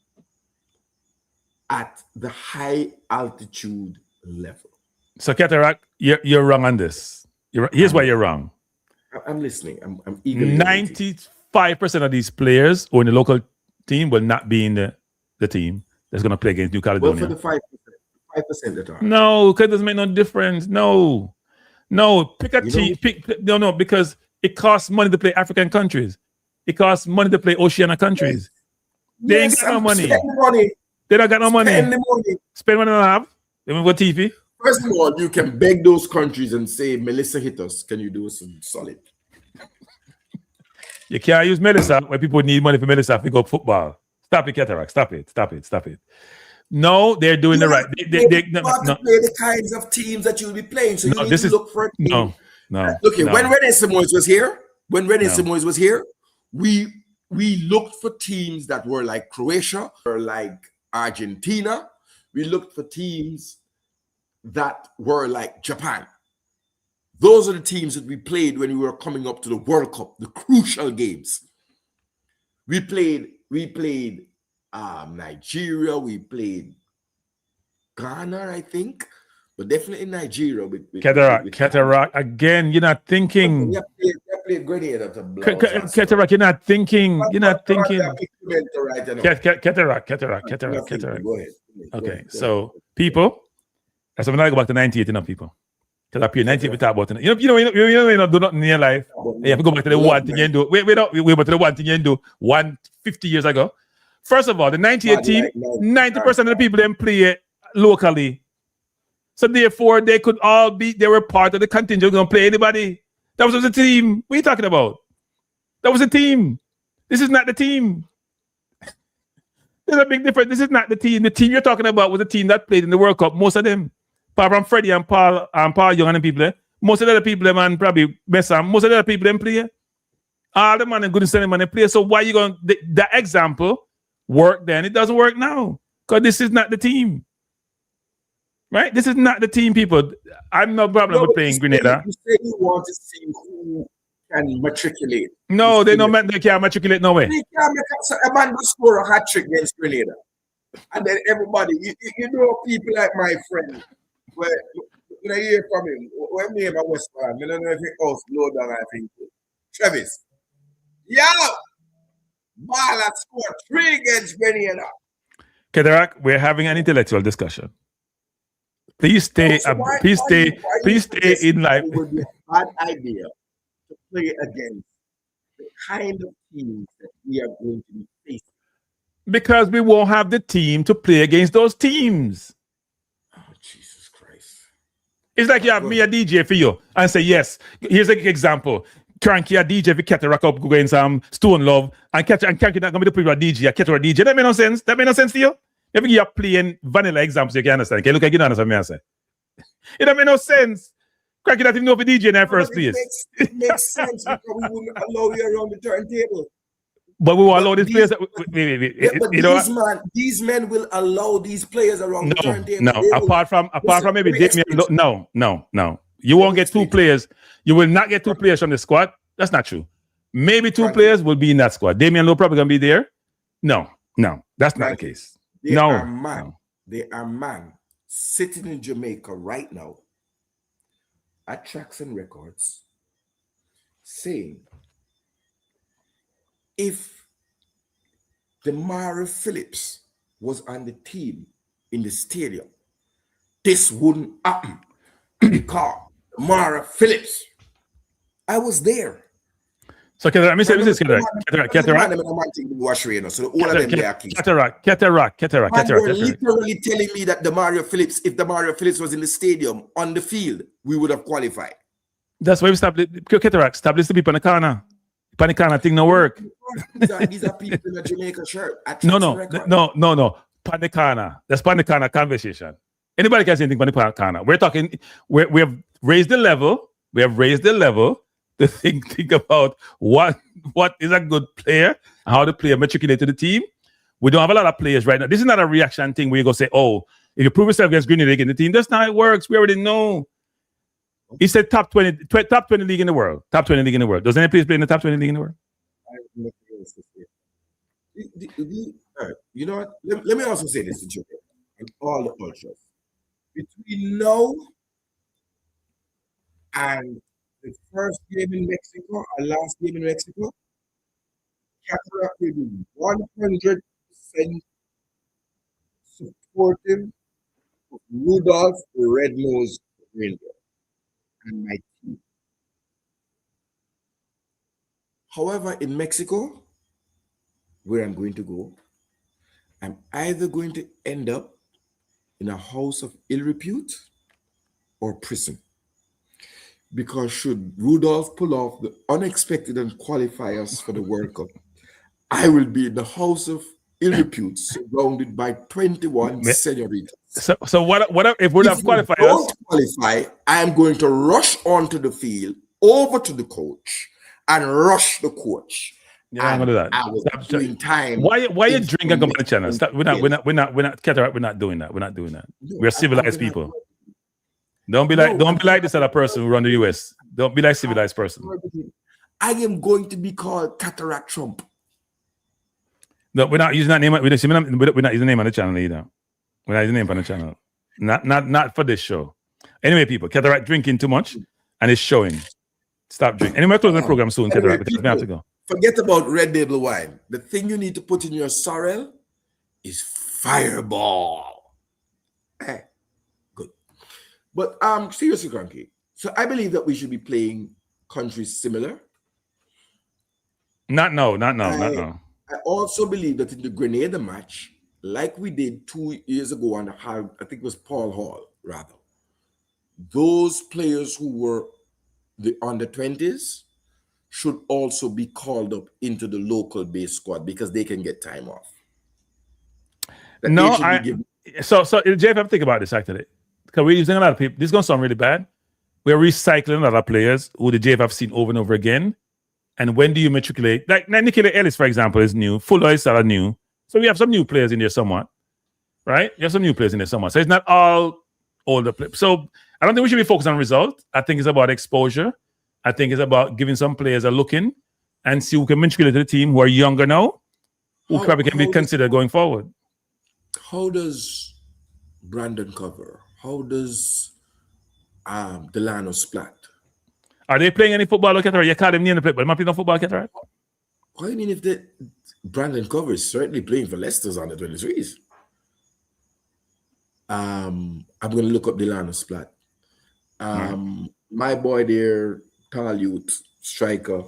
at the high altitude level. So Cataract, you're wrong on this. Here's why you're wrong. I'm listening. I'm eagerly waiting. 95% of these players who in the local team will not be in the team that's going to play against New Caledonia. Well, for the 5% that are. No, because it doesn't make no difference. No, pick a team. No, because it costs money to play African countries. It costs money to play Oceania countries. They ain't got no money. They don't got no money. Spend the money. Spend money on have. They will go TV. First of all, you can beg those countries and say, Melissa hit us. Can you do some solid? You can't use Melissa when people need money for Melissa to go football. Stop it, Cataract. Stop it. No, they're doing the right. They want to play the kinds of teams that you'll be playing. So you need to look for a team. No. Look, when René Simoes was here, we looked for teams that were like Croatia or like Argentina. We looked for teams that were like Japan. Those are the teams that we played when we were coming up to the World Cup, the crucial games. We played Nigeria, we played Ghana, I think, but definitely Nigeria. Cataract, again, you're not thinking. We played Grenada to blow. Cataract, you're not thinking. Cataract. Go ahead. Okay, so people, that's when I go back to 98 enough people. Because up here, 98 we talk about it. You know, do nothing in your life. You have to go back to the one thing you do. Wait back to the one thing you do 150 years ago. First of all, the 98 team, 90% of the people didn't play locally. So therefore, they were part of the contingent going to play anybody. That was the team. What are you talking about? That was a team. This is not the team. There's a big difference. This is not the team. The team you're talking about was a team that played in the World Cup. Most of them. Apart from Freddie and Paul Young and people, most of the other people, man, probably Messam, most of the other people them play. All the man and good and selling man play. So why you going that example work then? It doesn't work now. Because this is not the team. Right? This is not the team, people. I'm no problem with playing Grenada. You say you want to see who can matriculate. No, they can't matriculate no way. They can't make a man will score a hat trick against Grenada. And then everybody, you know people like my friend. When I hear from him, when me and my West Ham, I don't know if he also low down, I think. Travis, Bala scored 3 against Grenada. Cataract, we're having an intellectual discussion. Please stay in life. It would be a bad idea to play against the kind of teams that we are going to be facing. Because we won't have the team to play against those teams. Jesus Christ. It's like you have me a DJ for you and say, yes, here's an example. Cranky a DJ for Cataract up going some Stone Love and Cranky not going to be a DJ, a Cataract DJ. That made no sense. That made no sense to you? If you're playing vanilla examples, you can understand. Can you look like you don't understand me? I say? It don't make no sense. Cranky not even know for DJ in that first place. It makes sense because we wouldn't allow you around the turntable. But we will allow these players. These men will allow these players around the turntable. No, apart from maybe Damien. No. You won't get 2 players. You will not get 2 players from the squad. That's not true. Maybe 2 players will be in that squad. Damien Lowe probably gonna be there. No, that's not the case. They are man sitting in Jamaica right now at Traxon Records saying, if Damari Phillips was on the team in the stadium, this wouldn't happen because Damari Phillips, I was there. So let me say this, Cataract. Cataract. Literally telling me that Demario Phillips, if Demario Phillips was in the stadium on the field, we would have qualified. That's why we established Cataract. Establish the people in the corner. Panic corner thing no work. These are people in a Jamaica shirt. No. Panic corner. That's panic corner conversation. Anybody can say anything panic corner. We're talking. We have raised the level. We have raised the level to think about what is a good player, how the player matriculate to the team. We don't have a lot of players right now. This is not a reaction thing where you go say, oh, if you prove yourself against Grenada in the team, that's not how it works. We already know. He said top 20 league in the world. Top 20 league in the world. Does any place play in the top 20 league in the world? You know what? Let me also say this to Jamaica and all the ultras. Between now and first game in Mexico, our last game in Mexico, Cataract will be 100% supportive of Rudolph the Red-Nosed Reindeer and my team. However, in Mexico, where I'm going to go, I'm either going to end up in a house of ill repute or prison. Because should Rudolph pull off the unexpected and qualify us for the World Cup, I will be in the house of ill repute, surrounded by 21 senoritas. So what if Rudolph qualifies? Don't qualify, I am going to rush onto the field, over to the coach, and rush the coach. Yeah, I'm gonna do that. I was doing time. Why you drink and come on the channel? Stop. We're not Cataract, we're not doing that. We're not doing that. No, We're civilized people. Don't be like this other person who run the US. Don't be like civilized person. I am going to be called Cataract Trump. No, we're not using that name. We're not using the name on the channel either. We're not using the name on the channel. Not for this show. Anyway, people, Cataract drinking too much and it's showing. Stop drinking. Anyway, we're closing the program soon, Cataract, because we have to go. Forget about Red Label wine. The thing you need to put in your sorrel is Fireball. Good. But seriously, Cranky. So I believe that we should be playing countries similar. Not now. I also believe that in the Grenada match, like we did 2 years ago on I think it was Paul Hall, rather. Those players who were the under-20s should also be called up into the local base squad because they can get time off. So JFF, think about this actually. Because we're using a lot of people. This is going to sound really bad. We're recycling a lot of players who the JFF seen over and over again. And when do you matriculate? Like Nicola Ellis, for example, is new. Fuller is sort of new. So we have some new players in there somewhat. Right? You have some new players in there somewhat. So it's not all older players. So I don't think we should be focused on result. I think it's about exposure. I think it's about giving some players a look in and see who can matriculate to the team who are younger now, who probably can be considered going forward. How does Brandon cover? How does Delano Splat? Are they playing any football, Cataract? You call them near the play, but am I playing no football, Cataract? What do you mean if the Brandon Cover is certainly playing for Leicester's under 23s? I'm going to look up Delano Splat. My boy there, tall youth, striker.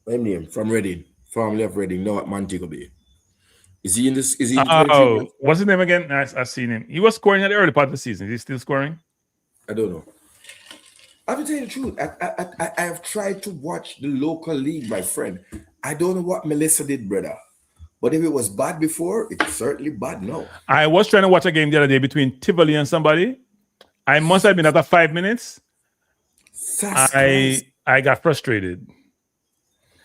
What name? From Reading. From left Reading, now at Montego Bay. Is he in this? Is he? What's his name again? I've seen him. He was scoring at the early part of the season. Is he still scoring? I don't know. I have to tell you the truth. I have tried to watch the local league, my friend. I don't know what Melissa did, brother. But if it was bad before, it's certainly bad now. I was trying to watch a game the other day between Tivoli and somebody. I must have been after 5 minutes. I got frustrated.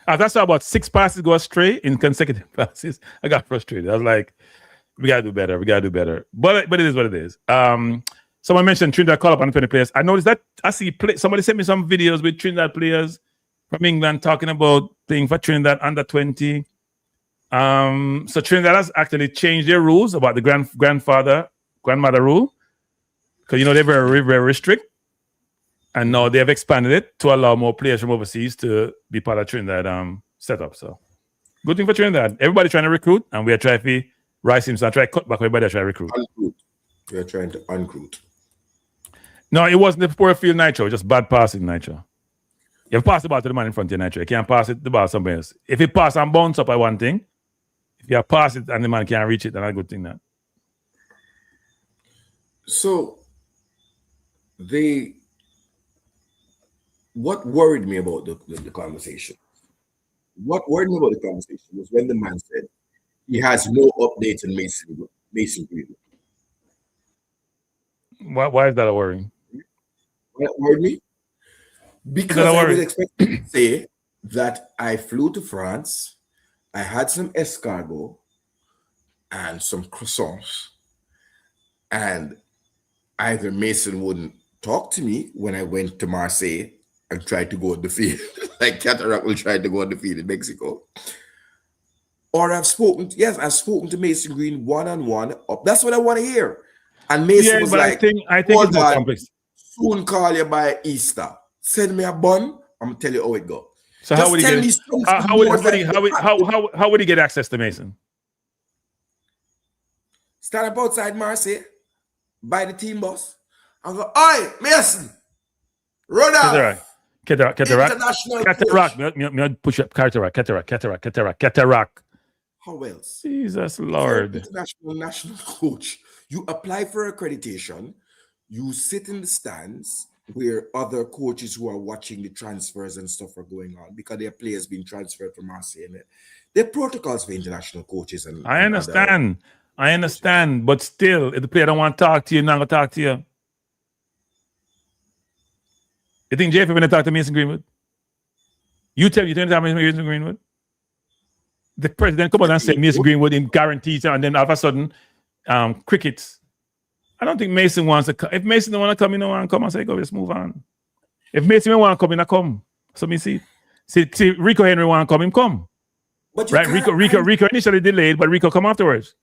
After I saw about 6 passes go astray in consecutive passes, I got frustrated. I was like, we gotta do better. But it is what it is. Someone mentioned Trinidad call up on 20 players. I noticed that somebody sent me some videos with Trinidad players from England talking about playing for Trinidad under 20. So Trinidad has actually changed their rules about the grandmother rule. Because they're very, very strict. And now they have expanded it to allow more players from overseas to be part of Trinidad setup. So good thing for Trinidad. Everybody trying to recruit, and we are trying to rise him. So I try to cut back everybody trying to recruit. We are trying to uncruit. No, it wasn't the poor field Nitro, just bad passing Nitro. You have passed the ball to the man in front of you, Nitro. You can't pass the ball somewhere else. If it pass and bounce up, I one thing. If you pass it and the man can't reach it, then a good thing that. So what worried me about the conversation? What worried me about the conversation was when the man said he has no update on Mason Greenwood. Why is that a worry? What worried me? Because I was expecting to say that I flew to France, I had some escargot and some croissants, and either Mason wouldn't talk to me when I went to Marseille and tried to go on the field, like Cataract will try to go on the field in Mexico. Or I've spoken to Mason Green one-on-one. That's what I want to hear. And Mason was like, I think it's more complex. soon call you by Easter. Send me a bun. I'm gonna tell you how it go. So how would he get? How would he get access to Mason? Stand up outside Marseille, by the team bus, and go, "Oi, Mason, run off." Cataract. Me push up. Cataract. How else? Jesus Lord. International national coach. You apply for accreditation. You sit in the stands where other coaches who are watching the transfers and stuff are going on because their players being transferred from Marseille. There are protocols for international coaches. And I understand, but still, if the player don't want to talk to you, not gonna talk to you. You think JFF gonna talk to Mason Greenwood? You tell me Mason Greenwood? The president come out and say Mason Greenwood in guarantees, and then all of a sudden, crickets. I don't think Mason wants to come. If Mason don't want to come, he don't want to come. I say, go, let's move on. If Mason don't want to come, he not come. So me see Rico Henry want to come, him come. But right, Rico initially delayed, but Rico come afterwards.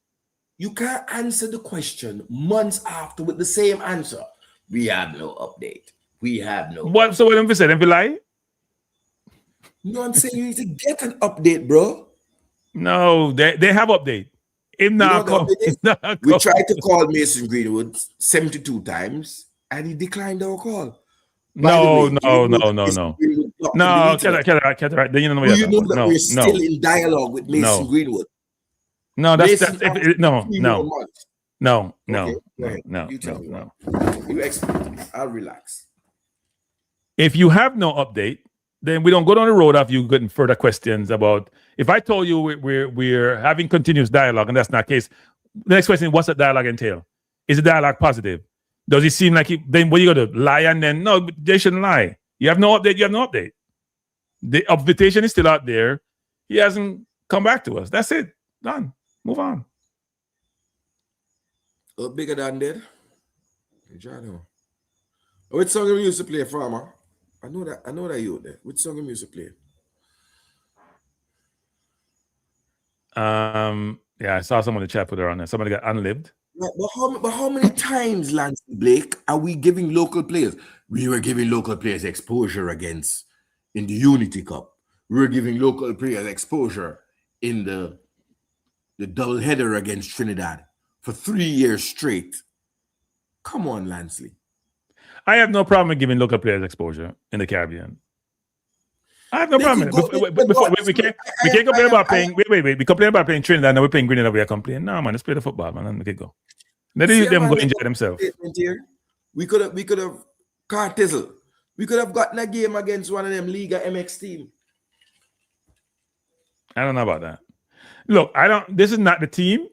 You can't answer the question months after with the same answer. We have no update. We have no. What? So what them say? Them lie? No, I'm saying you need to get an update, bro. No, they have update. Him now come. We tried to call Mason Greenwood 72 times, and he declined our call. No. Then you know that we're still in dialogue with Mason Greenwood. No, no. You explain. I'll relax. If you have no update, then we don't go down the road after you getting further questions about. If I told you we're having continuous dialogue and that's not the case, the next question is, what's the dialogue entail? Is the dialogue positive? Does it seem like then what you got to lie and then no, they shouldn't lie. You have no update. You have no update. The invitation is still out there. He hasn't come back to us. That's it. Done. Move on. Bigger than that. Which song you used to play, Farmer? I know that you there. Which song you used to play? Yeah, I saw someone in the chat put her on there. Somebody got unlived. But how many times, Lance Blake, are we giving local players? We were giving local players exposure in the Unity Cup. We were giving local players exposure in the double header against Trinidad for 3 years straight. Come on, Lansley. I have no problem with giving local players exposure in the Caribbean. I have no problem. We can't complain about playing. Wait. We complain about playing Trinidad, and we're playing Grenada. We are complaining. No, man, let's play the football, man, and make it go. Let them go enjoy themselves. We could have Cartizzle. We could have gotten a game against one of them Liga MX team. I don't know about that. Look, this is not the team.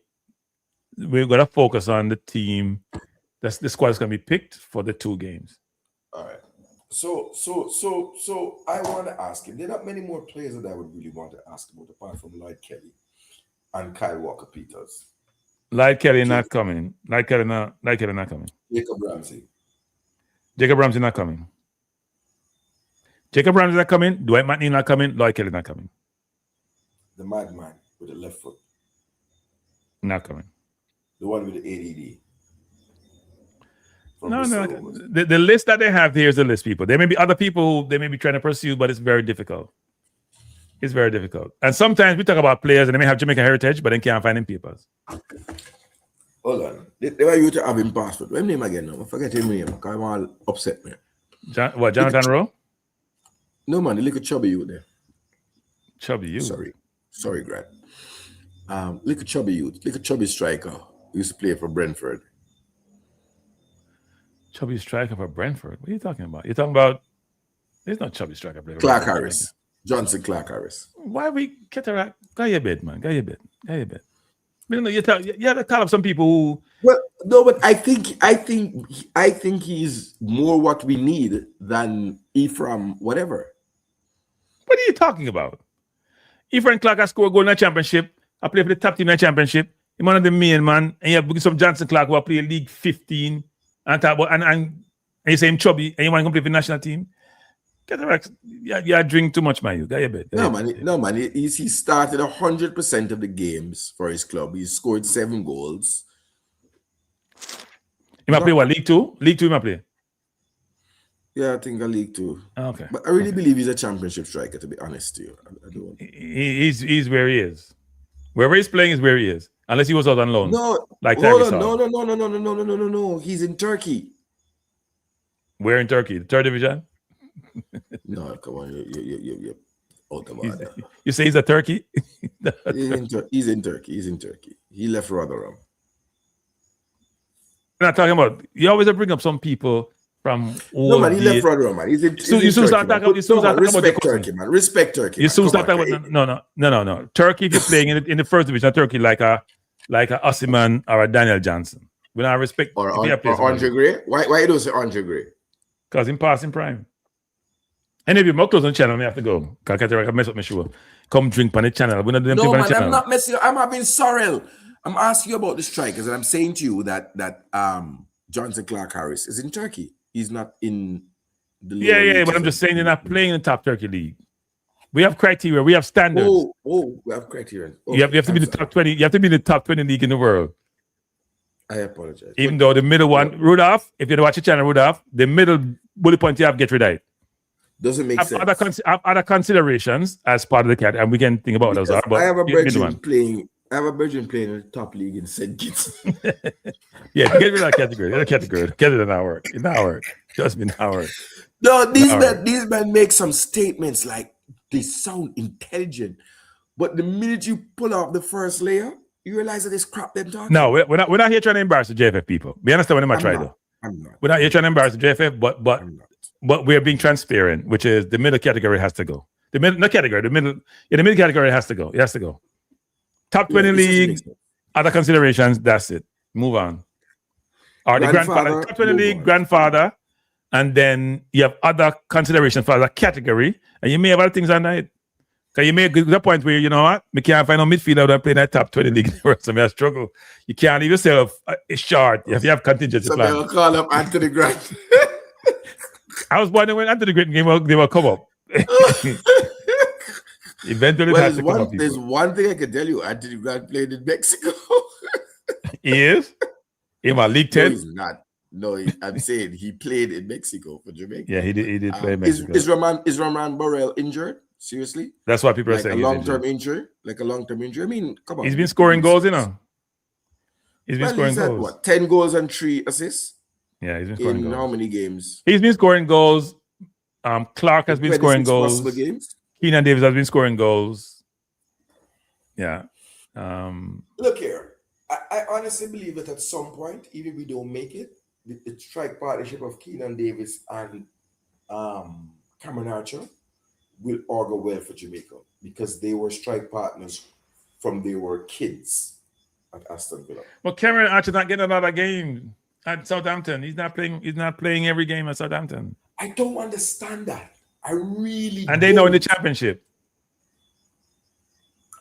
We're gonna focus on the team. That's the squad is gonna be picked for the 2 games. All right. So I want to ask him. There are not many more players that I would really want to ask about apart from Lloyd Kelly and Kyle Walker-Peters. Lloyd Kelly not coming. Lloyd Kelly not coming. Jacob Ramsey not coming. Jacob Ramsey not coming. Dwight McNeil not coming. Lloyd Kelly not coming. The madman with the left foot. Not coming. The one with the ADD. No. The list that they have here is the list, people. There may be other people they may be trying to pursue, but it's very difficult. It's very difficult. And sometimes we talk about players and they may have Jamaican heritage, but they can't find in papers. Hold on. They were you to have him passport. What's his name again now? I forget his name because I'm all upset, man. Jonathan Rowe? No, man. The little chubby youth there. Chubby youth? Sorry, Grant. Little chubby youth. Little chubby striker. He used to play for Brentford. Chubby striker for Brentford. What are you talking about? You're talking about there's no chubby striker. Clark Harris. Johnson Clark Harris. Why we cataract? Go your bed, man. Go your bed. You have to call up some people who. Well, no, but I think he's more what we need than Ephraim, whatever. What are you talking about? Ephraim Clark has scored a goal in the championship. I play for the top team in the championship. He's one of the main man, and you have some Johnson Clark who are playing League 15. And you say him chubby and you want to play for the national team? Cataract, you drink too much, man. You got your bed. No, man. He started 100% of the games for his club. He scored 7 goals. He might play what? League 2? League 2 he might play? Yeah, I think a League Two. Okay. But I really believe he's a championship striker, to be honest to you. I don't. He's where he is. Wherever he's playing is where he is. Unless he was out on loan. No, like hold on. No. He's in Turkey. Where in Turkey? The third division? No, come on. You're out of order. You say he's a Turkey? He's in Turkey. He left Rotherham. We're not talking about. You always bring up some people from. No, man, he left Rotherham, man. He's in Turkey. Respect Turkey, man. Respect Turkey. You soon start talking about. No. Turkey, if you're playing in the first division of Turkey, like a Osimhen or a Daniel Johnson. We don't respect. Or Andre Gray. Why you don't say Andre Gray? Because in passing prime. Any of you more close on the channel, I have to go. Because I can mess up my show. Come drink on the channel. We're not doing No, man, channel. I'm not messing up. I'm having sorrel. I'm asking you about the strikers, and I'm saying to you that Jonathan Clark Harris is in Turkey. He's not in the Yeah, but I'm just saying they're not playing in the top Turkey league. We have criteria. We have standards. Oh, we have criteria. Oh, you have to be in the top 20. You have to be in the top 20 league in the world. I apologize. Even though the middle one, Rudolph, if you don't watch the channel, Rudolph, the middle bullet point you have, get rid of it. Doesn't make sense. Other considerations as part of the cat, and we can think about those. But I have a brethren playing in the top league in St. Kitts. Yeah, get rid of that category. Get it in our work. In our work. Just in our work. No, these men make some statements like they sound intelligent, but the minute you pull off the first layer, you realize that it's crap them talking. No, we're not here trying to embarrass the JFF people. We understand what they might try though. I'm not. We're not here trying to embarrass the JFF, but we're being transparent, which is the middle category has to go. The middle category has to go. It has to go. Top 20 league, other considerations, that's it. Move on. Or the grandfather, top 20 league, grandfather, and then you have other considerations for the category, and you may have other things on that. Because you may get to the point where, you know what, we can't find no midfielder that play in that top 20 league. So I struggle. You can't leave yourself short if you have contingency plan. So call up Anthony Grant. I was wondering when Anthony Grant they will come up. Eventually, there's one thing I can tell you. Anthony Grant played in Mexico. He is? In my League 10? No, he's not. No, I'm saying he played in Mexico for Jamaica. Yeah, he did play in Mexico. Is Roman Borrell injured? Seriously? That's what people are saying. A long-term injury? Like a long-term injury? I mean, come on. He's been scoring goals, you know. He's been scoring goals. What, 10 goals and 3 assists? Yeah, he's been scoring goals. In how many games? He's been scoring goals. Clark has been scoring goals. Games? Keenan Davis has been scoring goals. Yeah. Look here. I honestly believe that at some point, even if we don't make it, the strike partnership of Keenan Davis and Cameron Archer will augur well for Jamaica because they were strike partners from they were kids at Aston Villa. Well, Cameron Archer not getting another game at Southampton. He's not playing every game at Southampton. I don't understand that. I really and they know in the championship.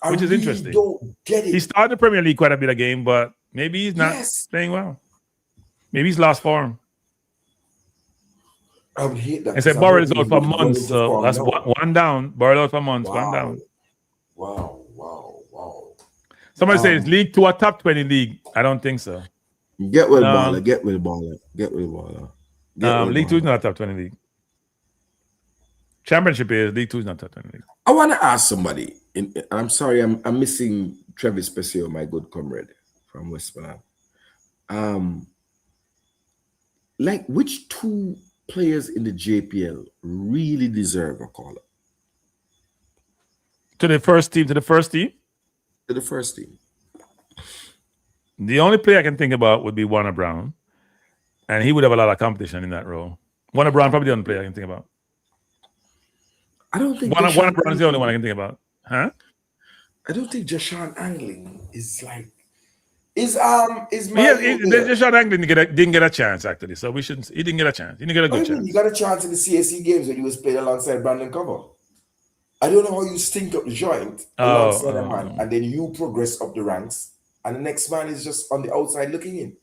Which is interesting. Don't get it. He started the Premier League quite a bit of game, but maybe he's not playing well. Maybe he's lost form. I would hate that. I said Borrell is out for months. So that's one down. Borrell out for months. One down. Wow. Somebody says League 2 or top 20 league. I don't think so. Get with baller. League 2 is not a top 20 league. Championship is League 2 is not top 20 league. I want to ask somebody. I'm sorry, I'm missing Travis Pesio, my good comrade from West Milan. Like, which two players in the JPL really deserve a call up? To the first team? To the first team. The only player I can think about would be Warner Brown. And he would have a lot of competition in that role. Warner Brown, probably the only player I can think about. I don't think Warner Brown is the only one I can think about. Huh? I don't think Jashawn Angling is like Jashawn Angling didn't get a chance actually, so we shouldn't. He didn't get a chance. He didn't get a good chance. He got a chance in the CSC games when he was playing alongside Brandon Cover. I don't know how you stink up the joint alongside a man, and then you progress up the ranks, and the next man is just on the outside looking in.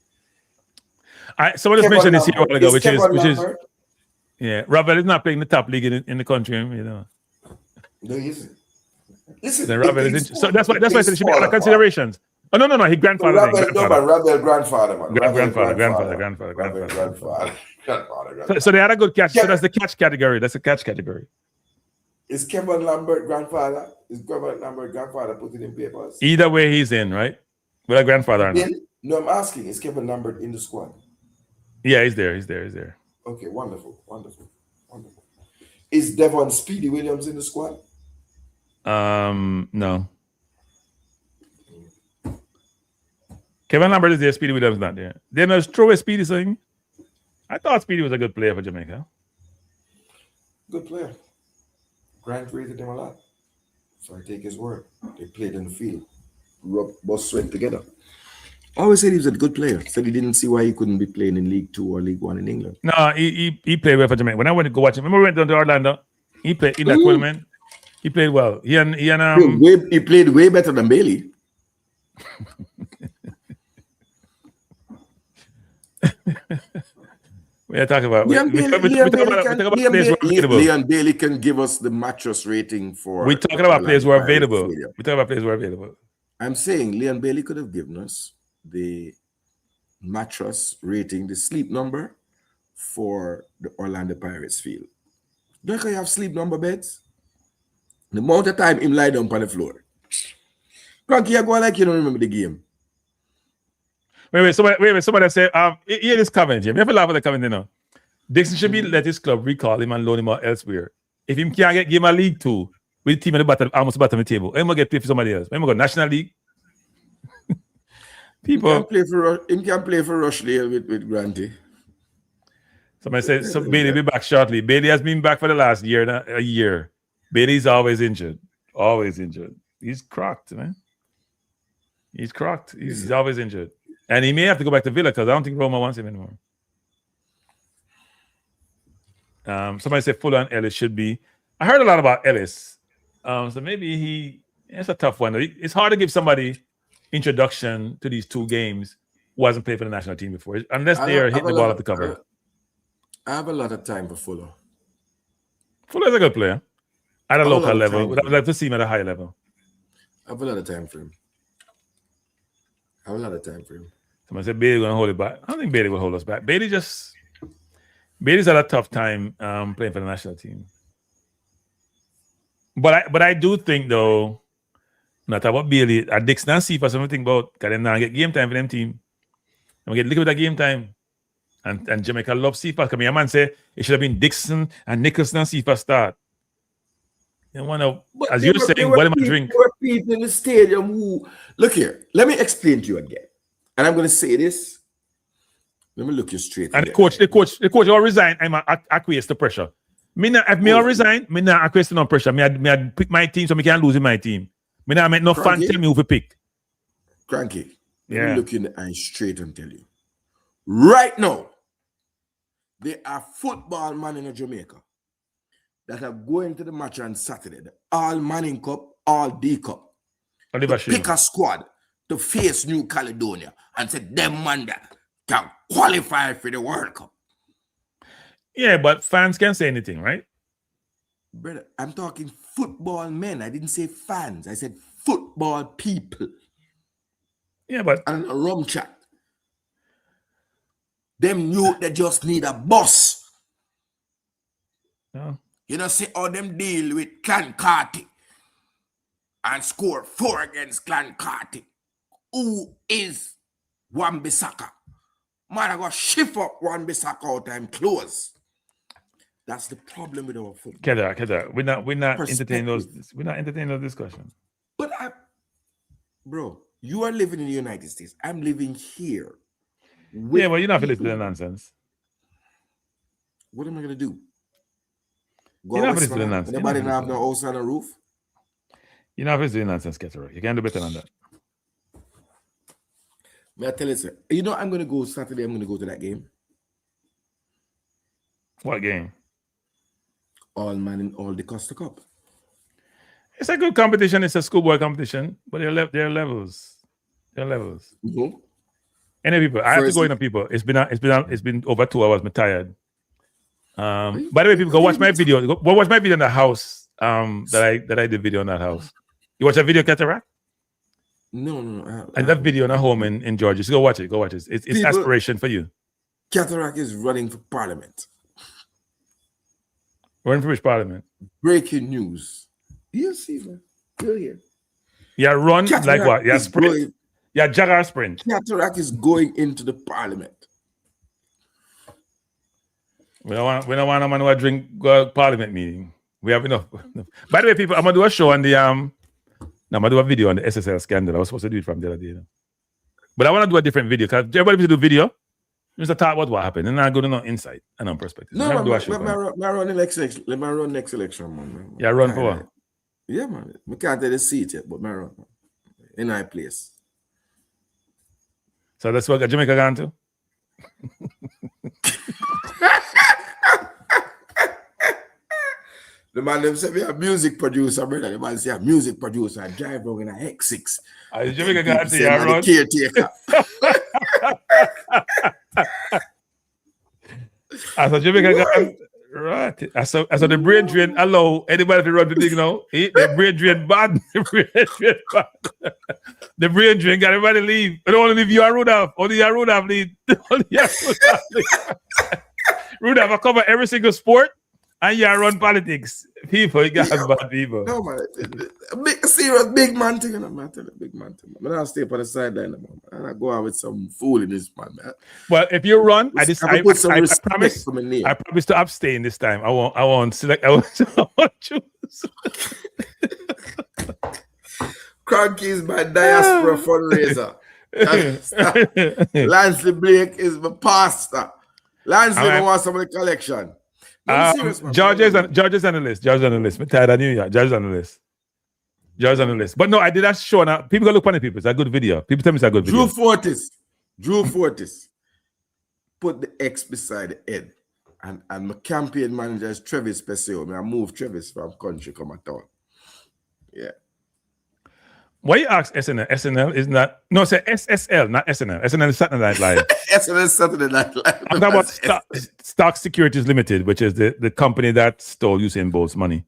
Someone just mentioned this here a while ago, which is yeah, Ravel is not playing the top league in the country, you know. No, he isn't. Listen, so that's why I said there should be other considerations. Oh no, his grandfather. Rabel grandfather, man. Grandfather. So they had a good catch. So that's the catch category. That's the catch category. Is Kevin Lambert grandfather? Is Kevin Lambert grandfather put it in papers? Either way, he's in, right? With a grandfather or not. No, I'm asking, is Kevin Lambert in the squad? Yeah, he's there. Okay, wonderful. Is Devon Speedy Williams in the squad? No. Kevin Lambert is there. Speedy Williams not there. Then there's Troy Speedy saying, I thought Speedy was a good player for Jamaica. Good player. Grant rated him a lot. So I take his word. They played in the field. Both sweat together. I always said he was a good player. Said he didn't see why he couldn't be playing in League 2 or League 1 in England. No, he played well for Jamaica. When I went to go watch him, remember we went down to Orlando? He played in that tournament. He played well. He played way better than Bailey. We're talking about Leon Bailey can give us the mattress rating for. We're talking about players who are available. I'm saying Leon Bailey could have given us the mattress rating, the sleep number for the Orlando Pirates field. Don't you have sleep number beds? The amount of time him lie down on the floor. Cranky, you go like you don't remember the game. Wait, somebody say, hear this comment here. Me have to laugh at the comment, you know. Dixon should be let his club recall him and loan him out elsewhere. If him can't give him a League 2 with the team at the bottom, almost bottom of the table, I'm gonna get paid for somebody else. I'm gonna go National League. People him can play for Rushley with Granty. Somebody said Bailey will be back shortly. Bailey has been back for the last year. Bailey's always injured. He's crocked, man. He's crocked. He's always injured. And he may have to go back to Villa because I don't think Roma wants him anymore. Somebody said Fuller and Ellis should be. I heard a lot about Ellis. So maybe it's a tough one. It's hard to give somebody introduction to these two games who hasn't played for the national team before, unless they are hitting the ball at the cover. I have a lot of time for Fuller. Fuller's a good player at a local level, but I would like to see him at a high level. I have a lot of time for him. Somebody said Bailey gonna hold it back. I don't think Bailey will hold us back. Bailey's had a tough time playing for the national team. But I do think though, not about Bailey, at Dixon and see for something about because them now get game time for them team. And we get little bit of game time. And Jamaica love Sifa. Because my man say it should have been Dixon and Nicholson and Sifa start. As you're saying, what am I drink? There were people in the stadium who look here. Let me explain to you again. And I'm going to say this. Let me look you straight. And the coach will resign. I'm acquiesce to pressure. If me resign, me not acquiesce to no pressure. Me pick my team so me can't lose in my team. Me not make no fan tell me who to pick. Cranky. Let me look you in the eye straight and tell you. Right now, there are football men in Jamaica that are going to the match on Saturday. The All Manning Cup, All D Cup. Pick a squad to face New Caledonia and say them man that can qualify for the World Cup. Yeah, but fans can't say anything, right? Brother, I'm talking football men. I didn't say fans. I said football people. Yeah, but... And a rum chat. Them youth that just need a boss. No. You know, see how them deal with Clan Carty and score 4 against Clan Carty. Who is Wan-Bissaka? Man, I got shift up Wan-Bissaka out and close. That's the problem with our football. Kedar. We're not entertaining those. We're not entertaining those discussions. But bro, you are living in the United States. I'm living here. Yeah, well, you're not listening to the nonsense. What am I gonna do? You're not listening to the nonsense. Anybody not have no house on a roof? You're not listening to the nonsense, Kedar. You can do better than that. May I tell you, sir? You know, I'm gonna go Saturday. I'm gonna go to that game. What game? All Man in All the Costa Cup. It's a good competition. It's a schoolboy competition, but there are levels. There are levels. Mm-hmm. Any people, I have to go in people. It's been over 2 hours. I'm tired. By the way, people go watch my video. Go watch my video in the house. That I did video in that house. You watch a video, Cataract? No. And that video on a home in Georgia. Just go watch it. Go watch it. It's People- aspiration for you. Cataract is running for parliament. Running for which parliament? Breaking news. You'll see, man. You'll hear. Yeah, run Cataract like what? Yeah, is sprint. going- Yeah, jogger sprint. Cataract is going into the parliament. We don't want a man who drink go parliament meeting. We have enough. By the way, people, I'm gonna do a show on the No, I'm gonna do a video on the SSL scandal. I was supposed to do it from the other day. But I want to do a different video because everybody needs to do video. Just talk about what happened and I go to no insight and no perspective. No, I'm gonna do a let show. me run the next election. Let me run next election, man. Yeah, run for what? Yeah, man. I can't tell the seat yet, but me run. In my place. So that's what Jamaica gone to? The man them say me a music producer, brother. The man say a music producer. I drive around in a X6. Jamaica gone to Say your man run? the caretaker. I thought Jamaica got right. I saw the brain drain allow anybody to run the thing now. The brain drain bad. The brain drain bad. The brain drain got everybody leave. I don't want to leave you and Rudolph. Only you and Rudolph lead. Only you and Rudolph lead. Rudolph, I cover every single sport and you run politics. People, you got bad people. No, man. A serious big man thing. Man. Tell a big man thing. Man. I stay on the sideline, man. And I go out with some fool in this man. Well, if you run, I promise for my name. I promise to abstain this time. I won't select. I won't choose. Cranky is my diaspora fundraiser. Lansley Blake is my pastor. Lansley wants some of the collection. George is on the list. George on the list. I'm tired of New York. George on the list. George on the list. But no, I did that show now. People go look funny people. It's a good video. People tell me it's a good video. Drew Fortis. Put the X beside the N. And my campaign manager is Travis Peseo. I moved Travis from country come at town. Yeah. Why you ask SNL? SNL is not say SSL, not SNL. SNL is Saturday Night Live. SNL is Saturday Night Live. I'm talking about Stock Securities Limited, which is the company that stole Usain Bolt's money.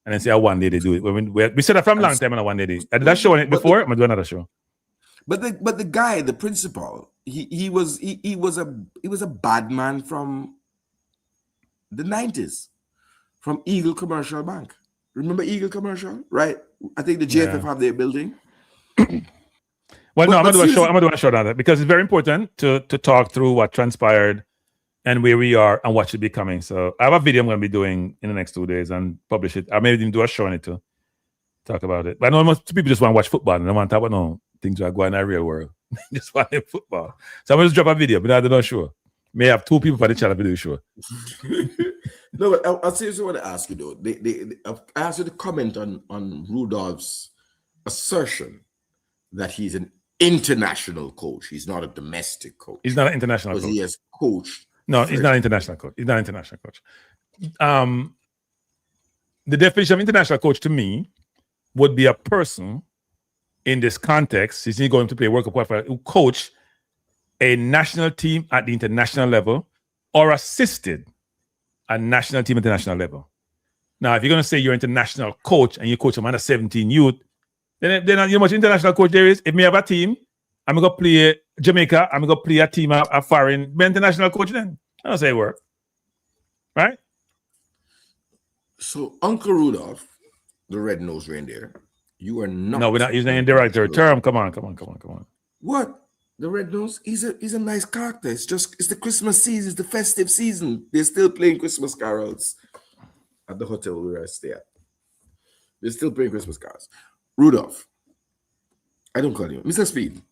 And then say one day they do it. We said that from a long time and one day they. I did that show on it before. I'm gonna do another show. But the guy, the principal, he was a bad man from the 90s, from Eagle Commercial Bank. Remember Eagle Commercial, right? I think the JFF have their building. Well, I'm gonna do a show on that because it's very important to talk through what transpired and where we are and what should be coming. So I have a video I'm going to be doing in the next 2 days and publish it. I may even do a show on it to talk about it. But I know most people just want to watch football and they want to talk about no things that are going in the real world. Just want to football. So I'm going to drop a video, but I don't know sure. May have 2 people for the channel to do sure. No, but I seriously want to ask you though. I asked you to comment on Rudolph's assertion that he's an international coach. He's not a domestic coach. He's not an international coach. Because he has coached. No, he's not an international coach. He's not an international coach. The definition of international coach to me would be a person in this context, is he going to play World Cup qualifier, who coach a national team at the international level or assisted a national team at the national level. Now, if you're going to say you're an international coach and you coach a under 17 youth, then you know how much international coach there is. If me have a team, I'm going to play Jamaica, I'm going to play a team of foreign, be international coach then. I don't say it work. Right? So, Uncle Rudolph, the red-nosed reindeer, you are not. No, we're not using a derogatory term. Come on. What? The red nose? He's a nice character. It's the Christmas season, it's the festive season. They're still playing Christmas carols at the hotel where I stay at. They're still playing Christmas carols. Rudolph, I don't call you Mr. Speed.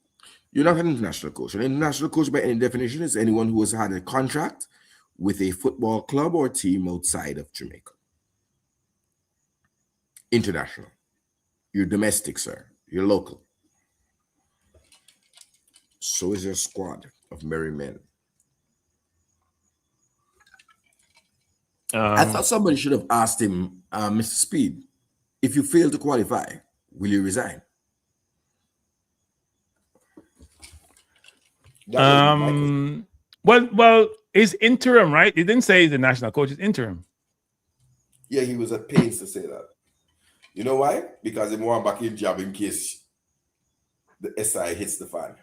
You're not an international coach. An international coach, by any definition, is anyone who has had a contract with a football club or team outside of Jamaica. International. You're domestic, sir. You're local. So is your squad of merry men. I thought somebody should have asked him, Mr. Speed, if you fail to qualify, will you resign? Well, it's interim, right? He didn't say he's the national coach. It's interim. Yeah, he was at pains to say that. You know why? Because he want back in job in case the SI hits the fan?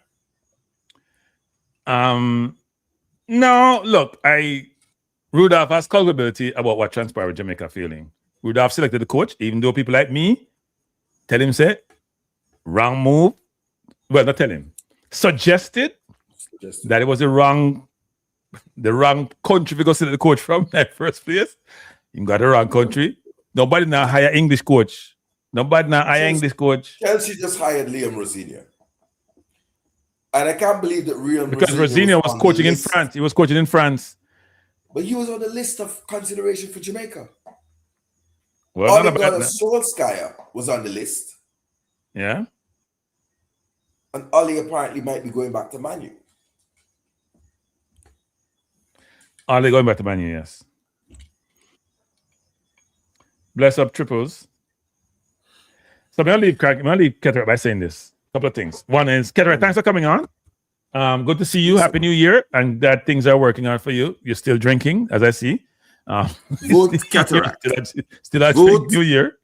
No, look, Rudolph has culpability about what transpired with Jamaica failing. Rudolph selected the coach, even though people like me tell him, say, wrong move. Well, not tell him. Suggested that it was the wrong country to go select the coach from that first place. You got the wrong country. Nobody now hire English coach. Nobody now hire English coach. Chelsea just hired Liam Rosinia. And I can't believe that because Rosinia was coaching in France. He was coaching in France. But he was on the list of consideration for Jamaica. Well, Ole Gunnar Solskjaer was on the list. Yeah. And Ollie apparently might be going back to Man U. Ollie going back to Man U, yes. Bless up triples. So I'm going to leave Cataract by saying this. A couple of things. One is, Cataract, thanks for coming on. Good to see you. Happy New Year. And that things are working out for you. You're still drinking, as I see. Good Cataract. Still a drink New Year.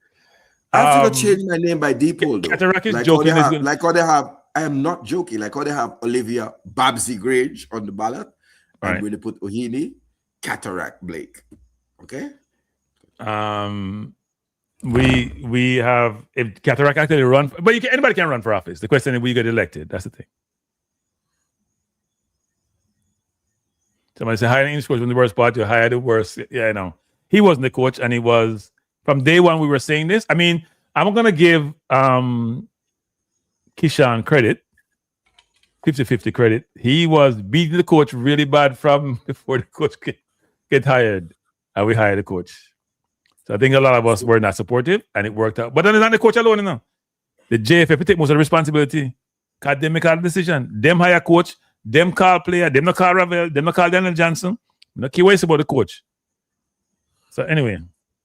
I have to change my name by default, though. Cataract is like joking. Like how they have, I am not joking, like how they have Olivia Babsy Grange on the ballot. And Right. when they put Ohini, Cataract Blake. Okay? We have, if Cataract actually run, but anybody can run for office. The question is, will you get elected? That's the thing. Somebody say, hire an English coach from the worst part, you hire the worst. Yeah, I know. He wasn't the coach, and he was, from day one, we were saying this. I mean, I'm going to give Kishan credit, 50-50 credit. He was beating the coach really bad from before the coach get hired, and we hired the coach. So I think a lot of us were not supportive, and it worked out. But then it's not the coach alone, you know. The JFF take most of the responsibility. Because they make all the decision. Them hire coach, them call player, them not call Ravel, them not call Daniel Johnson. No key ways about the coach. So anyway,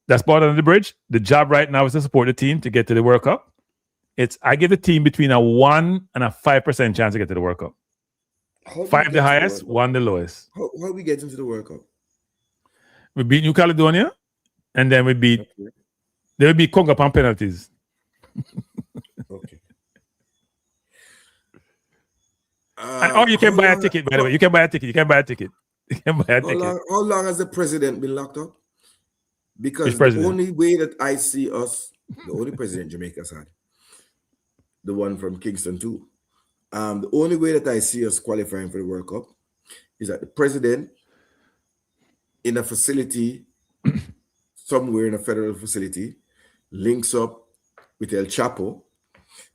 that's part of the bridge. The job right now is to support the team to get to the World Cup. I give the team between a 1% and a 5% chance to get to the World Cup. 5 the highest, 1 the lowest. How we get into the World Cup? We beat New Caledonia, and then we beat. Okay. They will beat Congo upon penalties. Okay. Or you can buy a ticket, by the way. You can buy a ticket. You can buy a ticket. How long has the president been locked up? Because the only way that I see us, the only president Jamaica's had, the one from Kingston too. The only way that I see us qualifying for the World Cup is that the president in a facility, somewhere in a federal facility, links up with El Chapo,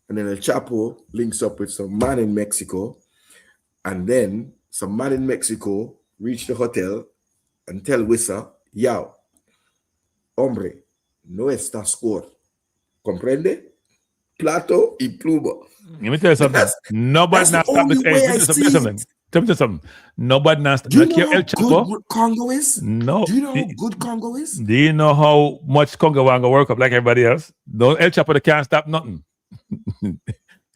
and then El Chapo links up with some man in Mexico, and then some man in Mexico reach the hotel and tell Wissa, "Yao, hombre, no está score. Comprende? Plato y pluma." Let me tell you something. Nobody now stop this. Tell me something. Nobody now stop. Do you know how good Congo is? No. Do you know how good Congo is? Do you know how much Congo want to work up like everybody else? No, El Chapo can't stop nothing.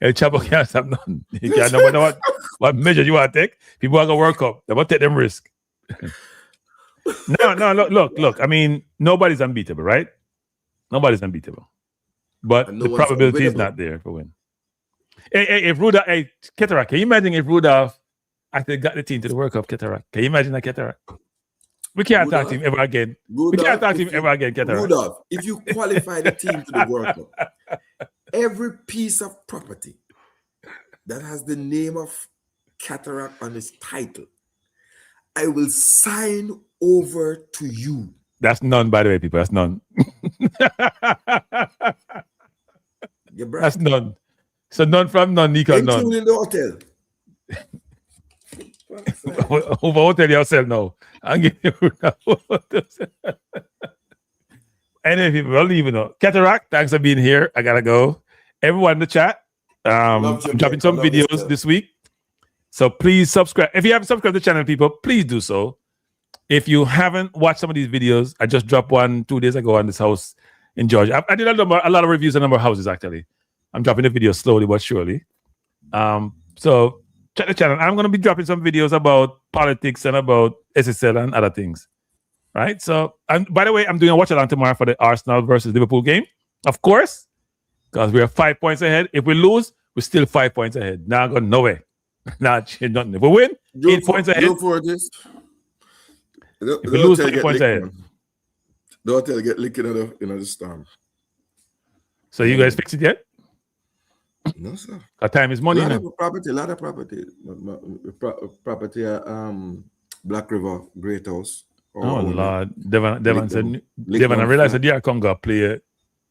El Chapo can't stop nothing. You can't no matter what measure you want to take. People are going to work up. They want to take them risk. No, look. I mean, nobody's unbeatable, right? Nobody's unbeatable. But the probability is not there for win. If Rudolph, Cataract, can you imagine if Rudolph actually got the team to the World Cup, Cataract? Can you imagine that, Cataract? We can't talk to him ever again. We can't talk to him ever again, Cataract. Rudolph, if you qualify the team to the World Cup, every piece of property that has the name of Cataract on its title, I will sign over to you. That's none, by the way, people. That's none. That's none. So none from none, Nico, none. Including the hotel. Over hotel yourself now. I'll give you anyway, people, I'll leave you now. Cataract, thanks for being here. I gotta go. Everyone in the chat, I'm dropping some videos this week. So please subscribe. If you haven't subscribed to the channel, people, please do so. If you haven't watched some of these videos, I just dropped one 2 days ago on this house in Georgia. I did a lot of reviews on a number of houses, actually. I'm dropping the video slowly but surely. So check the channel. I'm going to be dropping some videos about politics and about SSL and other things. Right? So, and by the way, I'm doing a watch along tomorrow for the Arsenal versus Liverpool game. Of course, because we are 5 points ahead. If we lose, we're still 5 points ahead. Now go nowhere. Nah, change nothing. If we win, 8 points ahead. Joe Fortis. If we lose, 5 points ahead. The hotel get licked in the storm. So you guys fix it yet? No, sir. Time is money. A lot of property. Property at Black River, Great House. Oh, Lord. Devon said, Devon, I realized that DR Congo play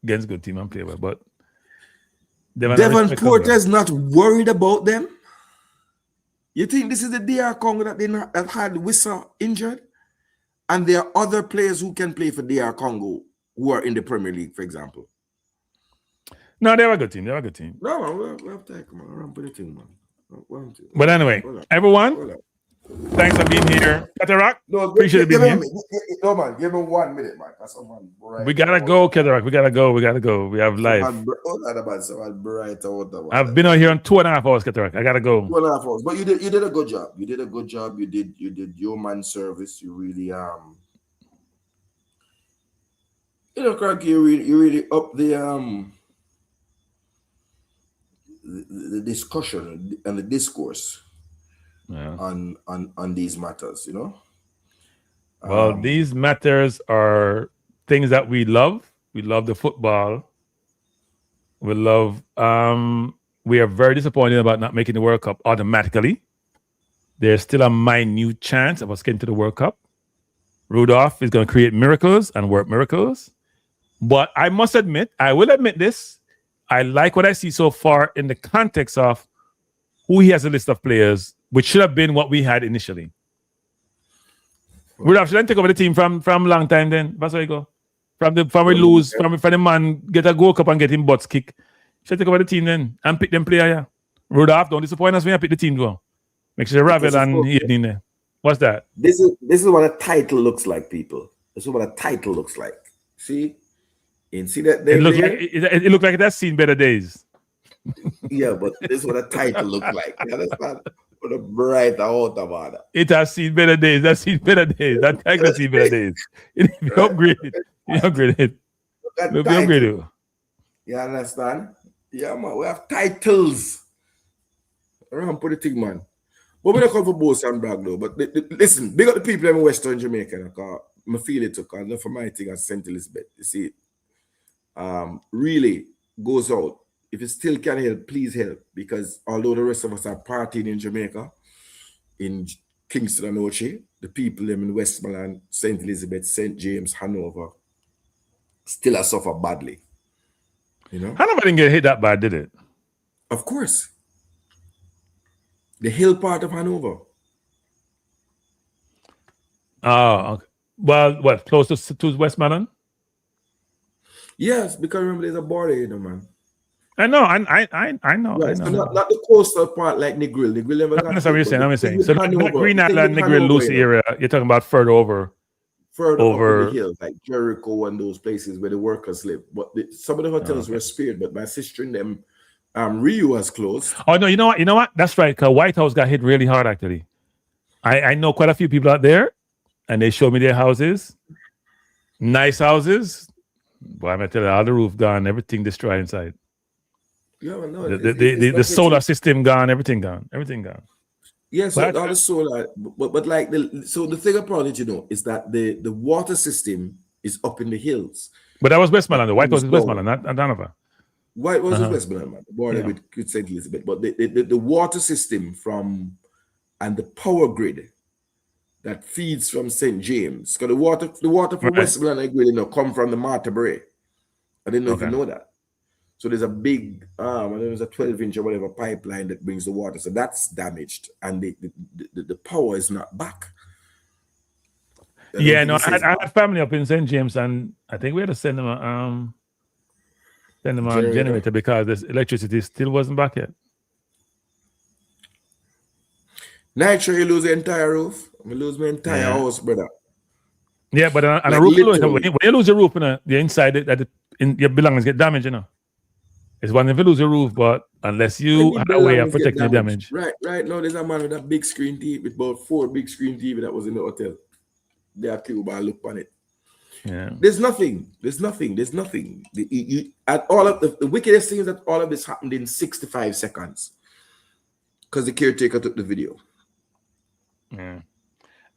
against good team and play well, but Devon Porter is not worried about them? You think this is the DR Congo that had Wissa injured? And there are other players who can play for DR Congo who are in the Premier League, for example. No, they have a good team. No, man, we have to come on. Run for the team, man. But anyway, everyone, thanks for being here. Cataract, appreciate being here. No, man, give me 1 minute, man. We gotta go, Cataract. We gotta go. We have life. I've been out here on 2.5 hours, Cataract. I gotta go. 2.5 hours. But you did a good job. You did your man service. You really Cranky, you really up the discussion and the discourse on these matters, Well, these matters are things that we love. We love the football. We love. We are very disappointed about not making the World Cup automatically. There's still a minute chance of us getting to the World Cup. Rudolph is going to create miracles and work miracles. But I must admit, I will admit this. I like what I see so far in the context of who he has a list of players, which should have been what we had initially. Rudolph, should I take over the team from long time then? That's where you go. From we lose, from the man get a Gold Cup and get him butts kick. Should I take over the team then and pick them player, yeah? Rudolph, don't disappoint us when you pick the team though. Make sure Ravel and he in there. What's that? This is what a title looks like, people. This is what a title looks like. See? And see that it looked like that's seen better days. Yeah, but this is what a title looks like. You understand? What a bright out about it. It has seen better days. That's seen better days. That title has seen better days. We upgrade it. We upgrade it. You understand? Yeah, man. We have titles. Around put the thing, man. But we don't come for both and brag though. But listen, big up the people in Western Jamaica. I feel it took for my thing at St. Elizabeth. You see, really goes out. If you still can help, please help. Because although the rest of us are partying in Jamaica, in Kingston and Ochi, the people in Westmoreland, St. Elizabeth, St. James, Hanover, still are suffer badly. Hanover didn't get hit that bad, did it? Of course. The hill part of Hanover. Oh, okay. Well, what, close to Westmoreland? Yes, because remember there's a border, man. I know. Right, I know. So not the coastal part like Negril. Negril never got that's what you're saying. I'm saying. So that Green Island, Negril, Lucy area, you're talking about further over the hills, like Jericho and those places where the workers live. But some of the hotels were spared, but my sister and them, Rio was closed. Oh no, you know what? That's right. Because White House got hit really hard actually. I know quite a few people out there, and they showed me their houses, nice houses. Boy, I'm gonna tell you, all the roof gone, everything destroyed inside. Yeah, well, no, the solar system gone, everything gone. Yes, all the solar, but like the thing about it, is that the water system is up in the hills. But that was Westmoreland. The White House is Westmoreland, not Hanover. White House is Westmoreland, man. The border with St. Elizabeth, but the water system and the power grid that feeds from St. James, because the water from Westmoreland and come from the Martha Bray. I didn't know if you know that. So there's a big, there's a 12-inch or whatever pipeline that brings the water. So that's damaged, and the power is not back. I had family up in St. James, and I think we had to send them a generator because this electricity still wasn't back yet. Nitro, you lose the entire roof. I lose my entire house, brother. Yeah, but on a roof, when you lose your roof, the inside, your belongings get damaged, It's one if you lose your roof, but unless you have a way of protecting the damage. Right now, there's a man with a big screen TV, with about 4 big screen TV that was in the hotel. They have people look on it. Yeah. There's nothing. At all of the wickedest thing is that all of this happened in 65 seconds because the caretaker took the video. Yeah.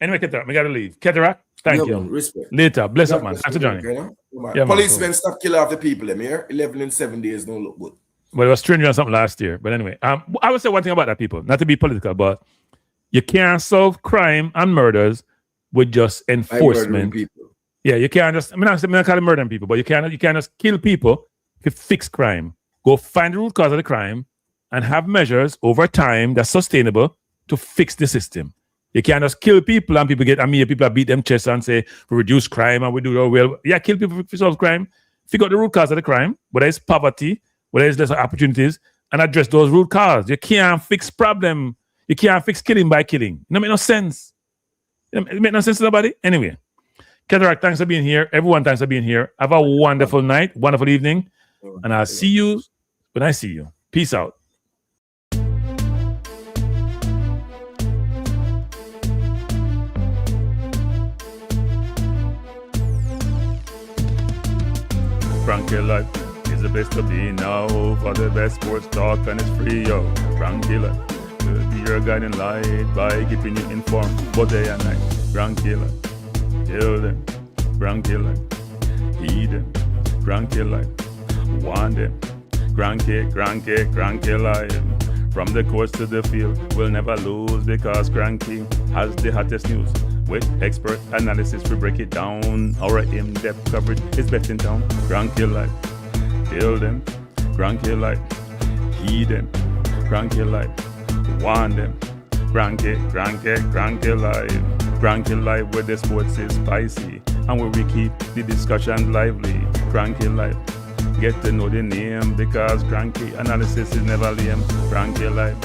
Anyway, Cataract, we gotta leave. Cataract, thank you. Man, respect. Later. Bless up, man. Thanks for joining. Yeah, policemen stop killing off the people. Them here. 11 in 7 days don't look good. Well, it was strange on something last year. But anyway, I would say one thing about that, people, not to be political, but you can't solve crime and murders with just enforcement. Yeah, you can't just, I'm not calling murdering people, but you can't just kill people to fix crime. Go find the root cause of the crime and have measures over time that's sustainable to fix the system. You can't just kill people and people beat them chest and say, we reduce crime and we do it well. Yeah, kill people to solve crime. Figure out the root cause of the crime, whether it's poverty, whether it's less opportunities, and address those root causes. You can't fix problem. You can't fix killing by killing. It make no sense. It make no sense to nobody. Anyway, Cataract, thanks for being here. Everyone, thanks for being here. Have a wonderful night, wonderful evening, and I'll see you when I see you. Peace out. Frankie Life is the best to be now. For the best sports talk and it's free, yo. Frankie Life will be your guiding light by keeping you informed both day and night. Frankie Life, tell them. Frankie Life, heed them. Frankie Life, want them. Frankie Life. From the courts to the field, we'll never lose because Cranky has the hottest news. With expert analysis, we break it down. Our in-depth coverage is best in town. Cranky Life, tell them. Cranky Life, heed them. Cranky Life, want them. Cranky Life. Cranky Life, where the sports is spicy and where we keep the discussion lively. Cranky Life, get to know the name because Cranky analysis is never lame. Cranky Life,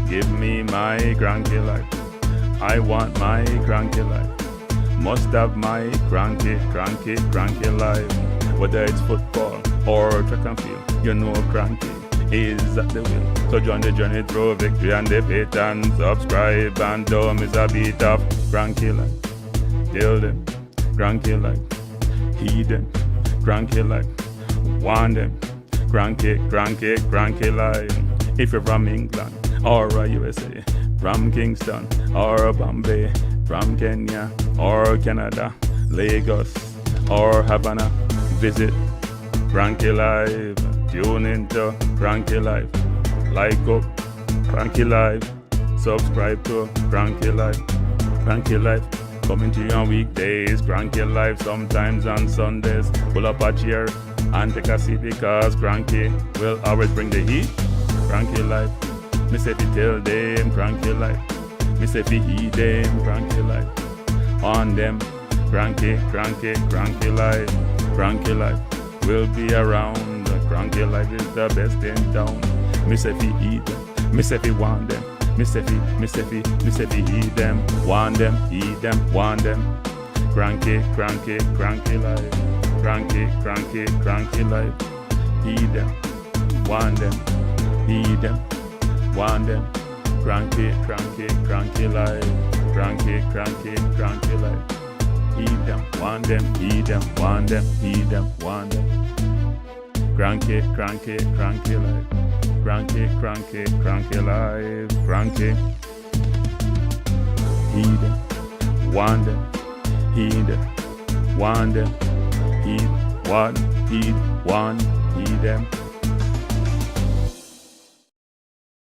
give me my Cranky Life. I want my Cranky Life. Must have my Cranky Life. Whether it's football or track and field, you know Cranky is at the wheel. So join the journey through victory and defeat and subscribe and don't miss a beat of Cranky Life. Tell them, Cranky Life. Heed them, Cranky Life. Want them, Cranky Life. If you're from England or USA, from Kingston or Bombay, from Kenya or Canada, Lagos or Havana, visit Cranky Life. Tune into Cranky Life. Like up Cranky Life. Subscribe to Cranky Life. Cranky Life coming to you on weekdays. Cranky Life sometimes on Sundays. Pull up a chair and take a seat because Cranky will always bring the heat. Cranky Life. Me say fi tell them Cranky Life. Me say fi heed them Cranky Life. On them Cranky Life. Cranky Life will be around. Cranky Life is the best in town. Me say fi heed them. Me say fi want them. Me say fi heed them. Want them, heed them, want them. Cranky Life. Cranky Life. Heed them. Want them. Heed them. Want them. Cranky Life. Cranky Life. Heed them. Want them. Heed them. Want them. Heed them. Want them. Cranky Life. Cranky Life. Cranky. Heed them. Want them. Heed them. Want them. Heed. Want. Heed. Want. Heed them.